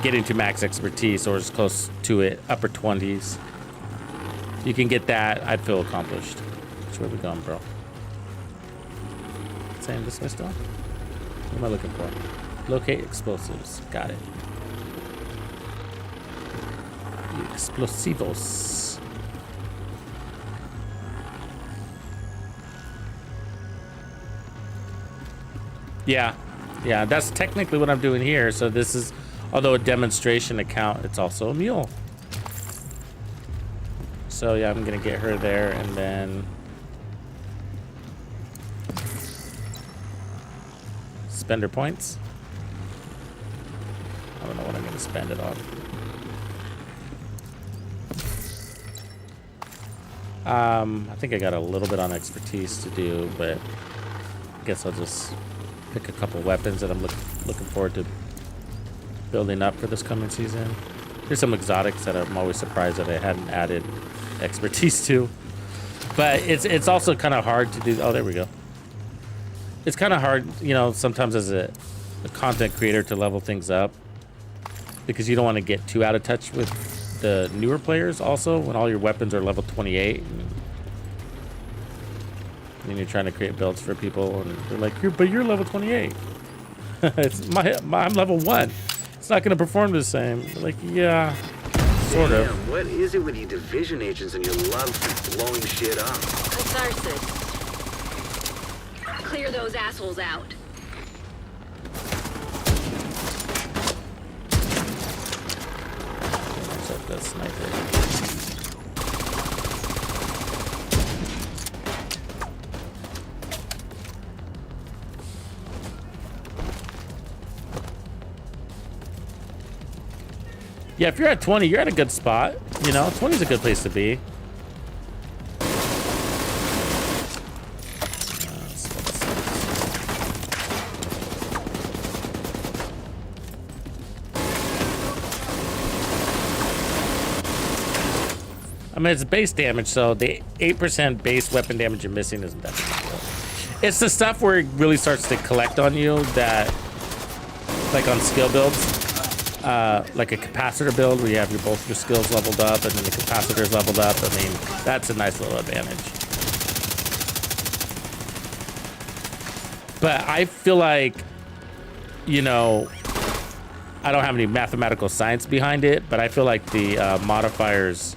getting to max expertise or as close to it, upper 20s. You can get that, I'd feel accomplished. Which way we going, bro? Saying dismissed on? What am I looking for? Locate explosives. Got it. Explosivos. Yeah, yeah, that's technically what I'm doing here. So this is, although a demonstration account, it's also a mule. So yeah, I'm gonna get her there and then spend her points. I don't know what I'm gonna spend it on. I think I got a little bit on expertise to do, but I guess I'll just pick a couple weapons that I'm looking forward to building up for this coming season. There's some exotics that I'm always surprised that I hadn't added expertise to, but it's also kind of hard to do. Oh, there we go. It's kind of hard, you know, sometimes as a content creator to level things up because you don't want to get too out of touch with the newer players also when all your weapons are level 28 and you're trying to create builds for people and they're like, you're level 28. It's I'm level 1. It's not going to perform the same. They're like, yeah, sort of. What is it with you division agents and your love for blowing shit up? Catharsis. Clear those assholes out. That sniper. Yeah, if you're at 20, you're at a good spot. You know, 20 is a good place to be. I mean, it's base damage, so the 8% base weapon damage you're missing isn't that big a deal. It's the stuff where it really starts to collect on you that, like on skill builds, like a capacitor build where you have both your skills leveled up and then the capacitor's leveled up. I mean, that's a nice little advantage. But I feel like, you know, I don't have any mathematical science behind it, but I feel like the modifiers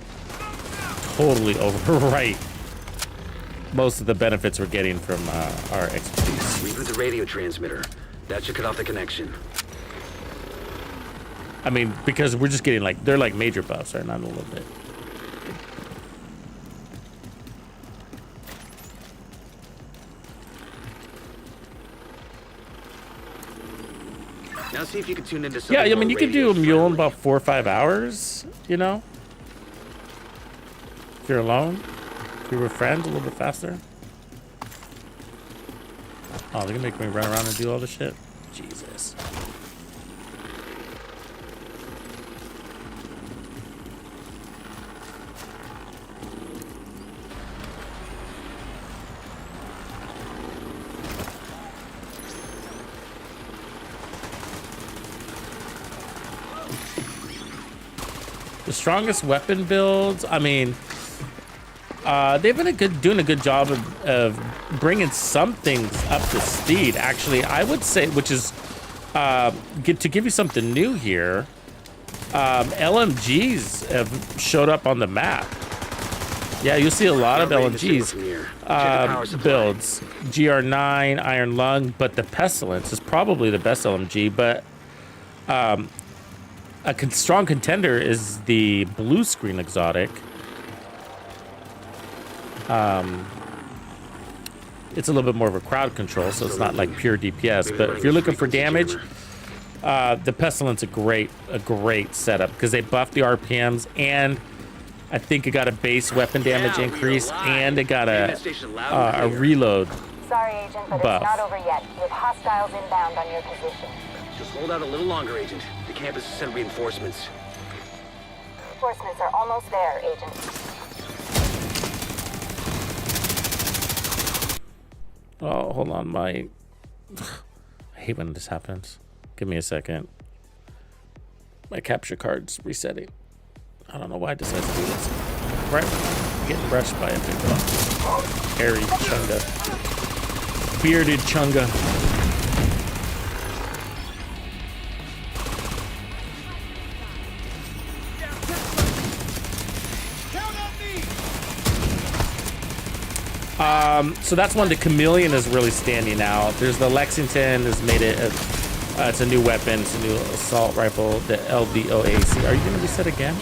totally overwrite most of the benefits we're getting from our expertise. Reboot the radio transmitter. That should cut off the connection. I mean, because we're just getting like, they're like major buffs, right? Not a little bit. Now see if you can tune into something. Yeah, I mean, you could do a mule in friendly. about 4 or 5 hours, you know? If you're alone, if you're with friends, a little bit faster. Oh, they're gonna make me run around and do all this shit? Jesus. The strongest weapon builds, I mean, they've been doing a good job of bringing some things up to speed. Actually, I would say, which is to give you something new here. LMGs have showed up on the map. Yeah, you'll see a lot of LMGs builds. GR9, Iron Lung, but the Pestilence is probably the best LMG. But a strong contender is the blue screen exotic. It's a little bit more of a crowd control, so it's not like pure DPS. But if you're looking for damage, the Pestilence a great setup because they buffed the RPMs, and I think it got a base weapon damage increase, and it got a reload. Sorry, Agent, but buff. it's not over yet. With hostiles inbound on your position. Just hold out a little longer, Agent. The campus has sent reinforcements. Reinforcements are almost there, Agent. Oh, hold on, I hate when this happens. Give me a second. My capture card's resetting. I don't know why it decides to do this. Right, getting brushed by a big hairy chunga, bearded chunga. So that's one. The Chameleon is really standing out. There's the Lexington has made it. It's a new weapon. It's a new assault rifle. The LVOAC. Are you going to reset again?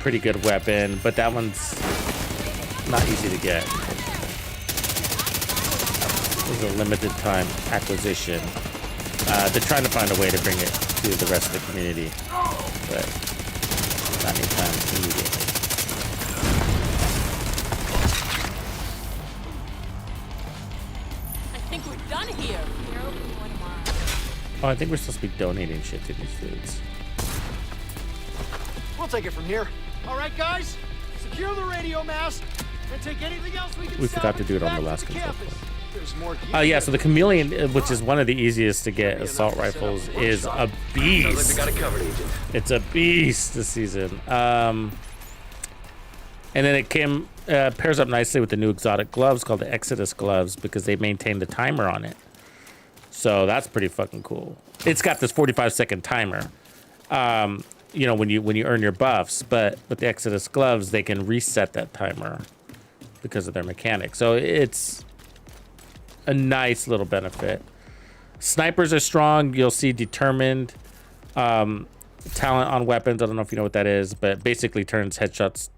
Pretty good weapon, but that one's not easy to get. This is a limited time acquisition. They're trying to find a way to bring it to the rest of the community, but not anytime immediately. I think we're done here. We're open one tomorrow. Oh, I think we're supposed to be donating shit to these dudes. We'll take it from here. All right, guys? Secure the radio mast and take anything else we can. We forgot to do it on the back last to the control campus. There's more. Yeah, so the Chameleon, which is one of the easiest to get assault rifles, is a beast. Sounds like we got it covered, Agent. It's a beast this season. And then it pairs up nicely with the new exotic gloves called the Exodus gloves because they maintain the timer on it. So that's pretty fucking cool. It's got this 45-second timer. You know, when you earn your buffs, but with the Exodus gloves, they can reset that timer because of their mechanics. So it's a nice little benefit. Snipers are strong. You'll see determined talent on weapons. I don't know if you know what that is, but basically turns headshots.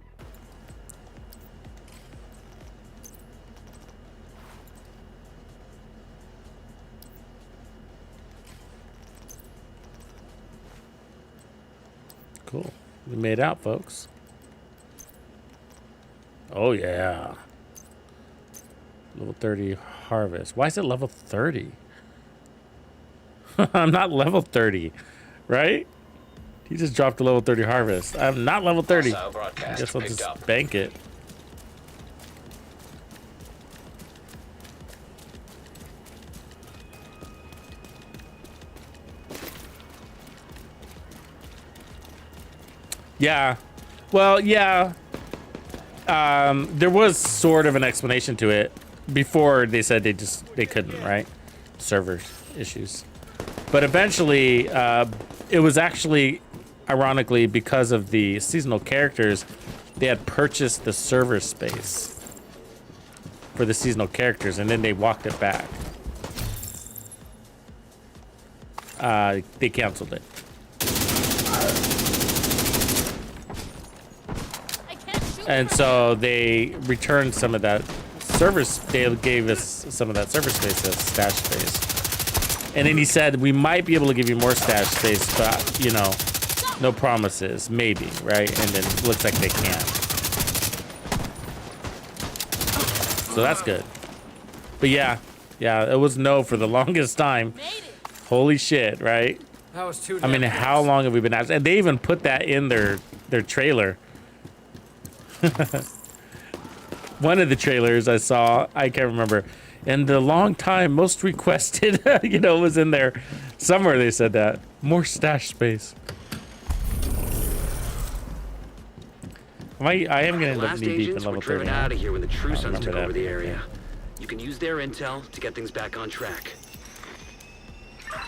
Cool. We made out, folks. Oh, yeah. Level 30 harvest. Why is it level 30? I'm not level 30, right? He just dropped a level 30 harvest. I'm not level 30. I guess I'll just bank it. Yeah. Well, yeah. There was sort of an explanation to it before they said they couldn't, right? Server issues. But eventually, it was actually, ironically, because of the seasonal characters, they had purchased the server space for the seasonal characters, and then they walked it back. They canceled it. And so they returned some of that server. They gave us some of that server space as stash space. And then he said, we might be able to give you more stash space, but, you know, no promises. Maybe, right? And then it looks like they can. So that's good. But yeah, it was no for the longest time. Holy shit, right? That was too. I mean, how long have we been at? And they even put that in their trailer. One of the trailers I saw, I can't remember, and the long time most requested, you know, was in there somewhere. They said that more stash space. I am gonna end up knee deep in level 30. Out of here when the True Sons took over the area. You can use their intel to get things back on track.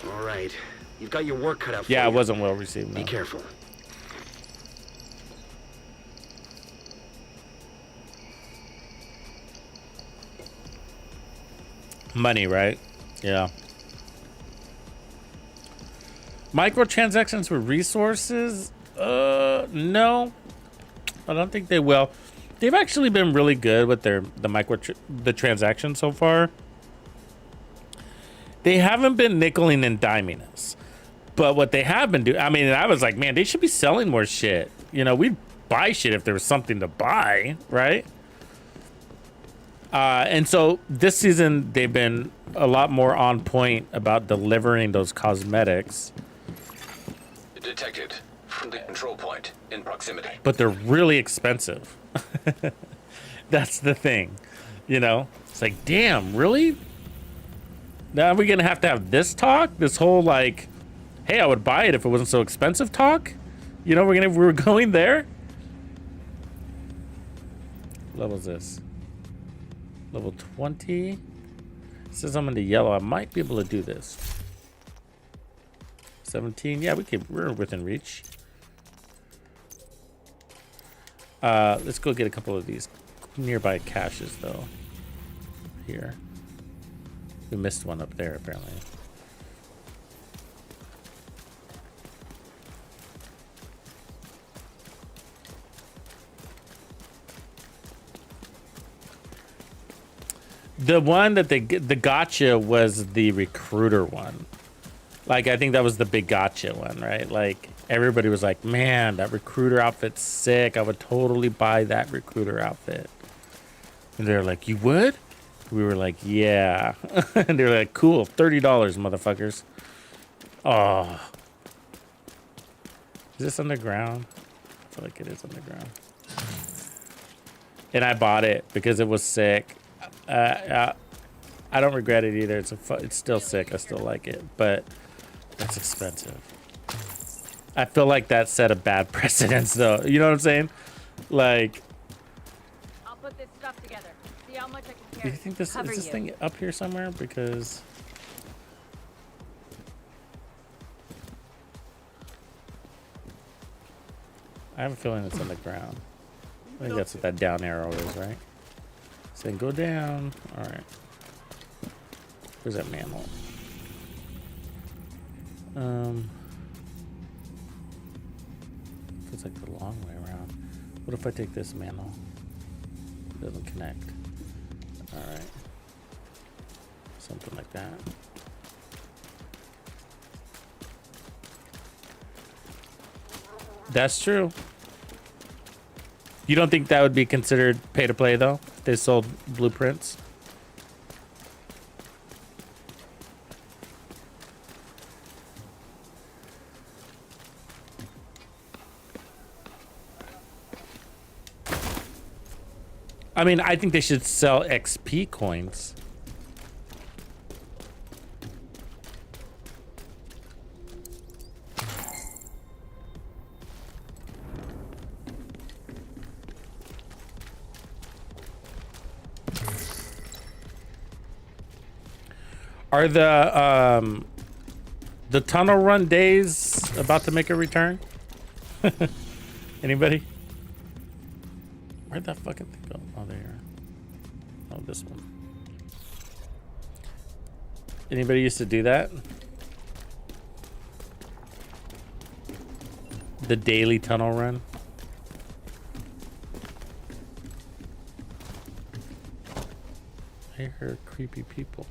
All right, you've got your work cut out for you. Yeah, it wasn't well received. No. Be careful. Money, right? Yeah. Microtransactions with resources? No. I don't think they will. They've actually been really good with the transactions so far. They haven't been nickeling and diming us. But what they have been doing, I mean, I was like, man, they should be selling more shit. You know, we'd buy shit if there was something to buy, right? And so this season, they've been a lot more on point about delivering those cosmetics. Detected from the control point in proximity. But they're really expensive. That's the thing. You know? It's like, damn, really? Now are we going to have this talk? This whole, like, hey, I would buy it if it wasn't so expensive talk? You know, we're going there? What level is this? Level 20. It says I'm in the yellow. I might be able to do this. 17. Yeah, we're within reach. Let's go get a couple of these nearby caches, though. Here. We missed one up there, apparently. The one that the gotcha was the recruiter one. Like, I think that was the big gotcha one, right? Like, everybody was like, man, that recruiter outfit's sick. I would totally buy that recruiter outfit. And they're like, you would? We were like, yeah. And they're like, cool, $30, motherfuckers. Oh. Is this underground? I feel like it is underground. And I bought it because it was sick. I don't regret it either. It's still sick. I still like it, but that's expensive. I feel like that set a bad precedence, though. You know what I'm saying? Like, I'll put this stuff together. See how much I can do carry. you think this is this thing up here somewhere? Because I have a feeling it's on the ground. I think that's what that down arrow is, right? Saying go down. All right. Where's that manhole? It's like the long way around. What if I take this manhole? It doesn't connect. All right. Something like that. That's true. You don't think that would be considered pay to play, though? If they sold blueprints? I mean, I think they should sell XP coins. Are the tunnel run days about to make a return? Anybody? Where'd that fucking thing go? Oh, there. Oh, this one. Anybody used to do that? The daily tunnel run? I hear creepy people.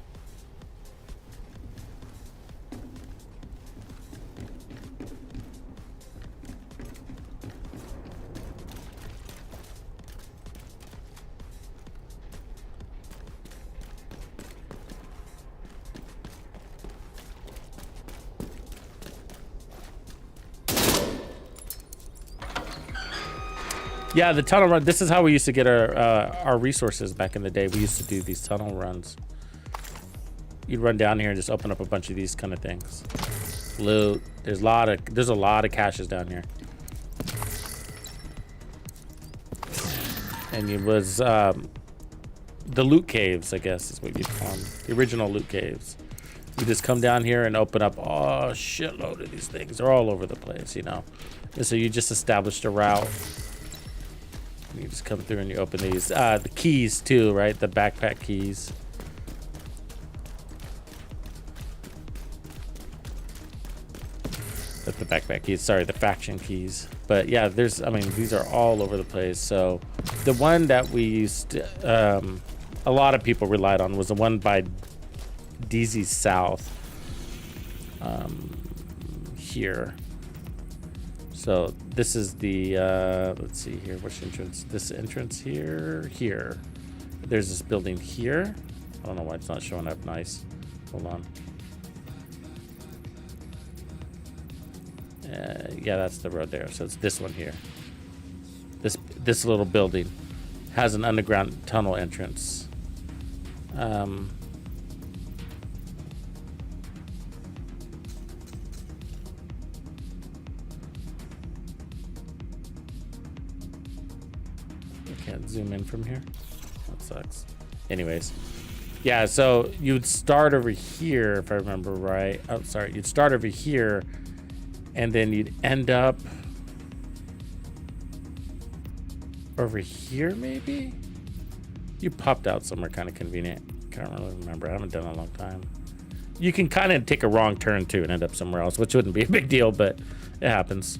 Yeah, the tunnel run. This is how we used to get our resources back in the day. We used to do these tunnel runs. You'd run down here and just open up a bunch of these kind of things. Loot. There's a lot of caches down here. And it was the loot caves, I guess is what you'd call them. The original loot caves. You just come down here and open up a shitload of these things. They're all over the place, you know. And so you just established a route. You just come through and you open these. The keys too, right? The backpack keys. That's the backpack keys. Sorry, the faction keys. But yeah, I mean, these are all over the place. So the one that we used, a lot of people relied on was the one by DZ South. Here. So this is the, let's see here, which entrance? This entrance here. There's this building here. I don't know why it's not showing up nice. Hold on. Yeah, that's the road there. So it's this one here. This little building has an underground tunnel entrance. Can't zoom in from here. That sucks. Anyways, yeah, so you'd start over here if I remember right. Oh, sorry, you'd start over here and then you'd end up over here, maybe? You popped out somewhere kind of convenient. Can't really remember. I haven't done it in a long time. You can kind of take a wrong turn too and end up somewhere else, which wouldn't be a big deal, but it happens.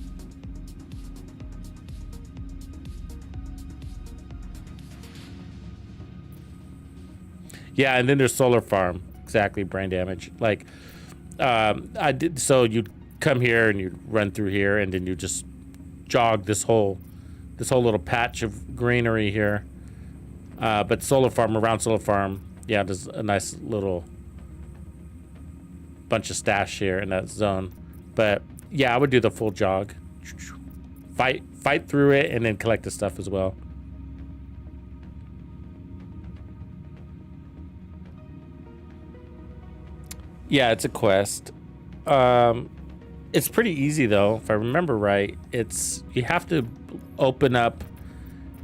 Yeah, and then there's solar farm. Exactly, brain damage. Like, I did. So you'd come here and you'd run through here, and then you just jog this whole little patch of greenery here. But solar farm, around solar farm, yeah, there's a nice little bunch of stash here in that zone. But yeah, I would do the full jog, fight through it, and then collect the stuff as well. Yeah, it's a quest. It's pretty easy though, if I remember right. You have to open up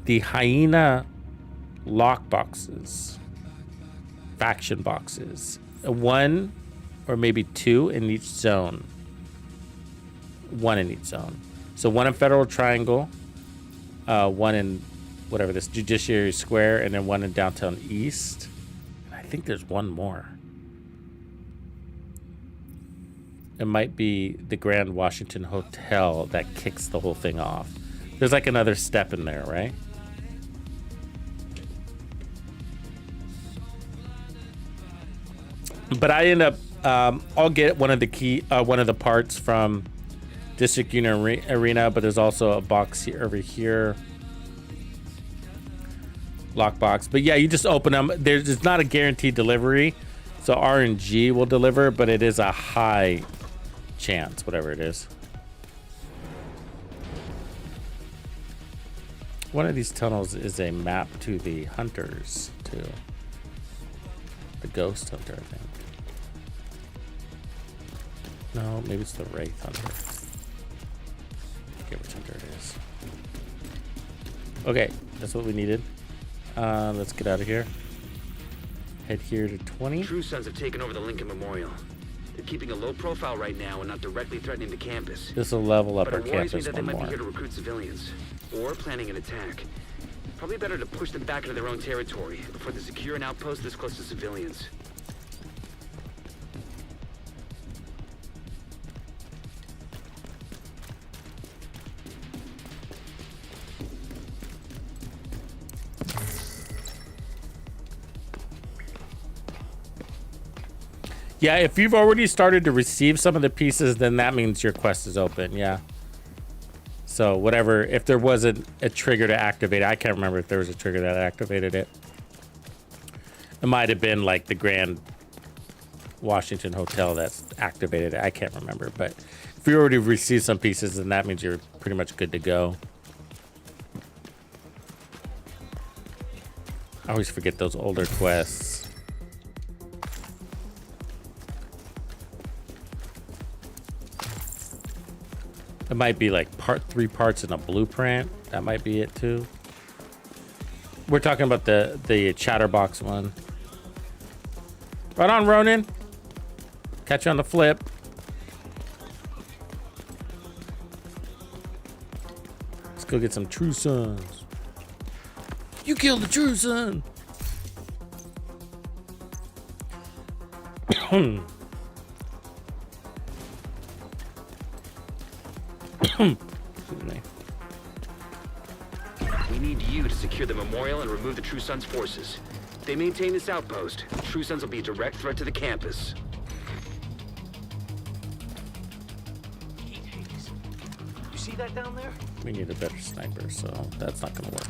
the hyena lock boxes, faction boxes, 1 or maybe 2 in each zone. 1 in each zone. So 1 in Federal Triangle, 1 in whatever this Judiciary Square, and then 1 in Downtown East. And I think there's 1 more. It might be the Grand Washington Hotel that kicks the whole thing off. There's like another step in there, right? But I end up, I'll get one of the parts from District Unit Arena, but there's also a box here, over here. Lockbox. But yeah, you just open them. It's not a guaranteed delivery. So RNG will deliver, but it is a high chance, whatever it is. One of these tunnels is a map to the hunters, too. The ghost hunter, I think. No, maybe it's the wraith hunter. I forget which hunter it is. Okay, that's what we needed. Let's get out of here. Head here to 20. True Sons have taken over the Lincoln Memorial. They're keeping a low profile right now and not directly threatening the campus. This will level up our But it worries me campus that they one might more. be here to recruit civilians, or planning an attack. Probably better to push them back into their own territory before they secure an outpost this close to civilians. Yeah, if you've already started to receive some of the pieces, then that means your quest is open, yeah. So whatever, if there wasn't a trigger to activate it, I can't remember if there was a trigger that activated it. It might have been like the Grand Washington Hotel that's activated it. I can't remember, but if you already received some pieces, then that means you're pretty much good to go. I always forget those older quests. It might be like 3 parts in a blueprint. That might be it too. We're talking about the Chatterbox one. Right on, Ronin. Catch you on the flip. Let's go get some True Sons. You killed the True Son. We need you to secure the memorial and remove the True Sons forces. If they maintain this outpost, the True Sons will be a direct threat to the campus. You see that down there? We need a better sniper, so that's not gonna work.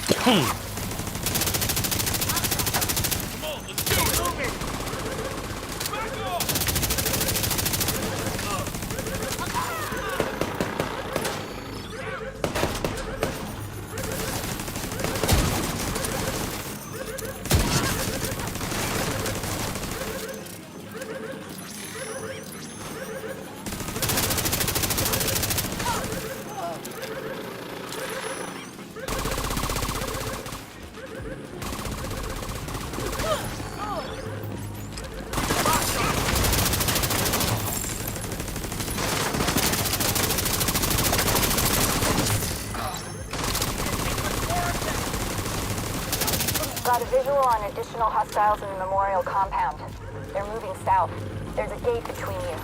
Come on, let's do it! Back off! Got a visual on additional hostiles in the Memorial compound. They're moving south. There's a gate between you.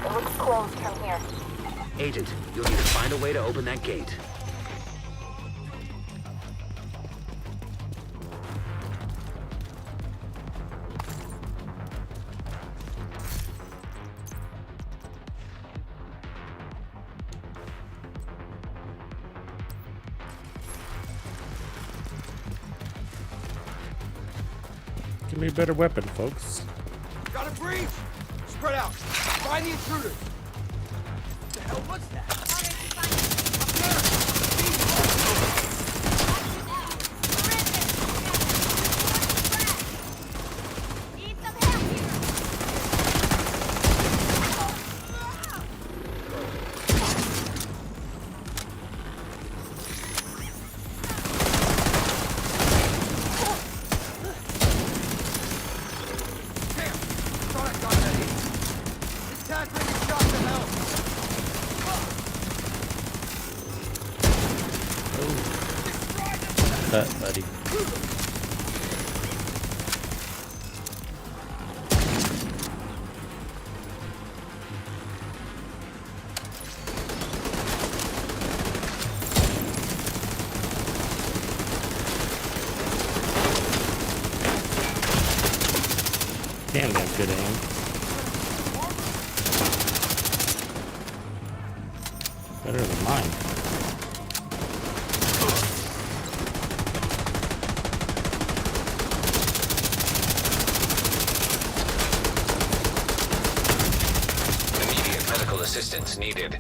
It looks closed from here. Agent, you'll need to find a way to open that gate. Give me a better weapon, folks. Got a breach! Spread out. Find the intruders. What the hell was that? Buddy. Damn, that's good aim. Better than mine. Assistance needed.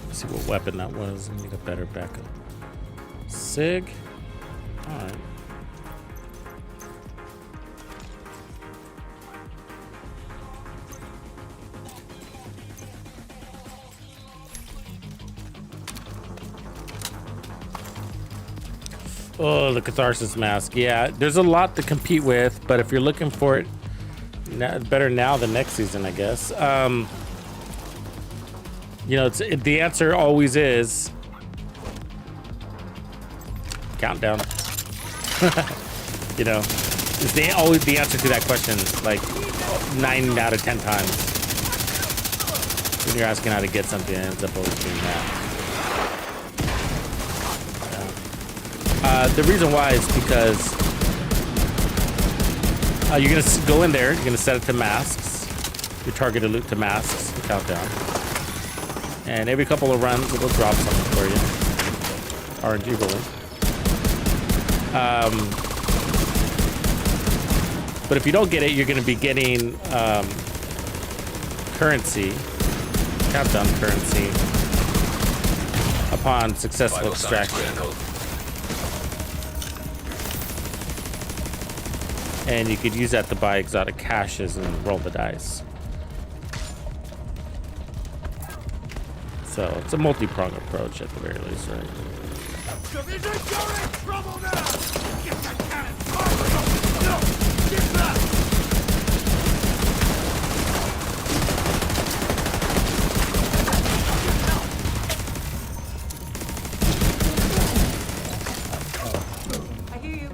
Let's see what weapon that was. I need a better backup. SIG. All right. Oh, the Catharsis mask. Yeah, there's a lot to compete with, but if you're looking for it better now than next season, I guess. You know, the answer always is countdown. You know, it's always the answer to that question, like 9 out of 10 times. When you're asking how to get something, it ends up always being that. The reason why is because you're going to go in there, you're going to set it to masks, your targeted loot to masks, countdown. And every couple of runs, it'll drop something for you. RNG rolling. But if you don't get it, you're going to be getting currency, countdown currency, upon successful extraction. And you could use that to buy exotic caches and roll the dice. So it's a multi-pronged approach at the very least, right? Division, you're in trouble now! Get that cannon! No! Get back! I hear you.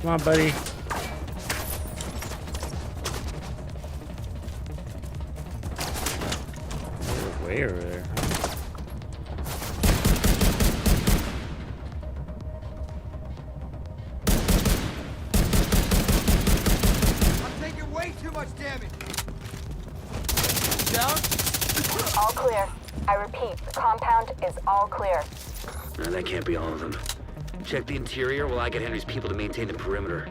Come on, buddy. Oh, way over there. I'm taking way too much damage. Down? All clear. I repeat, the compound is all clear. No, that can't be all of them. Check the interior while I get Henry's people to maintain the perimeter.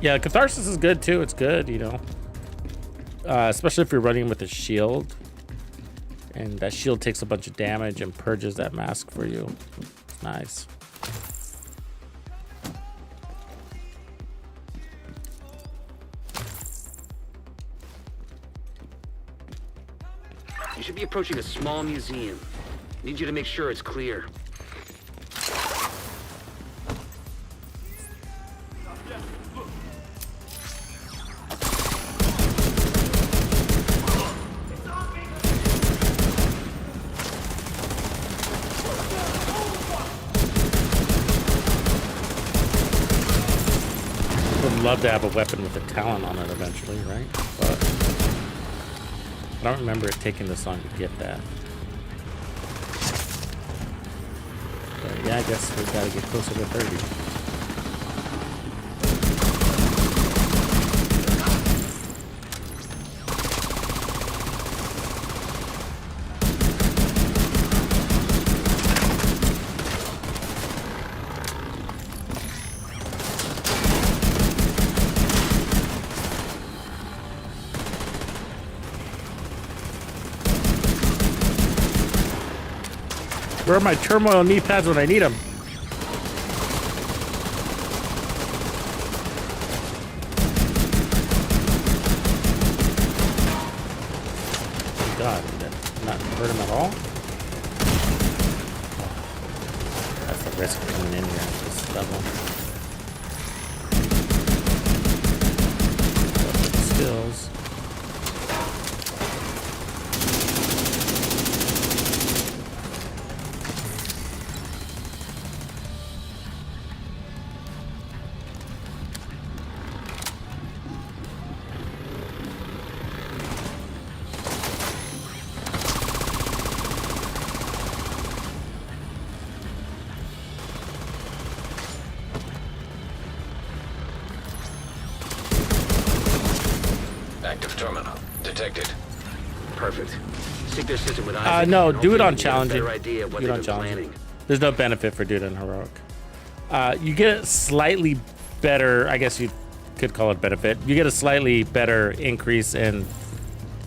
Yeah, Catharsis is good too. It's good, you know. Especially if you're running with a shield. And that shield takes a bunch of damage and purges that mask for you. Nice. You should be approaching a small museum. Need you to make sure it's clear. Would love to have a weapon with a talent on it eventually, right? But I don't remember it taking this long to get that. But yeah, I guess we've got to get closer to 30. Where are my turmoil knee pads when I need them? God, did that not hurt him at all? That's the risk of coming in here at this level. Skills. Active terminal detected. Perfect. Sync their system with No, do it on challenging. challenging. Do it on challenging. There's no benefit for doing it on heroic. You get a slightly better, I guess you could call it benefit. You get a slightly better increase in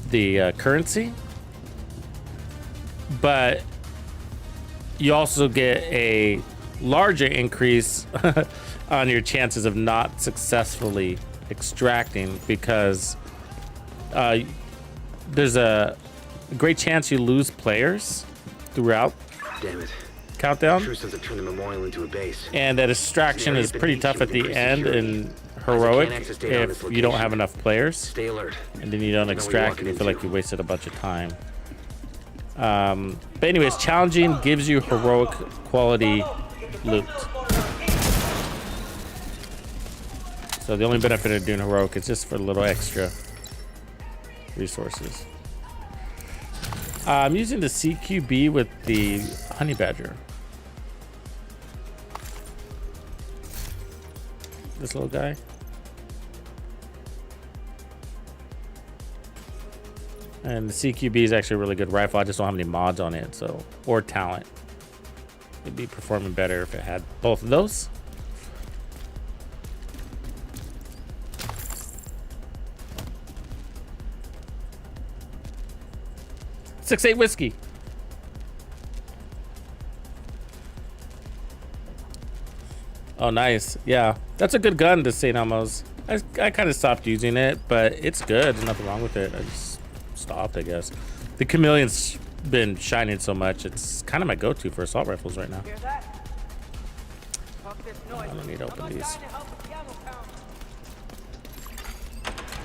the currency, but you also get a larger increase on your chances of not successfully extracting, because there's a great chance you lose players throughout. Damn it. Countdown. True sense of turn the memorial into a base. And that extraction is pretty tough at the end in heroic if you don't have enough players. Stay alert. And then you don't extract and you feel like you wasted a bunch of time. But anyways, challenging gives you heroic quality loot. So the only benefit of doing heroic is just for a little extra resources. I'm using the CQB with the honey badger. This little guy. And the CQB is actually a really good rifle. I just don't have any mods on it, so, or talent. It'd be performing better if it had both of those. .68 whiskey. Oh, nice. Yeah, that's a good gun, the St. Elmo's. I kind of stopped using it, but it's good. There's nothing wrong with it. I just stopped, I guess. The Chameleon's been shining so much. It's kind of my go-to for assault rifles right now. I don't need to open these.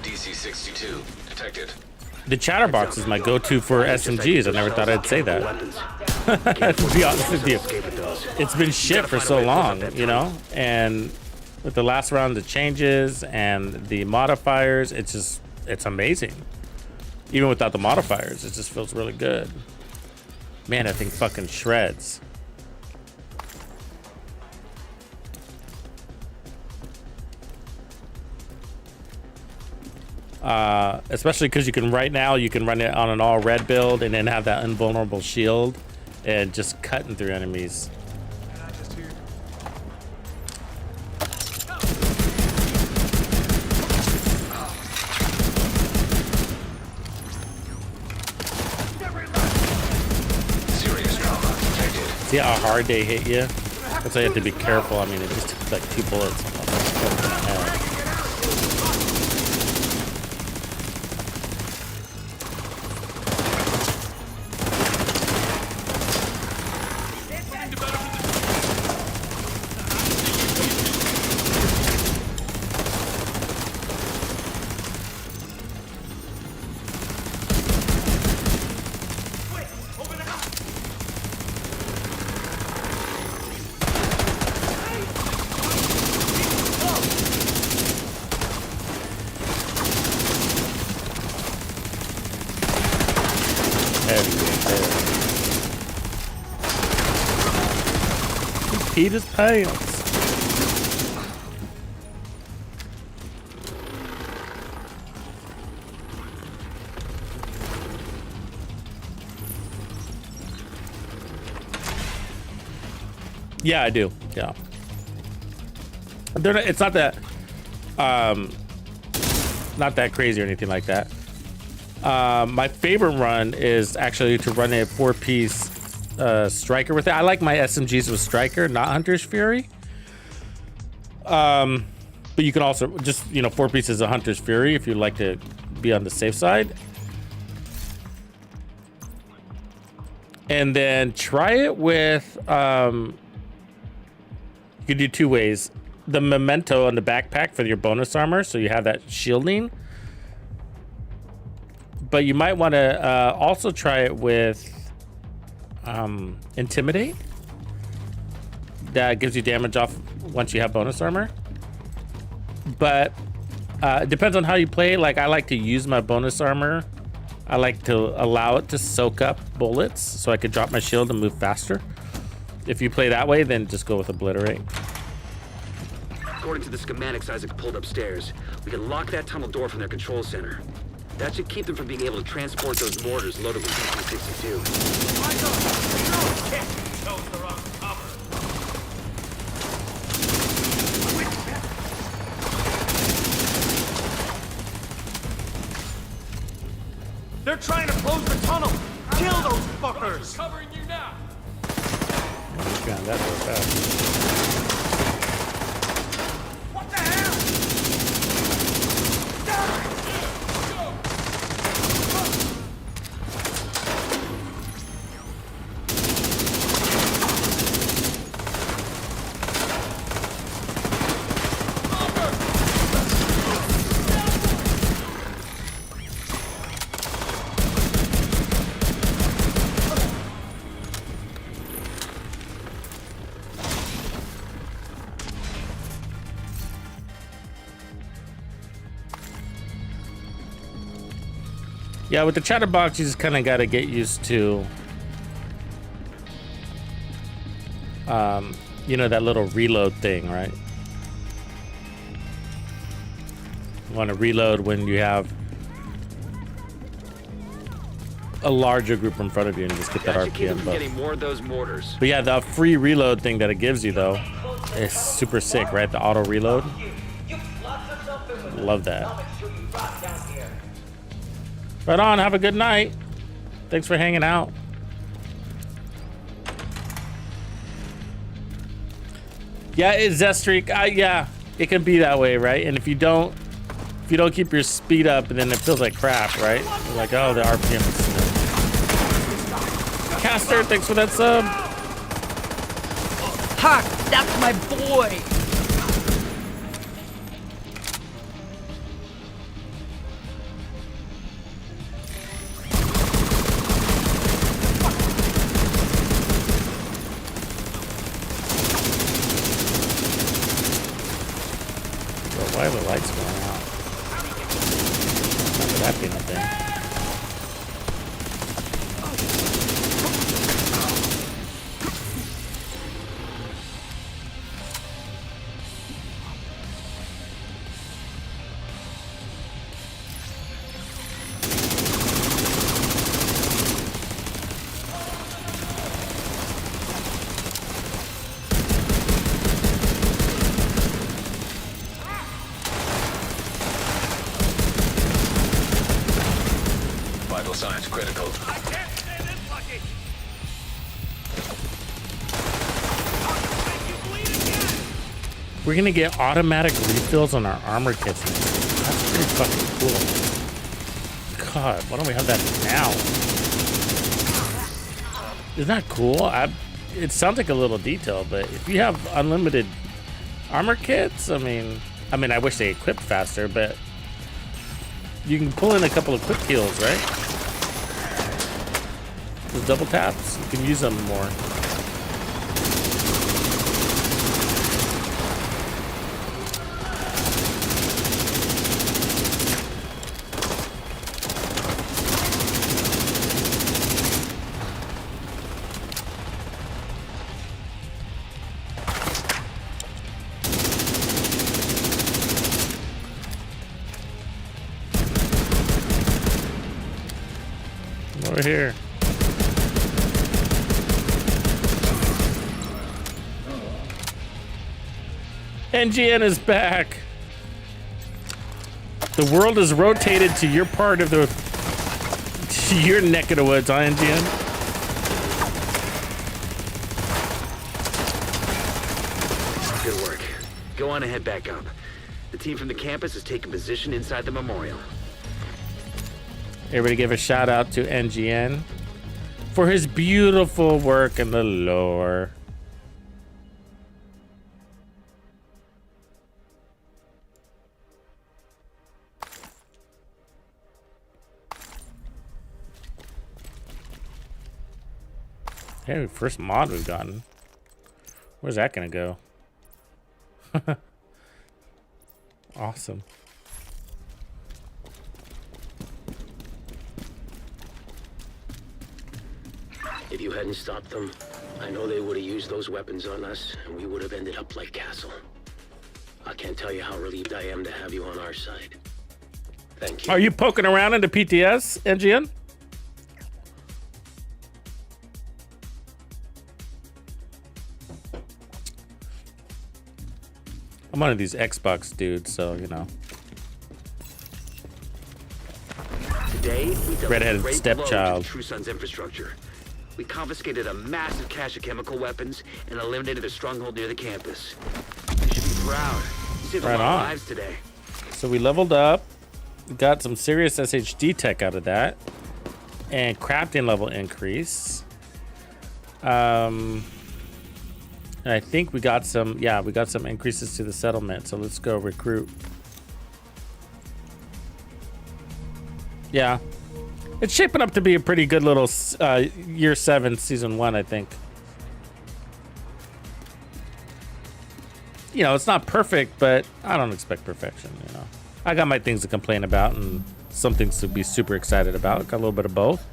DC-62 detected. The Chatterbox is my go-to for SMGs. I never thought I'd say that. To be honest with you, it's been shit for so long, you know? And with the last round of changes and the modifiers, it's amazing. Even without the modifiers, it just feels really good. Man, that thing fucking shreds. Especially because you can run it on an all red build and then have that invulnerable shield and just cutting through enemies. Serious trauma detected. See how hard they hit you? That's why you have to be careful. I mean, it just took like 2 bullets. He his pants. Yeah, I do. Yeah. It's not that not that crazy or anything like that. My favorite run is actually to run a 4-piece striker with it. I like my SMGs with striker, not Hunter's Fury. But you can also just, 4 pieces of Hunter's Fury if you'd like to be on the safe side. And then try it with, you can do 2 ways. The memento on the backpack for your bonus armor, so you have that shielding. But you might want to also try it with Intimidate. That gives you damage off once you have bonus armor. But it depends on how you play. Like, I like to use my bonus armor. I like to allow it to soak up bullets so I could drop my shield and move faster. If you play that way, then just go with Obliterate. According to the schematics Isaac pulled upstairs, we can lock that tunnel door from their control center. That should keep them from being able to transport those mortars loaded with PC-62. Chose the wrong cover. They're trying to close the tunnel. Kill those fuckers. Covering you now. God, that was fast. What the hell? Die! Yeah, with the chatterbox, you just kind of got to get used to, that little reload thing, right? You want to reload when you have a larger group in front of you and just get that RPM buff. Getting more of those mortars. But yeah, the free reload thing that it gives you, though, is super sick, right? The auto reload. Love that. Right on, have a good night. Thanks for hanging out. Yeah, it's Zestric. Yeah, it can be that way, right? And if you don't keep your speed up, and then it feels like crap, right? You're like, oh, the RPM is slow. Caster, thanks for that sub. Ha! That's my boy! Why are the lights going out? Remember that being a thing. Vital signs critical. I can't stay this lucky. We're gonna get automatic refills on our armor kits. That's pretty fucking cool. God, why don't we have that now? Isn't that cool? It sounds like a little detail, but if you have unlimited armor kits, I mean, I wish they equipped faster, but you can pull in a couple of quick heals, right? Those double taps, you can use them more. Over here. NGN is back. The world is rotated to your part of to your neck of the woods, huh, NGN? Good work. Go on and head back up. The team from the campus is taking position inside the memorial. Everybody give a shout out to NGN for his beautiful work in the lore. Hey, first mod we've gotten. Where's that gonna go? Awesome. If you hadn't stopped them, I know they would have used those weapons on us, and we would have ended up like Castle. I can't tell you how relieved I am to have you on our side. Thank you. Are you poking around into PTS, NGN? I'm one of these Xbox dudes, so you know. Today, we dealt Redheaded great stepchild. blow to True Sun's infrastructure. We confiscated a massive cache of chemical weapons and eliminated a stronghold near the campus. You should be proud. You saved a lot of lives today. So we leveled up, got some serious SHD tech out of that, and crafting level increase. And I think we got some, yeah, we got some increases to the settlement. So let's go recruit. Yeah. It's shaping up to be a pretty good little year 7 season 1, I think. You know, it's not perfect, but I don't expect perfection, you know. I got my things to complain about and some things to be super excited about. Got a little bit of both.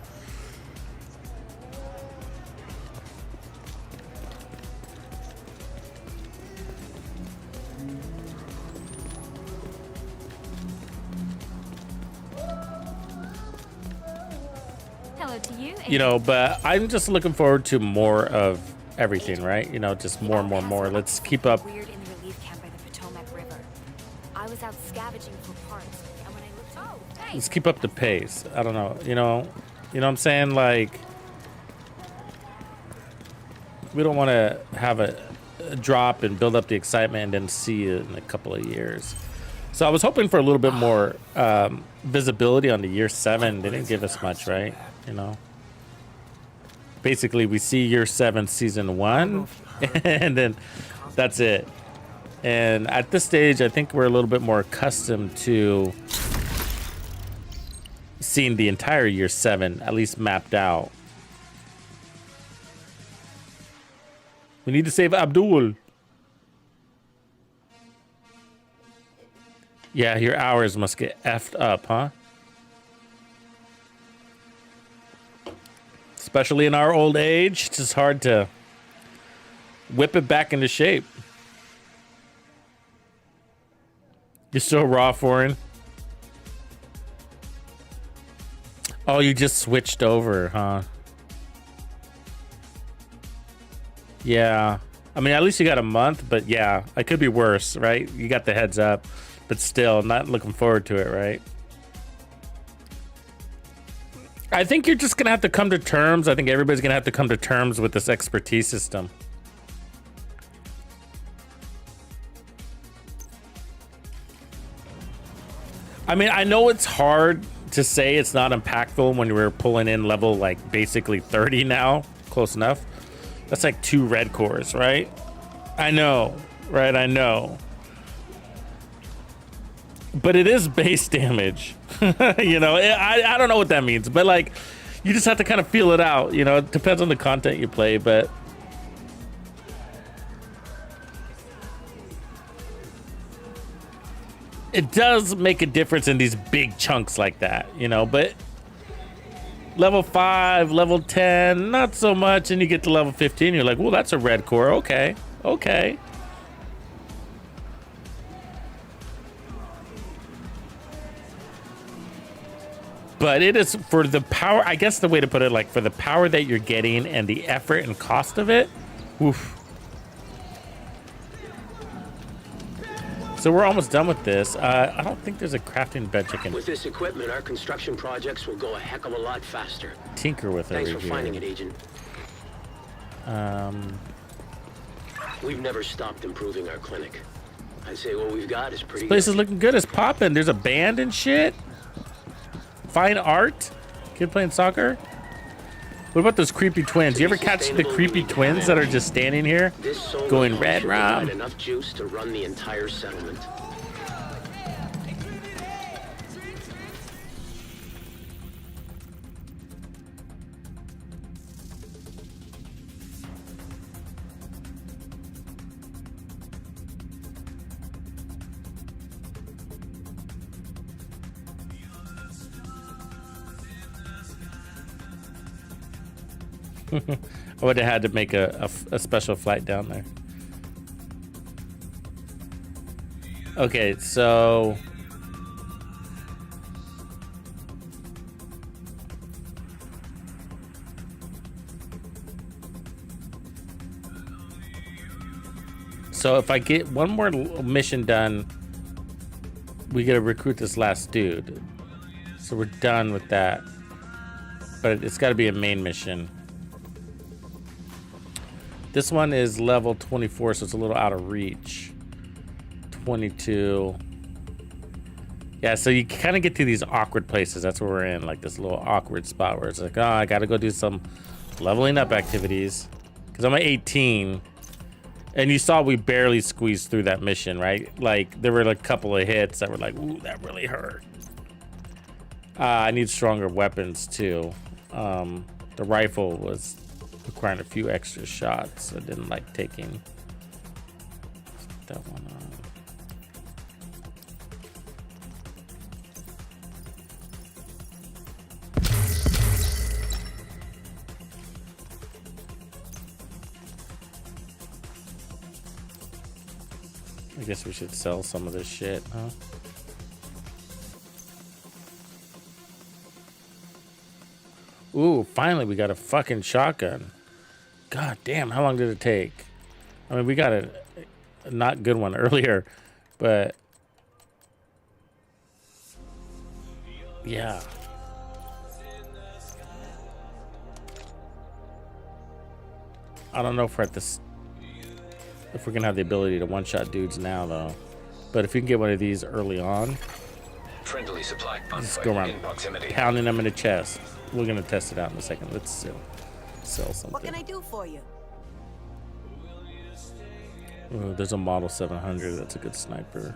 You know, but I'm just looking forward to more of everything, right? You know, just more and more and more. Let's keep up. Weird in the relief camp by the Potomac River. I was out scavenging for parts, and when I looked Let's keep up the pace. I don't know. You know what I'm saying? Like, we don't want to have a drop and build up the excitement and then see it in a couple of years. So I was hoping for a little bit more visibility on the year 7. They didn't give us much, right? You know. Basically, we see year 7 season 1, and then that's it. And at this stage, I think we're a little bit more accustomed to seeing the entire year 7 at least mapped out. We need to save Abdul. Yeah, your hours must get effed up, huh? Especially in our old age, it's just hard to whip it back into shape. You're still raw foreign. Oh, you just switched over, huh? Yeah. I mean, at least you got a month, but yeah, I could be worse, right? You got the heads up, but still not looking forward to it, right? I think you're just going to have to come to terms. I think everybody's going to have to come to terms with this expertise system. I mean, I know it's hard to say it's not impactful when we're pulling in level like basically 30 now. Close enough. That's like 2 red cores, right? I know, right? I know. But it is base damage. You know, I don't know what that means, but like, you just have to kind of feel it out. You know, it depends on the content you play, but it does make a difference in these big chunks like that, you know, but level 5, level 10, not so much. And you get to level 15, you're like, well, that's a red core. Okay. Okay. But it is for the power, I guess the way to put it, like for the power that you're getting and the effort and cost of it. Oof. So we're almost done with this. I don't think there's a crafting bench I can With this equipment, our construction projects will go a heck of a lot faster. tinker with Thanks over for here. finding it, Agent. We've never stopped improving our clinic. I'd say what we've got is pretty This place good. is looking good. It's popping. There's a band and shit. Fine art. Kid playing soccer. What about those creepy twins? You ever catch the creepy twins that are just standing here This solar going pump red should rum? provide enough juice to run the entire settlement. I would have had to make a special flight down there. Okay, so if I get one more mission done, we gotta recruit this last dude. So we're done with that. But it's got to be a main mission. This one is level 24, so it's a little out of reach. 22. Yeah, so you kind of get to these awkward places. That's where we're in, like this little awkward spot where it's like, oh, I got to go do some leveling up activities. Because I'm at 18. And you saw we barely squeezed through that mission, right? Like, there were like a couple of hits that were like, ooh, that really hurt. I need stronger weapons, too. The rifle was requiring a few extra shots. I didn't like taking that one on. I guess we should sell some of this shit, huh? Ooh, finally we got a fucking shotgun. God damn, how long did it take? I mean, we got a not good one earlier, but yeah. I don't know if we're at this, if we're gonna have the ability to one-shot dudes now, though. But if you can get one of these early on, Friendly supply just go around in proximity. pounding them in the chest. We're gonna test it out in a second. Let's sell something. What can I do for you? Ooh, there's a Model 700. That's a good sniper.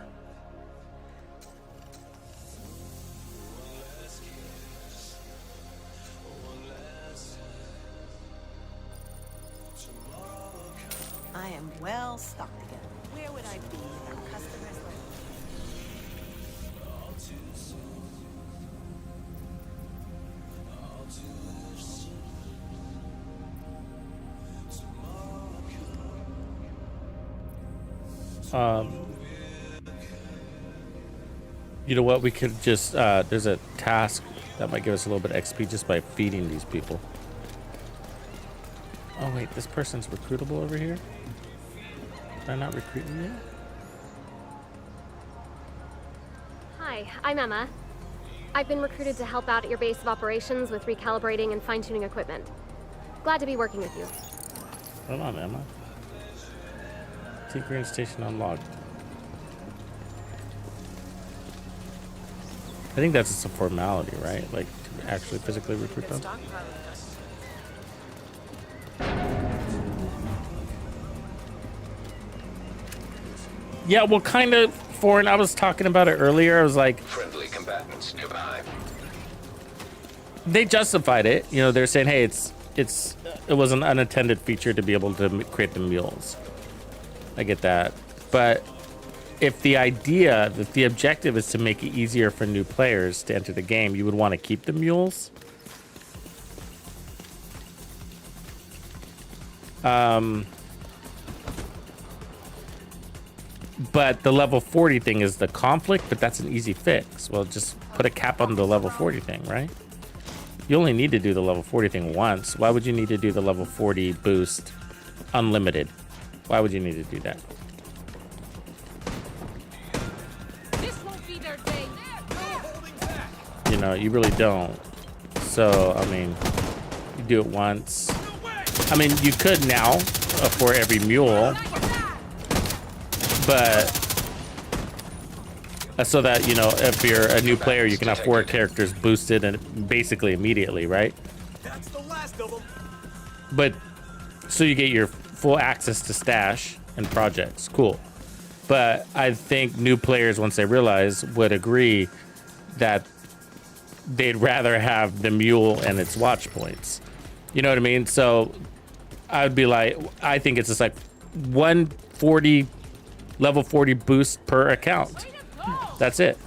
I am well stocked again. Where would I be without customers like You know what? We could just there's a task that might give us a little bit of XP just by feeding these people. Oh wait, this person's recruitable over here? Did I not recruit you yet? Hi, I'm Emma. I've been recruited to help out at your base of operations with recalibrating and fine-tuning equipment. Glad to be working with you. Hold on, Emma. Tinkering station unlocked. I think that's just a formality, right? Like to actually physically recruit them. Yeah, well, kind of foreign. I was talking about it earlier. I was like, Friendly combatants nearby. they justified it. You know, they're saying, hey, it was an unattended feature to be able to create the mules. I get that, but if the objective is to make it easier for new players to enter the game, you would want to keep the mules. But the level 40 thing is the conflict, but that's an easy fix. Well, just put a cap on the level 40 thing, right? You only need to do the level 40 thing once. Why would you need to do the level 40 boost unlimited? Why would you need to do that? This won't be their day. No holding back. You know, you really don't. So, I mean, you do it once. I mean, you could now for every mule, but so that, you know, if you're a new player, you can have 4 characters boosted and basically immediately, right? That's the last of them. But so you get your full access to stash and projects. Cool. But I think new players, once they realize, would agree that they'd rather have the mule and its watch points. You know what I mean? So I would be like, I think it's just like 140 level 40 boost per account. That's it.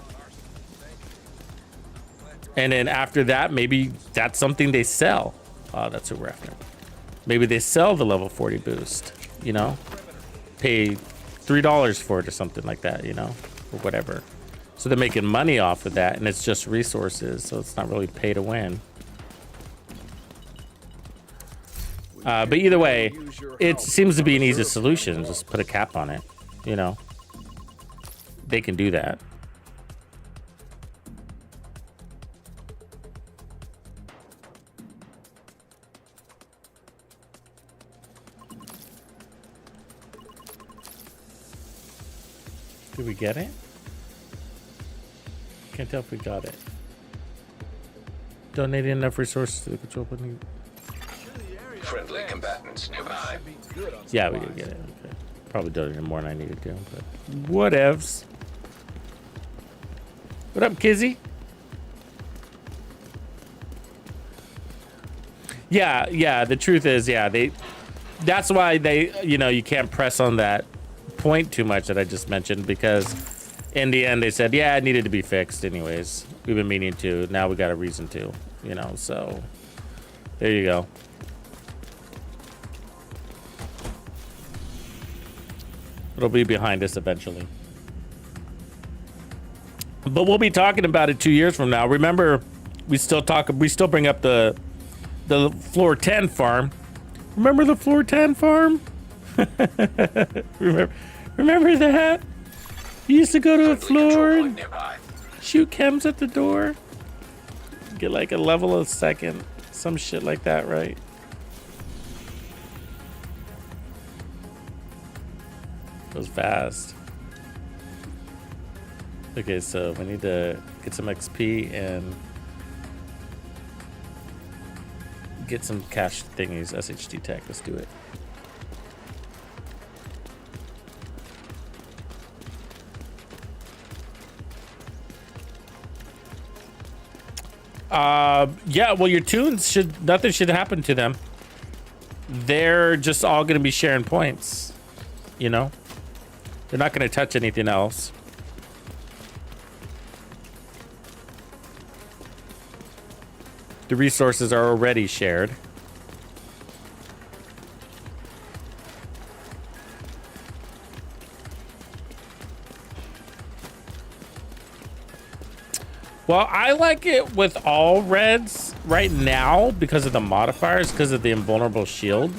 And then after that, maybe that's something they sell. Oh, that's what we're after. Maybe they sell the level 40 boost, you know, pay $3 for it or something like that, you know, or whatever. So they're making money off of that, and it's just resources, so it's not really pay to win. But either way, it seems to be an easy solution. Just put a cap on it, you know. They can do that. Did we get it? Can't tell if we got it. Donating enough resources to the control button. Friendly combatants nearby. Yeah, we did get it. Okay. Probably donated more than I needed to, but whatevs. What up, Kizzy? Yeah, the truth is, that's why they, you know, you can't press on that point too much that I just mentioned, because in the end they said, yeah, it needed to be fixed anyways. We've been meaning to. Now we got a reason to, you know, so there you go. It'll be behind us eventually. But we'll be talking about it 2 years from now. Remember, we still bring up the floor 10 farm. Remember the floor 10 farm? Remember that? You used to go to a floor and shoot chems at the door. Get like a level a second. Some shit like that, right? It was fast. Okay, so we need to get some XP and get some cash thingies. SHD tech, let's do it. Yeah, well, your tunes nothing should happen to them. They're just all going to be sharing points, you know? They're not going to touch anything else. The resources are already shared. Well, I like it with all reds right now because of the modifiers, because of the invulnerable shield.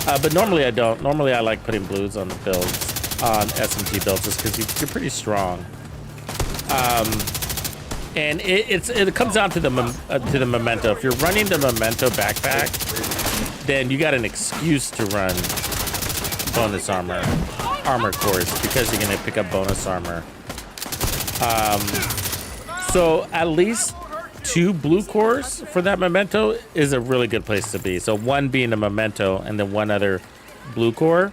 But normally I don't. Normally I like putting blues on the builds, on SMG builds, just because you're pretty strong. And it comes down to the memento. If you're running the memento backpack, then you got an excuse to run bonus armor cores, because you're gonna pick up bonus armor. So at least 2 blue cores for that memento is a really good place to be. So 1 being a memento and then 1 other blue core.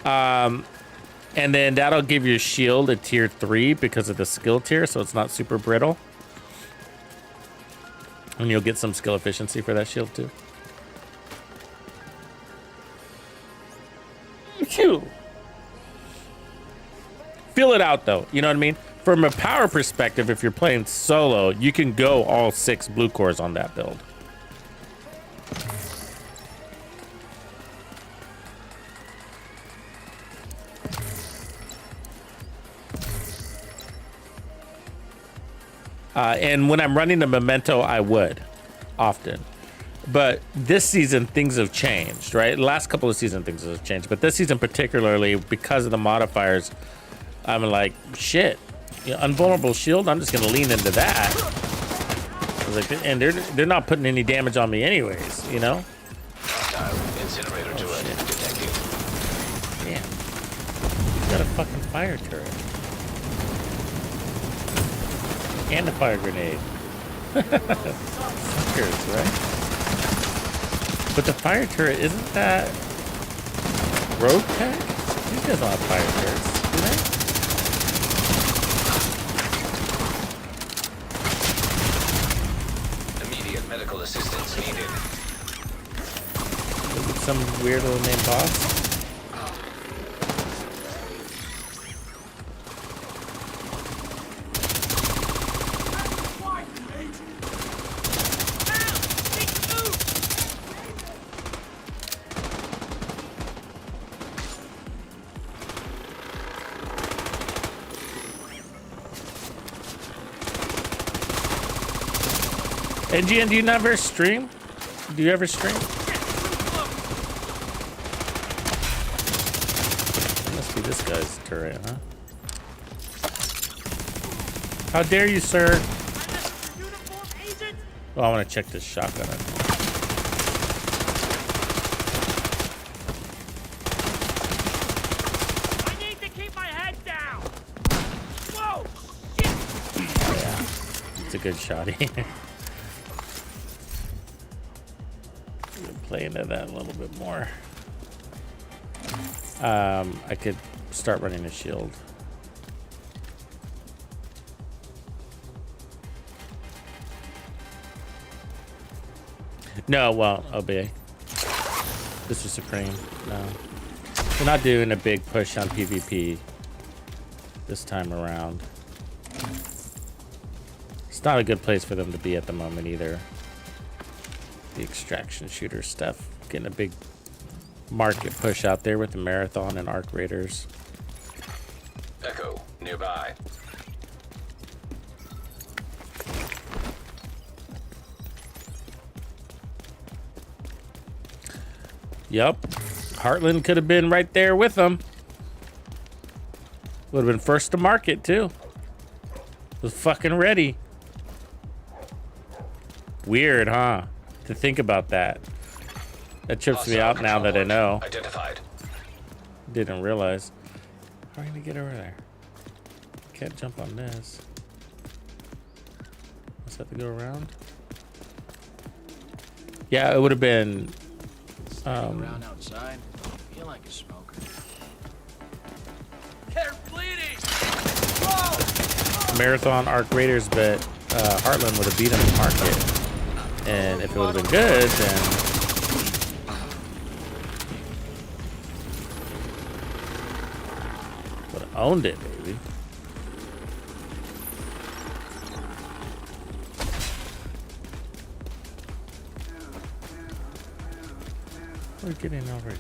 And then that'll give your shield a tier 3 because of the skill tier, so it's not super brittle. And you'll get some skill efficiency for that shield too. Phew. Feel it out though, you know what I mean? From a power perspective, if you're playing solo, you can go all 6 blue cores on that build. And when I'm running the memento, I would often. But this season, things have changed, right? The last couple of seasons, things have changed. But this season particularly, because of the modifiers, I'm like, shit. You know, invulnerable shield, I'm just going to lean into that. I was like, and they're not putting any damage on me anyways, you know? Incinerator turret detected. Damn. He's got a fucking fire turret. And a fire grenade. Suckers, right? But the fire turret, isn't that rogue tech? These guys don't have fire turrets, do they? Immediate medical assistance needed. Is it some weird little named boss? NGN, do you never stream? Do you ever stream? It must be this guy's turret, huh? How dare you, sir? Oh, I want to check this shotgun. I need to keep my head down. Whoa! Shit! Yeah, it's a good shotty. Play into that a little bit more. I could start running a shield. No, well, obey. This is Supreme. No. We're not doing a big push on PvP this time around. It's not a good place for them to be at the moment either. The extraction shooter stuff. Getting a big market push out there with the Marathon and Arc Raiders. Echo nearby. Yep. Heartland could have been right there with them. Would have been first to market too. Was fucking ready. Weird, huh? To think about that. That trips me out now that I know. Identified. Didn't realize. How are we gonna get over there? Can't jump on this. Must have to go around. Yeah, it would have been. Around outside. Feel like a smoker. They're bleeding. Marathon Arc Raiders, but Heartland would have beat him in market. And if it would have been good, then would have owned it, baby. We're getting over here.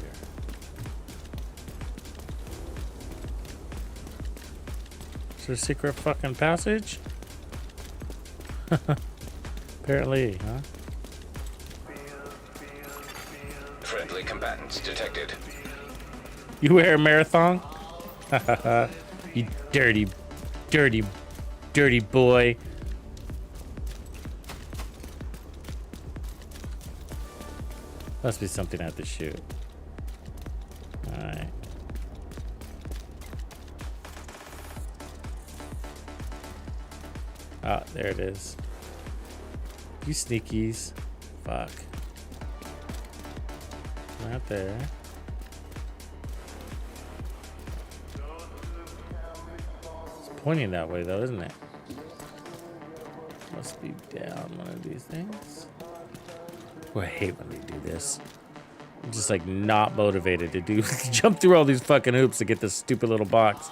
Is there a secret fucking passage? Apparently, huh? Friendly combatants detected. You wear a marathon? You dirty, dirty, dirty boy. Must be something I have to shoot. Alright. There it is. You sneakies. Fuck. Not there. It's pointing that way though, isn't it? Must be down one of these things. Oh, I hate when they do this. I'm just like not motivated to do jump through all these fucking hoops to get this stupid little box.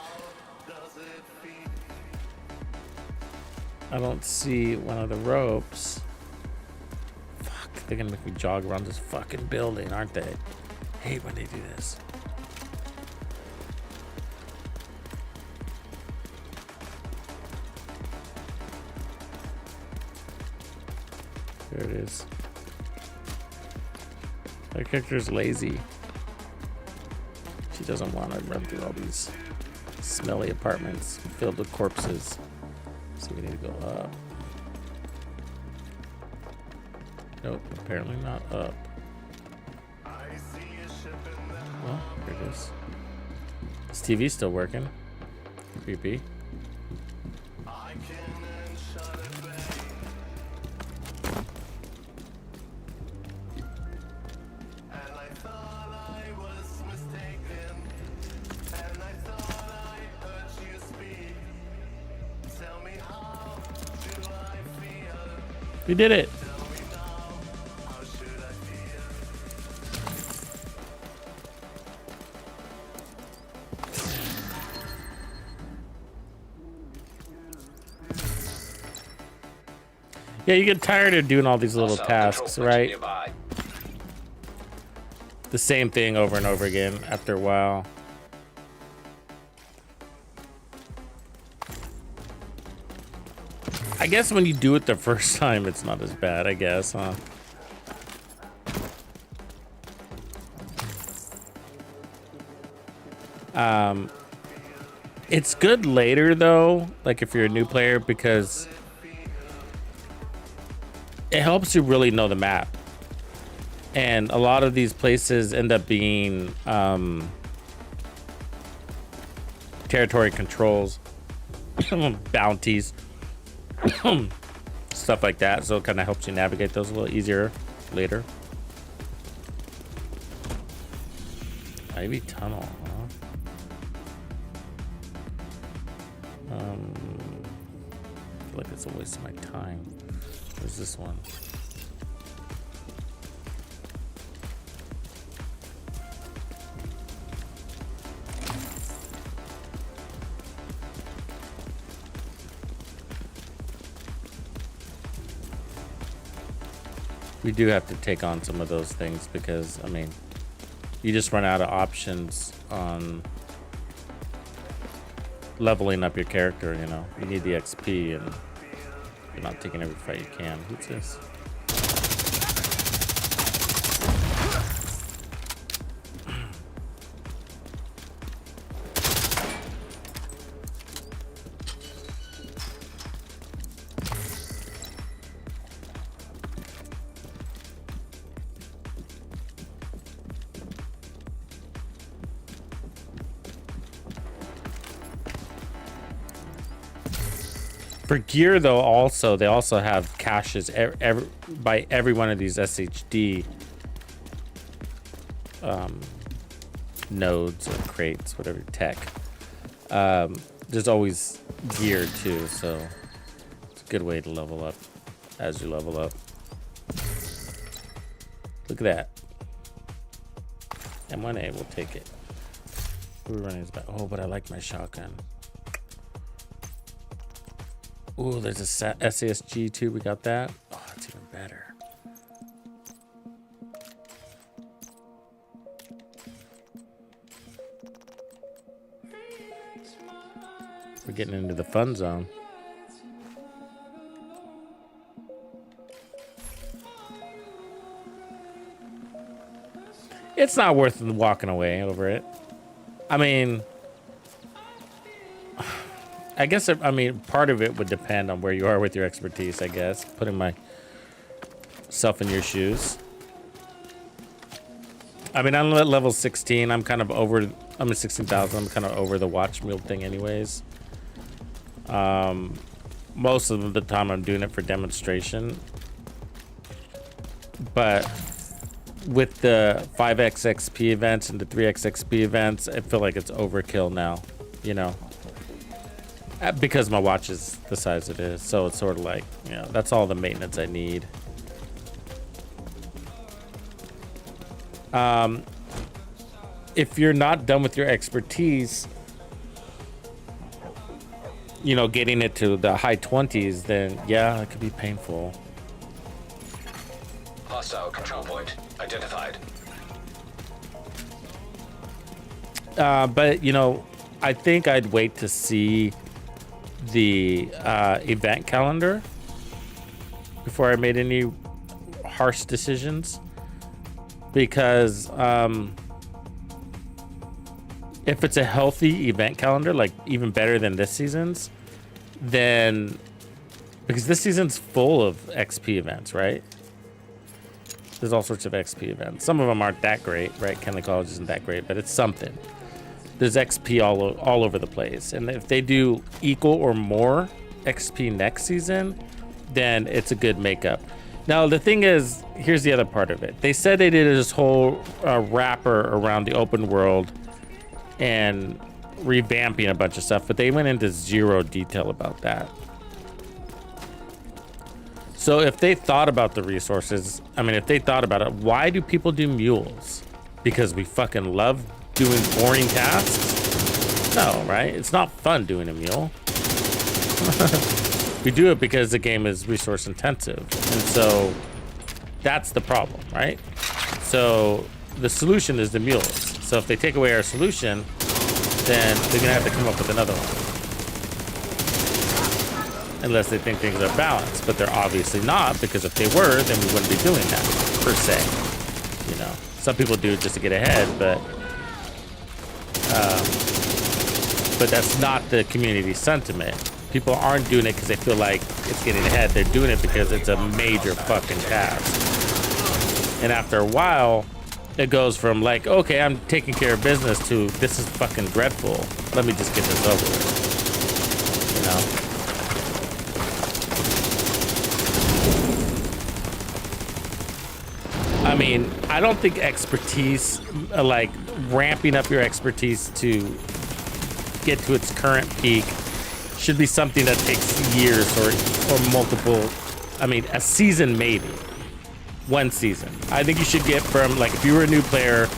I don't see one of the ropes. Fuck, they're gonna make me jog around this fucking building, aren't they? I hate when they do this. There it is. My character's lazy. She doesn't want to run through all these smelly apartments filled with corpses. So we need to go up. Nope, apparently not up. Well, here it is. This TV's still working. Creepy. We did it. Yeah, you get tired of doing all these little tasks, right? The same thing over and over again after a while. I guess when you do it the first time, it's not as bad, I guess, huh? It's good later, though, like if you're a new player, because it helps you really know the map. And a lot of these places end up being territory controls, bounties, stuff like that, so it kind of helps you navigate those a little easier later. Ivy tunnel, huh? I feel like it's a waste of my time. Where's this one? We do have to take on some of those things because, I mean, you just run out of options on leveling up your character, you know. You need the XP and you're not taking every fight you can. Who's this? For gear, though, also they also have caches by every one of these SHD nodes or crates, whatever tech. There's always gear too, so it's a good way to level up as you level up. Look at that. M1A, we'll take it. We're running this back. Oh, but I like my shotgun. Ooh, there's a SASG too. We got that. Oh, that's even better. We're getting into the fun zone. It's not worth walking away over it. I mean, I guess, I mean, part of it would depend on where you are with your expertise, I guess. Putting myself in your shoes. I mean, I'm at level 16. I'm kind of over, I'm at 16,000. I'm kind of over the watch mule thing anyways. most of the time I'm doing it for demonstration. But with the 5x XP events and the 3x XP events, I feel like it's overkill now, you know, because my watch is the size it is. So it's sort of like, you know, that's all the maintenance I need. If you're not done with your expertise, you know, getting it to the high 20s, then yeah, it could be painful. Hostile control point identified. But you know, I think I'd wait to see the event calendar before I made any harsh decisions, because if it's a healthy event calendar, like even better than this season's, then because this season's full of XP events, right? There's all sorts of XP events. Some of them aren't that great, right? Kenley College isn't that great, but it's something. There's XP all over the place. And if they do equal or more XP next season, then it's a good makeup. Now, the thing is, here's the other part of it. They said they did this whole wrapper around the open world and revamping a bunch of stuff, but they went into zero detail about that. So if they thought about the resources, I mean, if they thought about it, why do people do mules? Because we fucking love doing boring tasks? No, right? It's not fun doing a mule. We do it because the game is resource intensive. And so that's the problem, right? So the solution is the mules. So if they take away our solution, then they're gonna have to come up with another one. Unless they think things are balanced, but they're obviously not, because if they were, then we wouldn't be doing that, per se. You know, some people do it just to get ahead, but that's not the community sentiment. People aren't doing it because they feel like it's getting ahead. They're doing it because it's a major fucking task. And after a while, it goes from like, okay, I'm taking care of business, to this is fucking dreadful. Let me just get this over with. You know? I mean, I don't think expertise, like ramping up your expertise to get to its current peak, should be something that takes years or multiple, I mean, a season maybe. One season. I think you should get from, like, if you were a new player,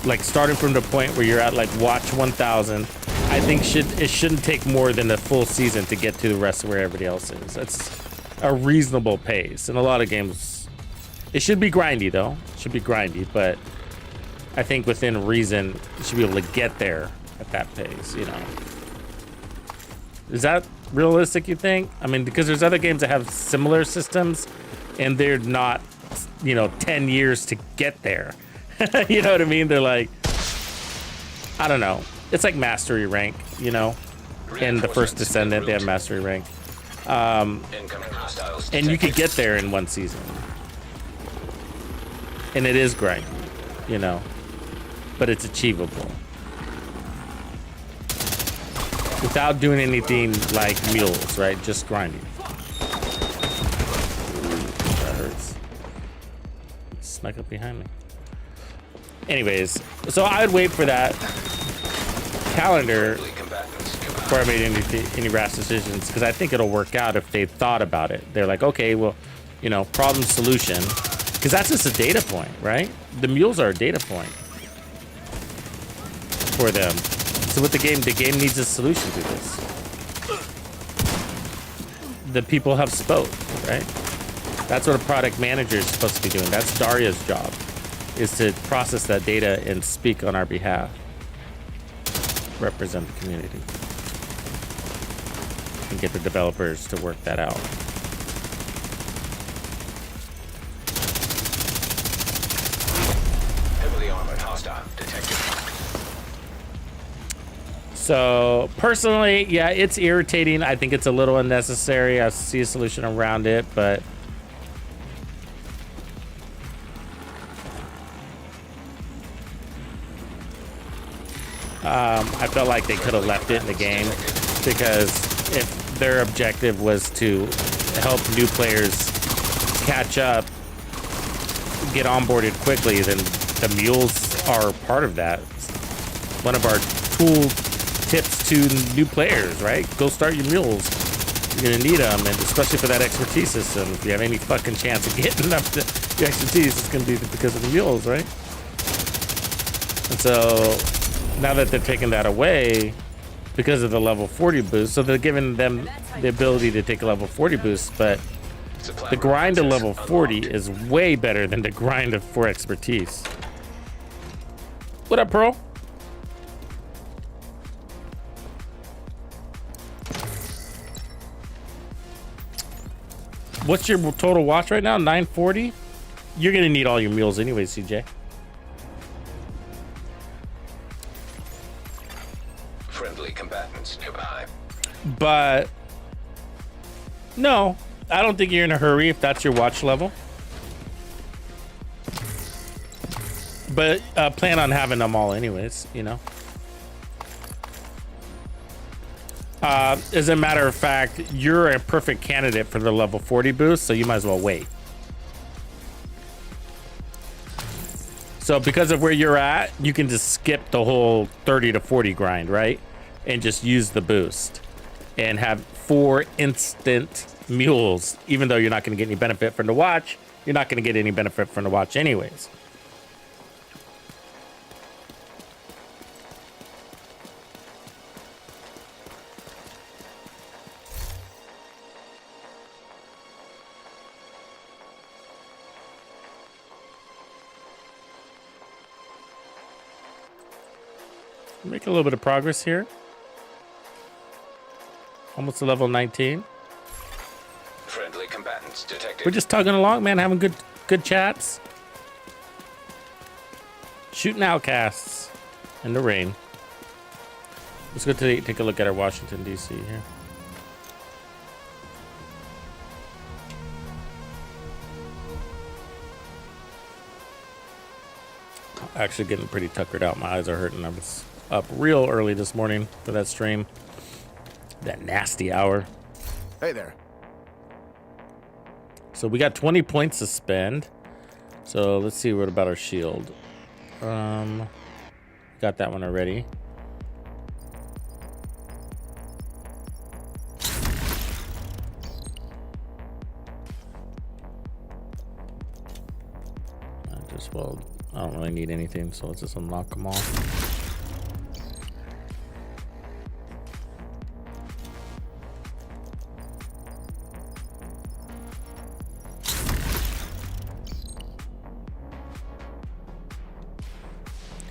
like starting from the point where you're at like watch 1000, I think it shouldn't take more than a full season to get to the rest of where everybody else is. That's a reasonable pace. And a lot of games, it should be grindy though. It should be grindy, but I think within reason, you should be able to get there at that pace, you know. Is that realistic, you think? I mean, because there's other games that have similar systems and they're not, you know, 10 years to get there. You know what I mean? They're like, I don't know. It's like mastery rank, you know? In the first Descendant, they have mastery rank. And you could get there in one season. And it is grinding, you know? But it's achievable. Without doing anything like mules, right? Just grinding. That hurts. It snuck up behind me. Anyways, so I'd wait for that calendar before I made any rash decisions, because I think it'll work out if they thought about it. They're like, okay, well, you know, problem solution, because that's just a data point, right? The mules are a data point for them. So with the game needs a solution to this. The people have spoke, right? That's what a product manager is supposed to be doing. That's Daria's job, is to process that data and speak on our behalf. Represent the community. And get the developers to work that out. Heavily armored hostile detected. So personally, yeah, it's irritating. I think it's a little unnecessary. I see a solution around it, but I felt like they could have left it in the game, because if their objective was to help new players catch up, get onboarded quickly, then the mules are part of that. One of our tool tips to new players, right? Go start your mules. You're gonna need them, and especially for that expertise system. If you have any fucking chance of getting up to the expertise, it's gonna be because of the mules, right? And so now that they're taking that away because of the level 40 boost, so they're giving them the ability to take a level 40 boost, but the grind to level 40 is way better than the grind for expertise. What up, Pearl? What's your total watch right now? 940? You're gonna need all your mules anyway, CJ. Friendly combatants nearby. But no, I don't think you're in a hurry if that's your watch level. But plan on having them all anyways, you know. As a matter of fact, you're a perfect candidate for the level 40 boost, so you might as well wait. So because of where you're at, you can just skip the whole 30 to 40 grind, right? And just use the boost and have 4 instant mules. Even though you're not going to get any benefit from the watch, you're not going to get any benefit from the watch anyways. Make a little bit of progress here. Almost to level 19. Friendly combatants detected. We're just tugging along, man, having good chats. Shooting outcasts in the rain. Let's go take a look at our Washington, D.C. here. Actually getting pretty tuckered out. My eyes are hurting. I was up real early this morning for that stream. That nasty hour. Hey there. So we got 20 points to spend. So let's see what about our shield. Got that one already. I don't really need anything, so let's just unlock them all.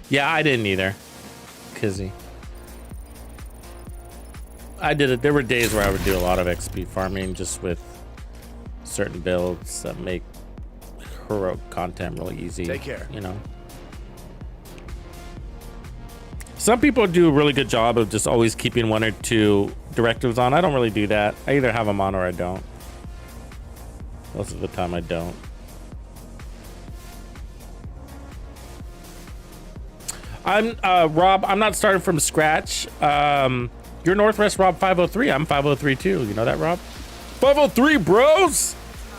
Yeah, I didn't either. Kizzy. I did it. There were days where I would do a lot of XP farming just with certain builds that make heroic content really easy. Take care. You know. Some people do a really good job of just always keeping 1 or 2 directives on. I don't really do that. I either have them on or I don't. Most of the time I don't. I'm Rob. I'm not starting from scratch. You're Northwest Rob 503. I'm 503 too. You know that, Rob? 503 bros.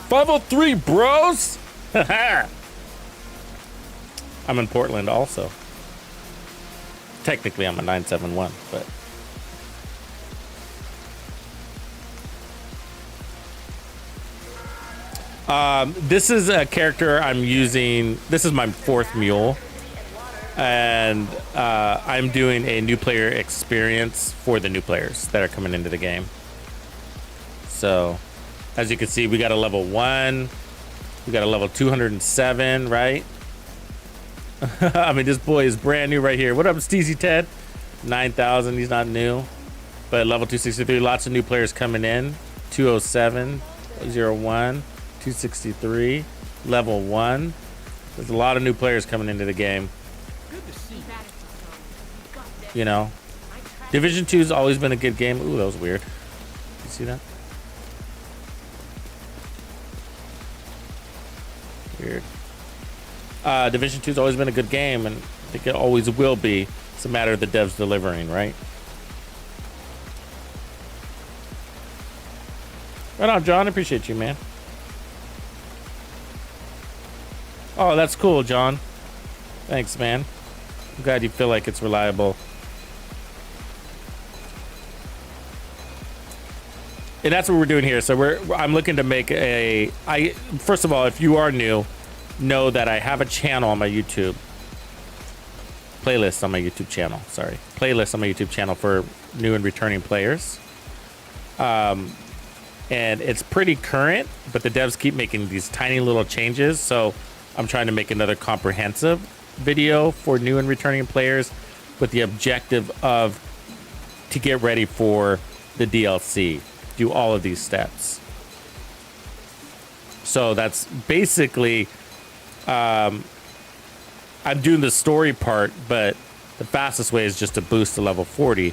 503 bros. I'm in Portland also. Technically, I'm a 971, but this is a character I'm using. This is my 4th mule. And I'm doing a new player experience for the new players that are coming into the game. So, as you can see, we got a level 1. We got a level 207, right? I mean, this boy is brand new right here. What up, Steezy Ted? 9,000, he's not new. But level 263, lots of new players coming in. 207, 01, 263, level 1. There's a lot of new players coming into the game. You know, Division 2's always been a good game. Ooh, that was weird. You see that? Weird. Division 2's always been a good game, and I think it always will be. It's a matter of the devs delivering, right? Right on, John. Appreciate you, man. Oh, that's cool, John. Thanks, man. I'm glad you feel like it's reliable. And that's what we're doing here. So I'm looking to make first of all, if you are new, know that I have a channel on my YouTube. Playlist on my YouTube channel. Sorry. Playlist on my YouTube channel for new and returning players. And it's pretty current, but the devs keep making these tiny little changes. So I'm trying to make another comprehensive video for new and returning players with the objective of to get ready for the DLC. Do all of these steps. So that's basically I'm doing the story part, but the fastest way is just to boost to level 40.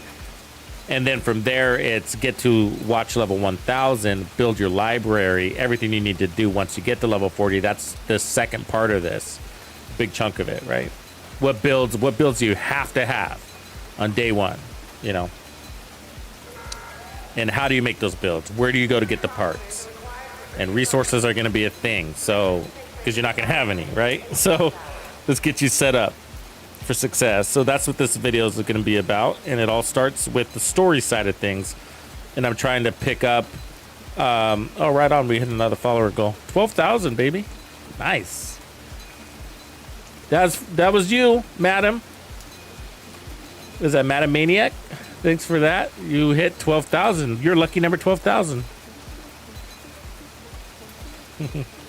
And then from there, it's get to watch level 1000, build your library, everything you need to do once you get to level 40. That's the second part of this, big chunk of it, right? What builds you have to have on day one, you know? And how do you make those builds? Where do you go to get the parts? And resources are going to be a thing, so because you're not going to have any, right? So let's get you set up for success. So that's what this video is going to be about, and it all starts with the story side of things. And I'm trying to pick up. Oh, right on. We hit another follower goal. 12,000, baby. Nice. That was you, madam. Is that Madam Maniac? Thanks for that. You hit 12,000. You're lucky number 12,000.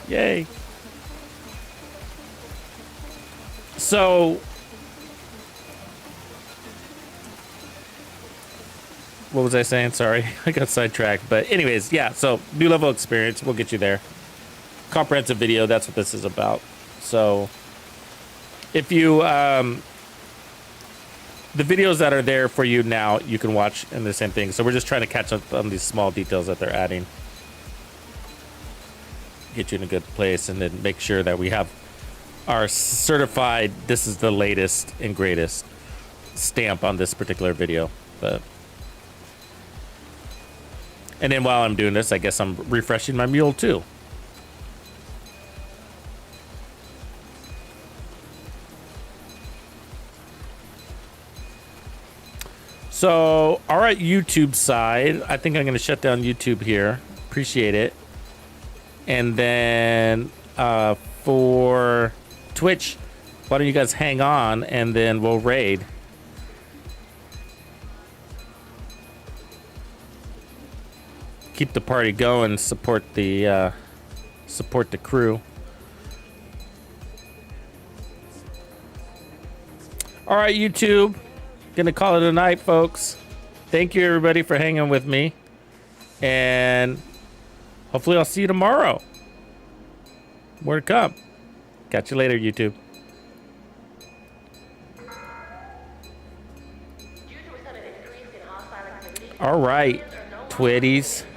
Yay. So, what was I saying? Sorry, I got sidetracked. But anyways, yeah, so new level experience. We'll get you there. Comprehensive video. That's what this is about. So, if you... the videos that are there for you now, you can watch in the same thing. So we're just trying to catch up on these small details that they're adding. Get you in a good place, and then make sure that we have our certified, this is the latest and greatest stamp on this particular video. But and then while I'm doing this, I guess I'm refreshing my mule too. So, all right, YouTube side. I think I'm going to shut down YouTube here. Appreciate it. And then for Twitch, why don't you guys hang on, and then we'll raid. Keep the party going. Support the crew. All right, YouTube. Gonna call it a night, folks. Thank you, everybody, for hanging with me. And hopefully I'll see you tomorrow. More to come. Catch you later, YouTube. All right, Twitties.